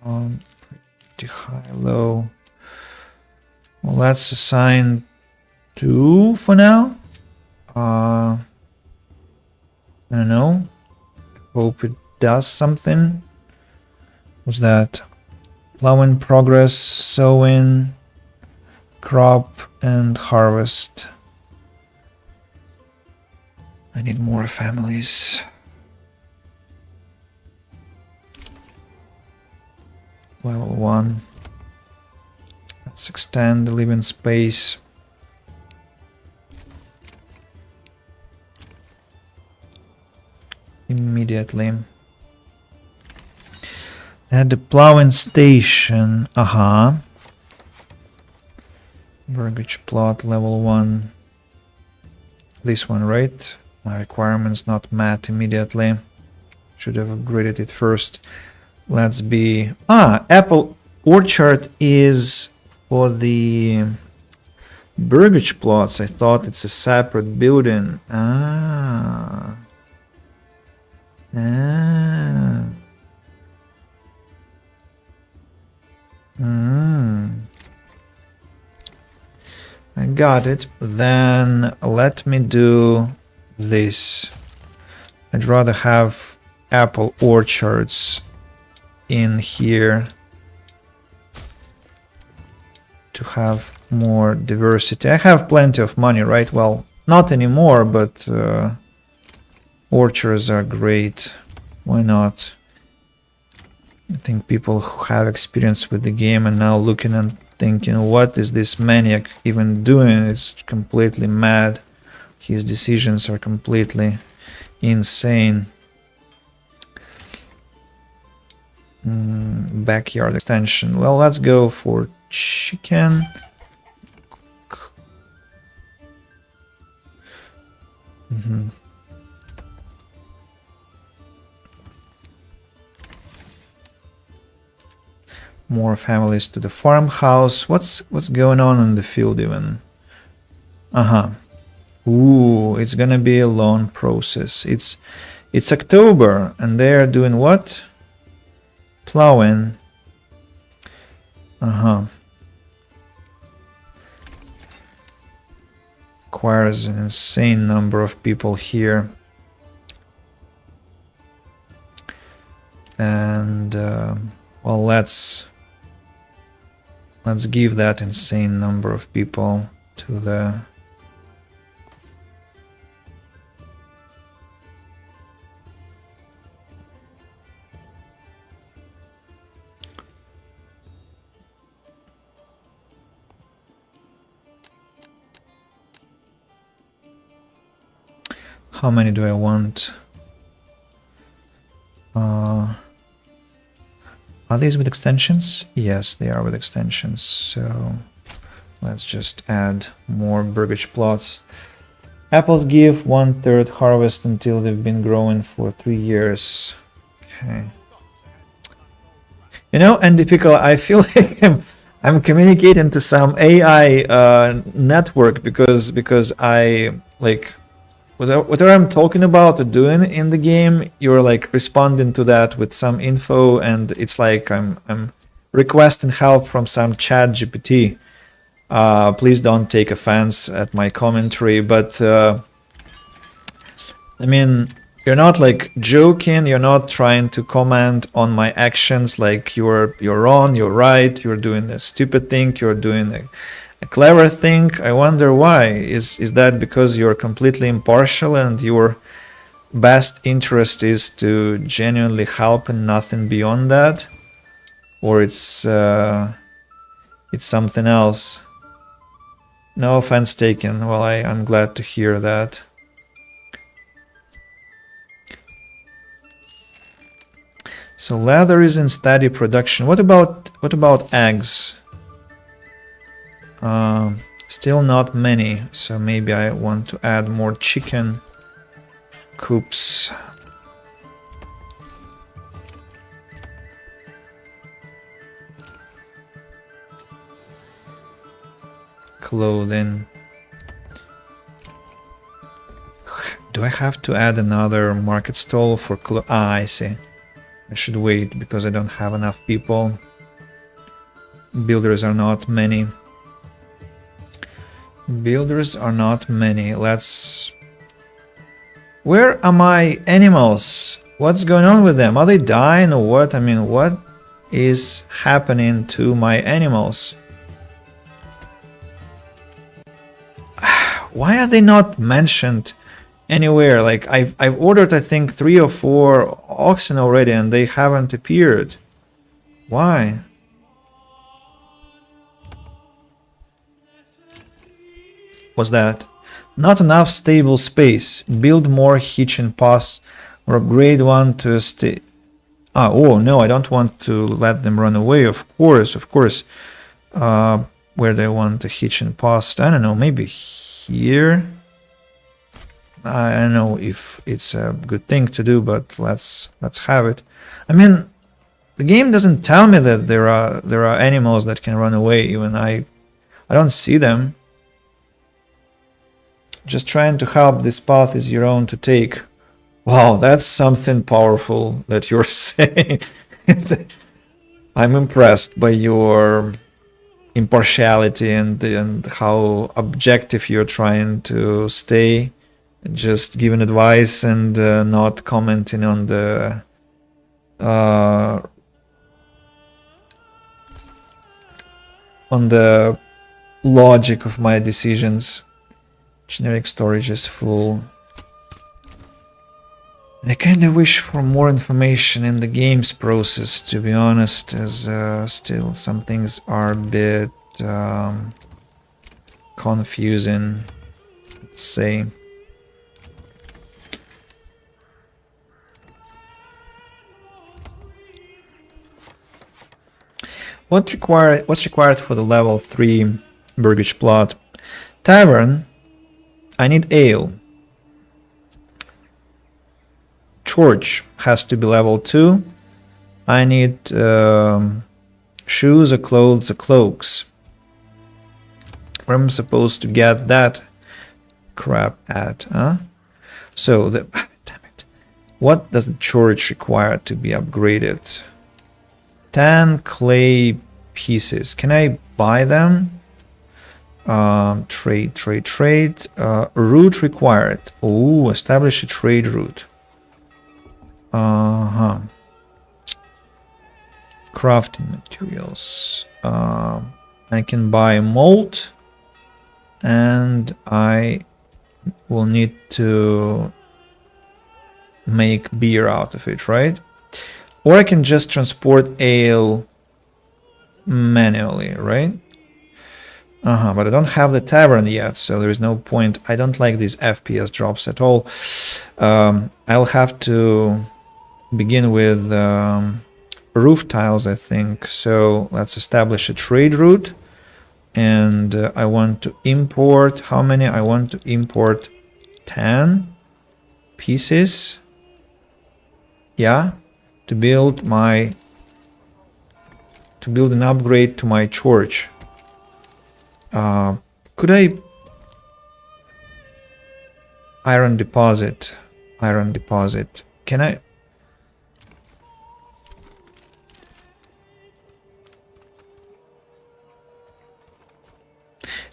Pretty high, low. Well, let's assign 2 for now. I don't know. Hope it does something. What's that? Plow in progress, sowing, crop, and harvest. I need more families. Level 1. Let's extend the living space. Immediately. At the plowing station. Burgage plot level 1. This one, right? My requirements not met immediately. Should have upgraded it first. Let's be... Apple Orchard is for the burgage plots. I thought it's a separate building. I got it. Then let me do this. I'd rather have apple orchards in here to have more diversity. I have plenty of money, right? Well, not anymore, but orchards are great. Why not? I think people who have experience with the game and now looking and thinking, what is this maniac even doing? It's completely mad. His decisions are completely insane. Backyard extension. Well, let's go for chicken. More families to the farmhouse. What's going on in the field even? Ooh, it's gonna be a long process. It's October and they're doing what? Plowing. Requires an insane number of people here. And well, let's give that insane number of people to the how many do I want? Are these with extensions? Yes, they are with extensions. So let's just add more burgage plots. Apples give 1/3 harvest until they've been growing for 3 years. Okay. You know, Andy Pickle, I feel like I'm communicating to some AI network because I like whatever I'm talking about or doing in the game, you're like responding to that with some info, and it's like I'm requesting help from some chat GPT. Please don't take offense at my commentary, but I mean, you're not like joking, you're not trying to comment on my actions like you're wrong, you're right, you're doing a stupid thing, you're doing a clever thing. I wonder why. Is that because you're completely impartial and your best interest is to genuinely help and nothing beyond that? Or it's something else? No offense taken. Well, I'm glad to hear that. So leather is in steady production. What about eggs? Still not many, so maybe I want to add more chicken coops. Clothing. Do I have to add another market stall for I see. I should wait because I don't have enough people. Builders are not many. Builders are not many. Let's... Where are my animals? What's going on with them? Are they dying or what? I mean, what is happening to my animals? Why are they not mentioned anywhere? Like I've ordered, I think 3 or 4 oxen already and they haven't appeared. Why? What's that? Not enough stable space. Build more hitching posts or upgrade one to stay. Oh no, I don't want to let them run away. Of course. Where do I want the hitching post? I don't know, maybe here. I don't know if it's a good thing to do, but let's have it. I mean, the game doesn't tell me that there are animals that can run away. Even I don't see them. Just trying to help. This path is your own to take. Wow, that's something powerful that you're saying. I'm impressed by your impartiality and how objective you're trying to stay, just giving advice and not commenting uh, on the logic of my decisions. Generic storage is full. I kind of wish for more information in the game's process, to be honest, as still some things are a bit confusing, let's say. What's required for the level 3 Burgage plot? Tavern. I need ale. Church has to be level 2. I need shoes or clothes or cloaks. Where am I supposed to get that crap at, huh? So, damn it. What does the church require to be upgraded? 10 clay pieces. Can I buy them? Trade. Route required. Oh, establish a trade route. Crafting materials. I can buy malt, and I will need to make beer out of it, right? Or I can just transport ale manually, right? But I don't have the tavern yet, so there is no point. I don't like these FPS drops at all. I'll have to begin with roof tiles, I think. So let's establish a trade route. And I want to import, how many? I want to import 10 pieces. Yeah, to build an upgrade to my church. Could I iron deposit? Can I?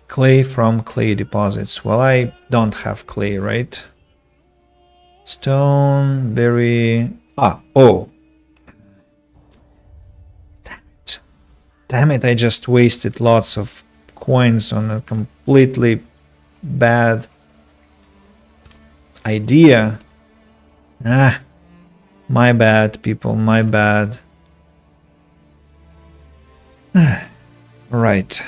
Clay from clay deposits. Well, I don't have clay, right? Stone, berry. Oh. Damn it, I just wasted lots of coins on a completely bad idea. My bad, people, my bad. Right.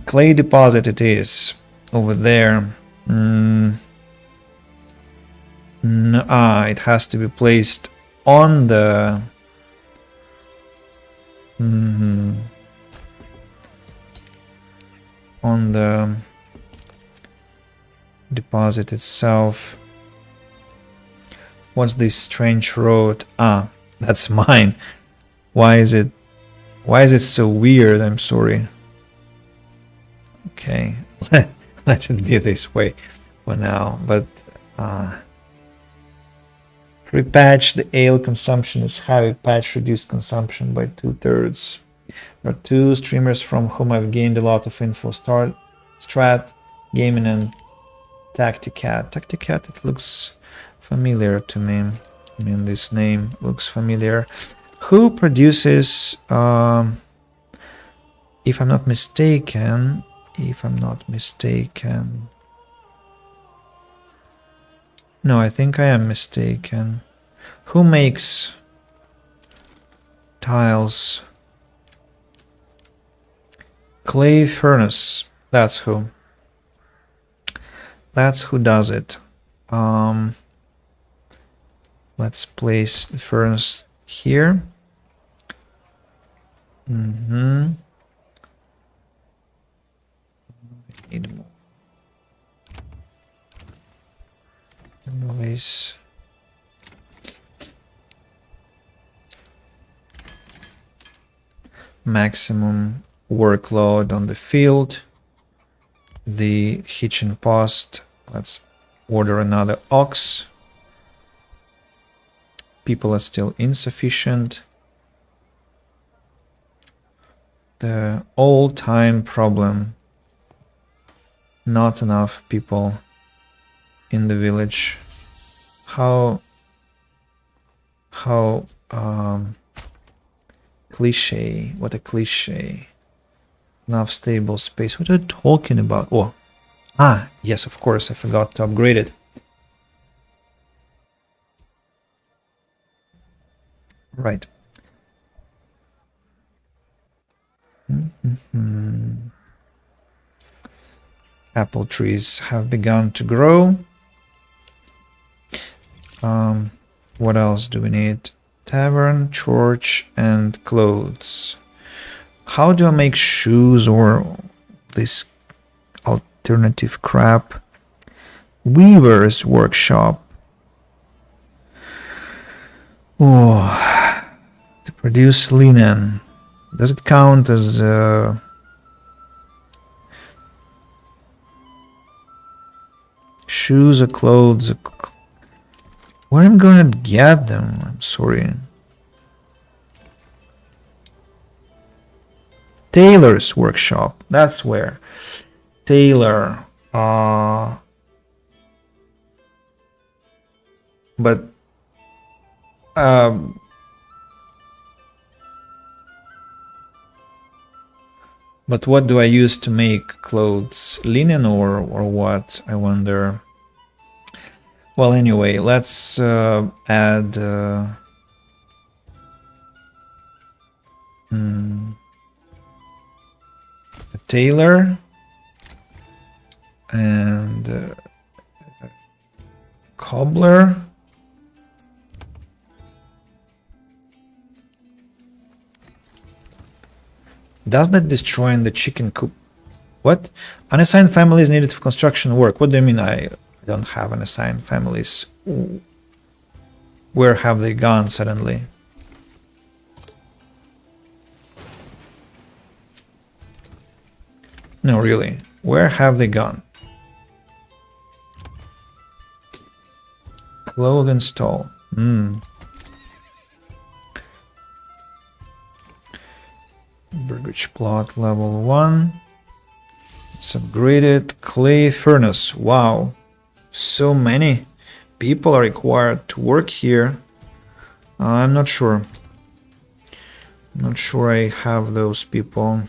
Clay deposit it is. Over there. It has to be placed on the... on the deposit itself. What's this strange road? That's mine. Why is it so weird? I'm sorry. Okay, let it be this way for now. But pre-patch, the ale consumption is heavy. Patch reduced consumption by 2/3. There are 2 streamers from whom I've gained a lot of info. Strat, Gaming, and Tacticat. Tacticat, it looks familiar to me. I mean, this name looks familiar. Who produces, if I'm not mistaken, no, I think I am mistaken. Who makes tiles? Clay furnace. That's who. That's who does it. Let's place the furnace here. Need more. Anyways. Maximum workload on the field. The hitching post. Let's order another ox. People are still insufficient. The all-time problem. Not enough people in the village. How cliche. What a cliche. Enough stable space. What are you talking about? Oh. Ah, yes, of course. I forgot to upgrade it. Right. Apple trees have begun to grow. What else do we need? Tavern, church, and clothes. How do I make shoes or this alternative crap? Weaver's workshop. Oh, to produce linen. Does it count as shoes or clothes? Where am I gonna get them? I'm sorry. Tailor's workshop. That's where. Tailor. But what do I use to make clothes? Linen or what? I wonder. Well, anyway, let's add a tailor and a cobbler. Does that destroy the chicken coop? What? Unassigned families needed for construction work. What do you mean I don't have unassigned families? Where have they gone suddenly? No, really. Where have they gone? Clothing stall. Burgage plot level 1. It's upgraded. Clay furnace. Wow. So many people are required to work here. I'm not sure. I'm not sure I have those people.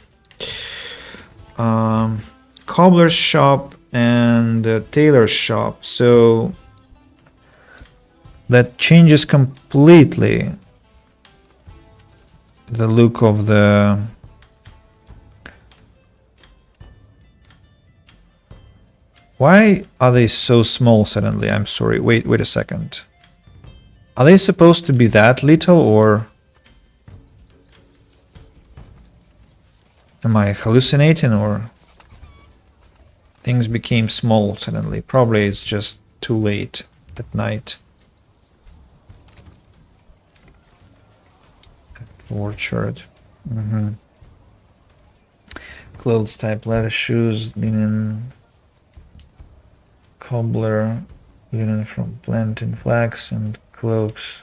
Cobbler's shop and tailor's shop. So that changes completely the look of the Why are they so small suddenly? I'm sorry. Wait a second. Are they supposed to be that little or am I hallucinating or things became small suddenly? Probably it's just too late at night. Orchard. Clothes type, leather, shoes, linen, cobbler, linen from plantain flax, and cloaks,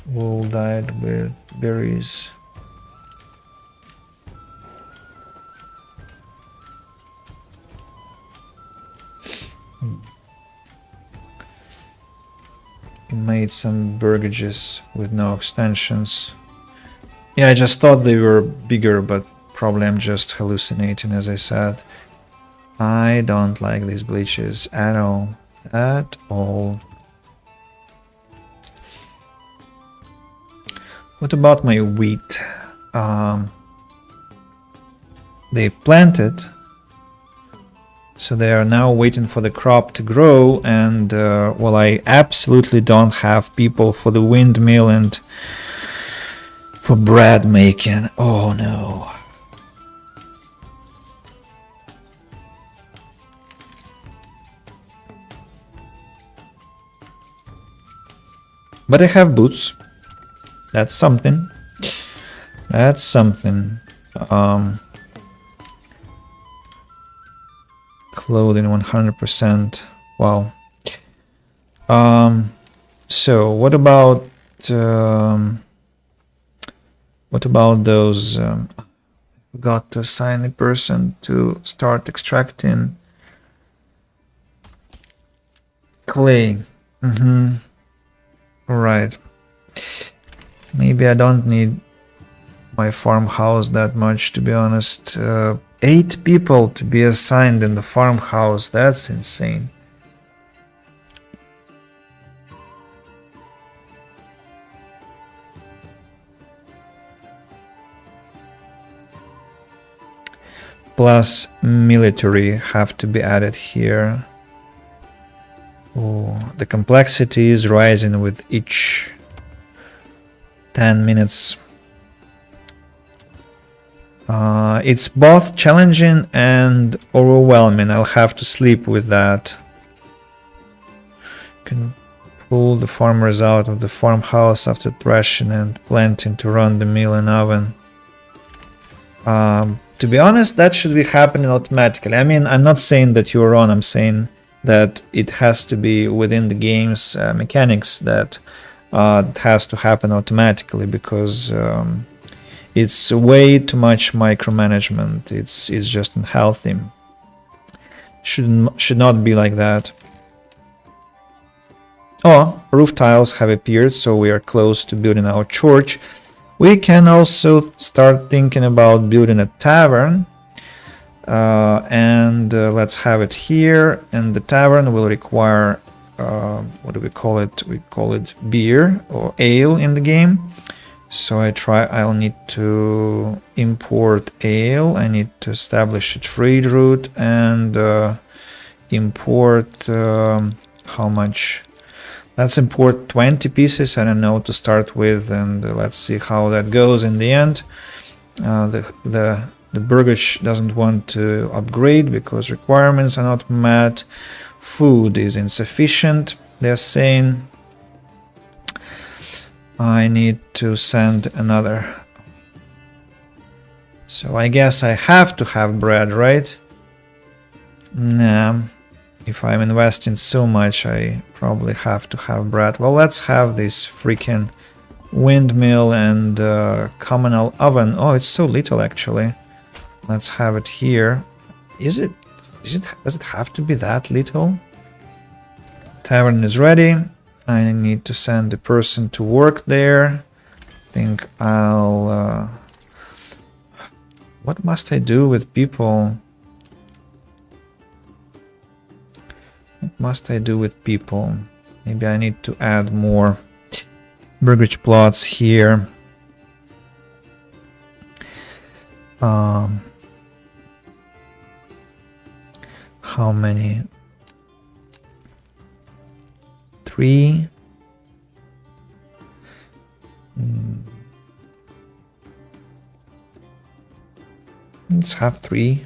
wool dyed with berries. He made some burgages with no extensions. Yeah, I just thought they were bigger, but probably I'm just hallucinating, as I said. I don't like these glitches at all. At all. What about my wheat? They've planted, so they are now waiting for the crop to grow, and well, I absolutely don't have people for the windmill and for bread making. Oh no. But I have boots. That's something. That's something. Clothing 100%. Wow. So what about those? Forgot to assign a person to start extracting clay. Right. Maybe I don't need my farmhouse that much, to be honest. 8 people to be assigned in the farmhouse. That's insane. Plus military have to be added here. Oh, the complexity is rising with each 10 minutes. It's both challenging and overwhelming. I'll have to sleep with that. Can pull the farmers out of the farmhouse after threshing and planting to run the mill and oven. To be honest, that should be happening automatically. I mean, I'm not saying that you're wrong. I'm saying that it has to be within the game's mechanics that it has to happen automatically, because it's way too much micromanagement. It's just unhealthy. Should not be like that. Oh, roof tiles have appeared, so we are close to building our church. We can also start thinking about building a tavern, and let's have it here. And the tavern will require, what do we call it? We call it beer or ale in the game. So I'll need to import ale. I need to establish a trade route and import how much? Let's import 20 pieces, I don't know, to start with, and let's see how that goes in the end. The burgage doesn't want to upgrade because requirements are not met. Food is insufficient, they're saying. I need to send another. So I guess I have to have bread, right? Nah. If I'm investing so much, I probably have to have bread. Well, let's have this freaking windmill and communal oven. Oh, it's so little actually. Let's have it here. Does it have to be that little? Tavern is ready. I need to send a person to work there. I think I'll... what must I do with people? What must I do with people? Maybe I need to add more burgage plots here. How many? 3. Let's have 3.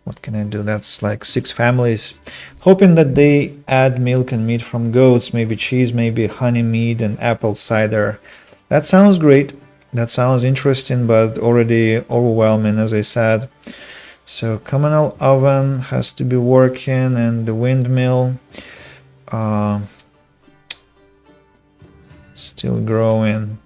What can I do? That's like 6 families. Hoping that they add milk and meat from goats, maybe cheese, maybe honey mead and apple cider. That sounds great. That sounds interesting, but already overwhelming, as I said. So communal oven has to be working, and the windmill still growing.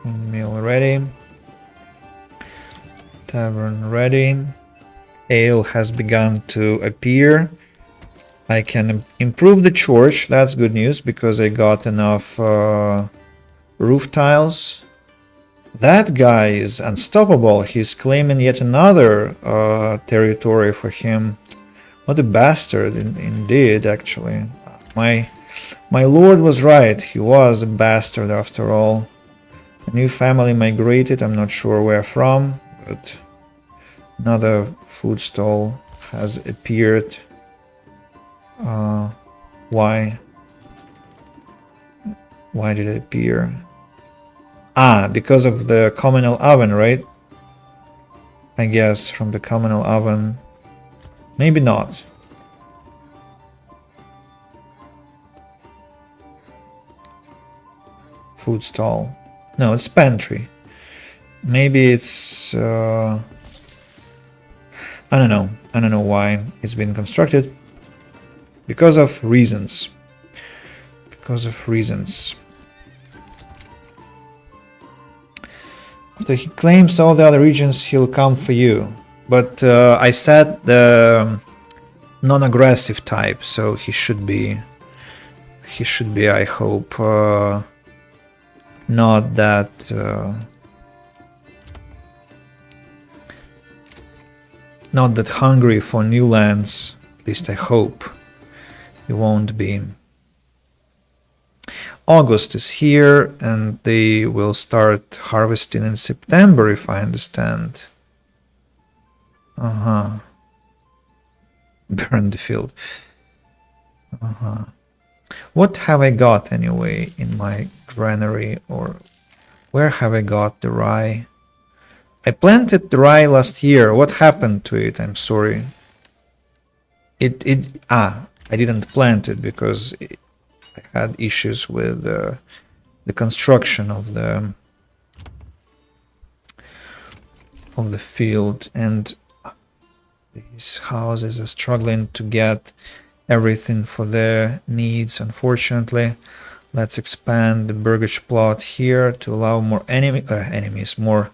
Meal ready. Tavern ready. Ale has begun to appear. I can improve the church. That's good news because I got enough roof tiles. That guy is unstoppable. He's claiming yet another territory for him. What a bastard indeed, actually. My lord was right. He was a bastard after all. A new family migrated, I'm not sure where from, but another food stall has appeared. Why? Why did it appear? Ah, because of the communal oven, right? I guess, from the communal oven. Maybe not. Food stall. No, it's pantry. Maybe it's... I don't know. I don't know why it's been constructed. Because of reasons. Because of reasons. After he claims all the other regions, he'll come for you. But I said the non-aggressive type, so he should be, I hope, not that not that hungry for new lands. At least I hope he won't be. August is here, and they will start harvesting in September, if I understand. Burn the field. What have I got anyway in my granary, or where have I got the rye? I planted the rye last year. What happened to it? I'm sorry. I didn't plant it because I had issues with the construction of the field, and these houses are struggling to get everything for their needs, unfortunately. Let's expand the burgage plot here to allow more enemies, more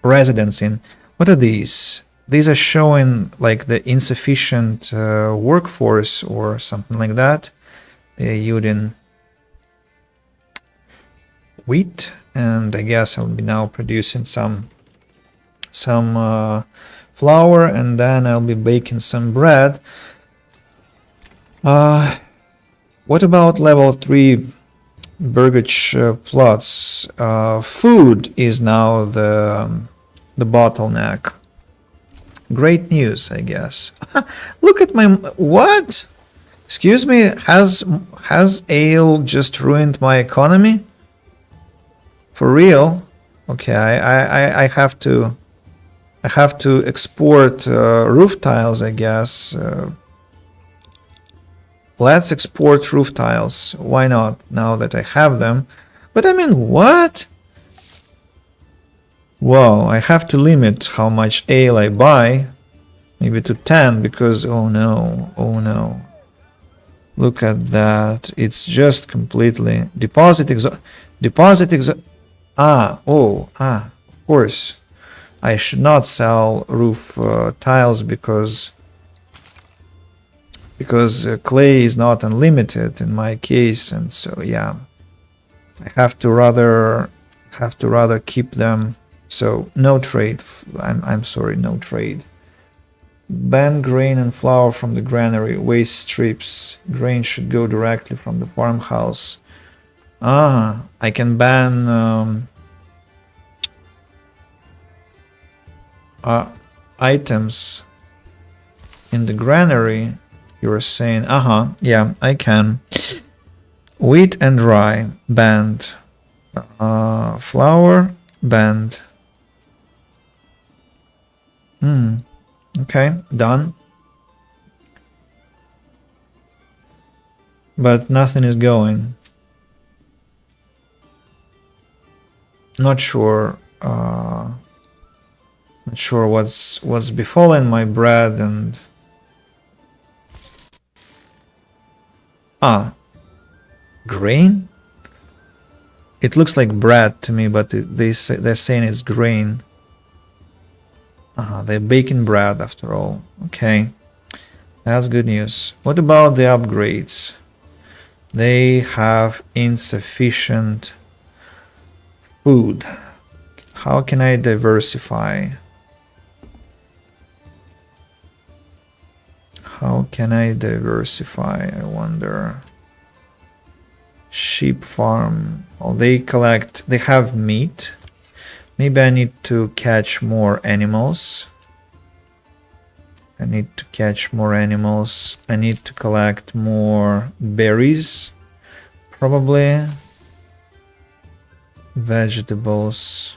residents in. What are these? These are showing like the insufficient workforce or something like that. They're using wheat, and I guess I'll be now producing some flour, and then I'll be baking some bread. What about level 3 burgage plots? Food is now the bottleneck. Great news, I guess. Look at my... What? Excuse me, has ale just ruined my economy? For real? Okay, I have to export roof tiles, I guess. Let's export roof tiles. Why not? Now that I have them. But I mean, what? Whoa, I have to limit how much ale I buy. Maybe to 10, because oh no. Look at that. It's just completely of course. I should not sell roof tiles because clay is not unlimited in my case, and so yeah, I have to rather keep them. So no trade. I'm sorry, no trade. Ban grain and flour from the granary. Waste strips. Grain should go directly from the farmhouse. I can ban items in the granary. You were saying, yeah, I can. Wheat and rye banned. Flour banned. Okay, done. But nothing is going. Not sure. Not sure what's befallen my bread and. Grain? It looks like bread to me, but they're saying it's grain. They're baking bread after all. Okay, that's good news. What about the upgrades? They have insufficient food. How can I diversify? How can I diversify, I wonder? Sheep farm. Well, they have meat. Maybe I need to catch more animals. I need to collect more berries. Probably vegetables.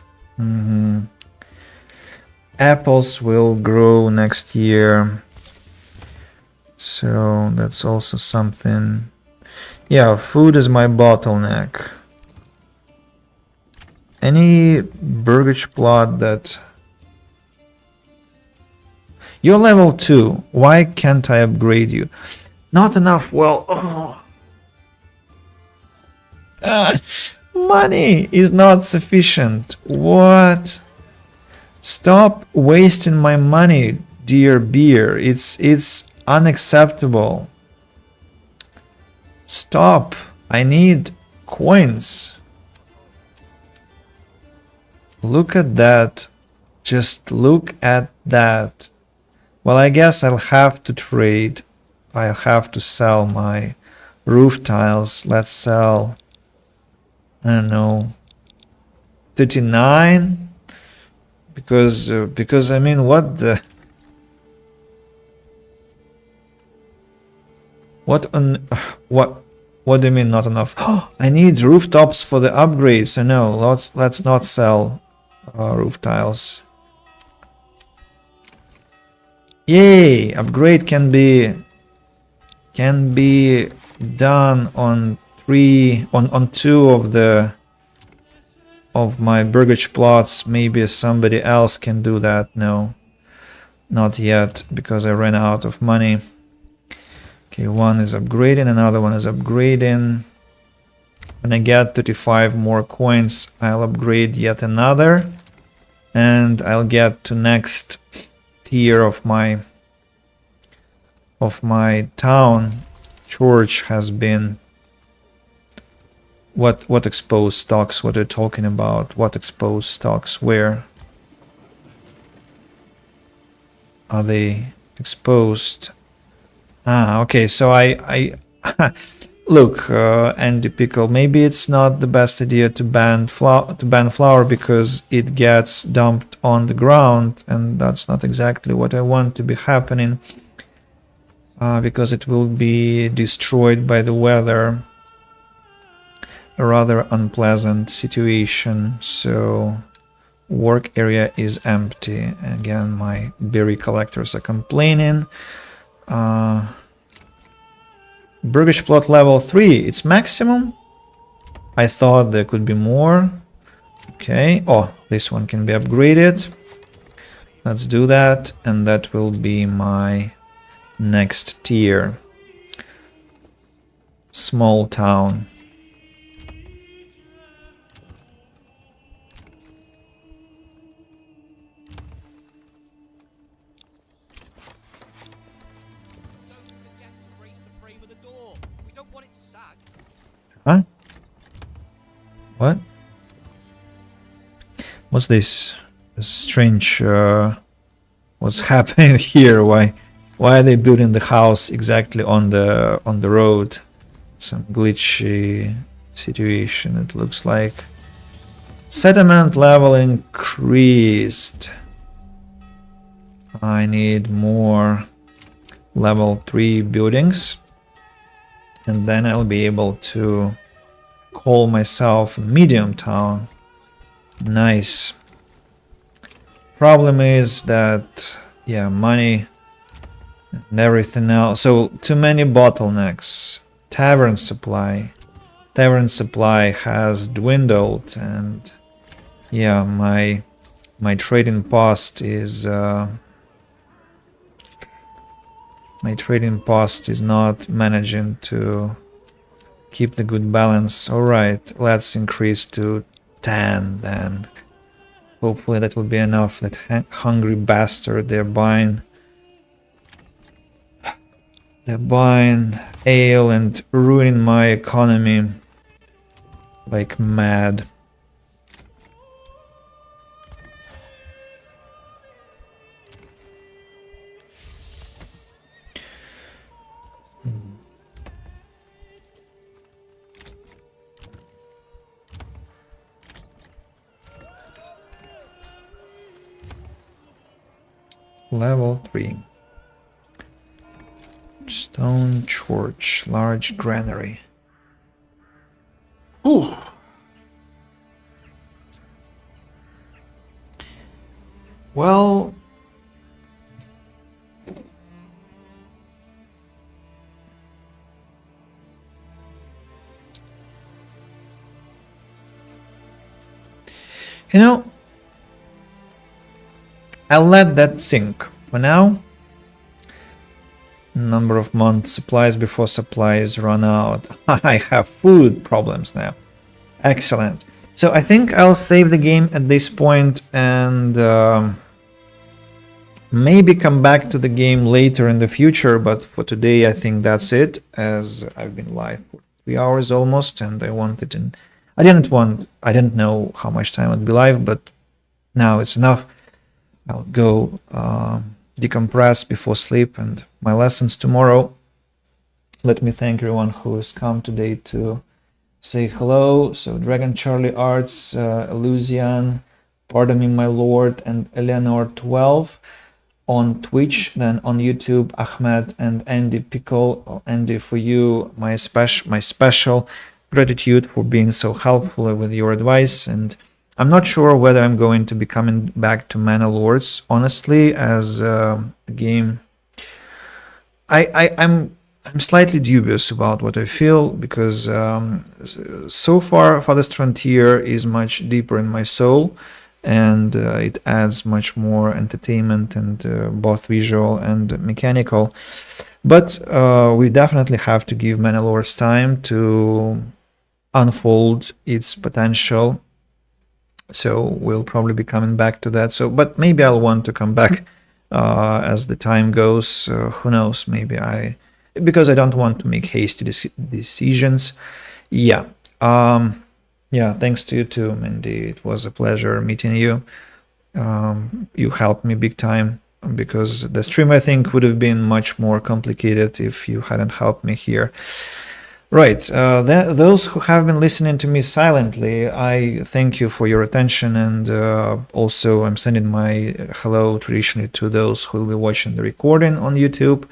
Apples will grow next year. So that's also something. Yeah, food is my bottleneck. Any burgage plot that... You're level 2. Why can't I upgrade you? Not enough. Well, money is not sufficient. What? Stop wasting my money, dear beer. It's unacceptable. Stop. I need coins. Look at that. Just look at that. Well, I guess I'll have to trade. I'll have to sell my roof tiles. Let's sell, I don't know, 39? Because I mean, what the... What do you mean not enough? I need rooftops for the upgrades. So no, let's not sell roof tiles. Yay! Upgrade can be done on two of my burgage plots. Maybe somebody else can do that. No, not yet, because I ran out of money. Okay, one is upgrading, another one is upgrading. When I get 35 more coins, I'll upgrade yet another, and I'll get to next tier of my town. Church has been... What exposed stocks? What are you talking about? What exposed stocks? Where are they exposed? Ah, okay. So I look, Andy Pickle. Maybe it's not the best idea to ban flour because it gets dumped on the ground, and that's not exactly what I want to be happening. Because it will be destroyed by the weather. A rather unpleasant situation. So work area is empty. Again, my berry collectors are complaining. Burgage plot level 3. It's maximum. I thought there could be more. Okay. Oh, this one can be upgraded. Let's do that, and that will be my next tier. Small town. Huh? What? What's this? This strange... what's happening here? Why are they building the house exactly on the road? Some glitchy situation, it looks like. Settlement level increased. I need more level 3 buildings. And then I'll be able to call myself medium town. Nice. Problem is that, yeah, money and everything else. So too many bottlenecks. Tavern supply has dwindled, and yeah, my trading post is not managing to keep the good balance. All right, let's increase to 10 then. Hopefully that will be enough. That hungry bastard, they're buying ale and ruining my economy like mad. Level 3. Stone church, large granary. Ooh. Well, you know, I'll let that sink for now. Number of months supplies before supplies run out. I have food problems now. Excellent. So I think I'll save the game at this point and maybe come back to the game later in the future, but for today I think that's it, as I've been live for 3 hours almost, and I didn't know how much time I'd be live, but now it's enough. I'll go decompress before sleep and my lessons tomorrow. Let me thank everyone who has come today to say hello. So Dragon Charlie Arts, Illusion, Pardon Me My Lord, and Eleanor 12 on Twitch. Then on YouTube, Ahmed and Andy Pickle. Andy, for you, my special gratitude for being so helpful with your advice. And I'm not sure whether I'm going to be coming back to Manor Lords, honestly, as the game. I'm slightly dubious about what I feel, because so far Farthest Frontier is much deeper in my soul, and it adds much more entertainment, and both visual and mechanical. But we definitely have to give Manor Lords time to unfold its potential. So we'll probably be coming back to that. So, but maybe I'll want to come back as the time goes. Who knows? Because I don't want to make hasty decisions. Yeah. Yeah. Thanks to you too, Mindy. It was a pleasure meeting you. You helped me big time, because the stream, I think, would have been much more complicated if you hadn't helped me here. Right. Those who have been listening to me silently, I thank you for your attention, and also I'm sending my hello traditionally to those who will be watching the recording on YouTube.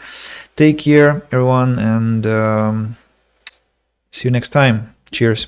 Take care, everyone, and see you next time. Cheers.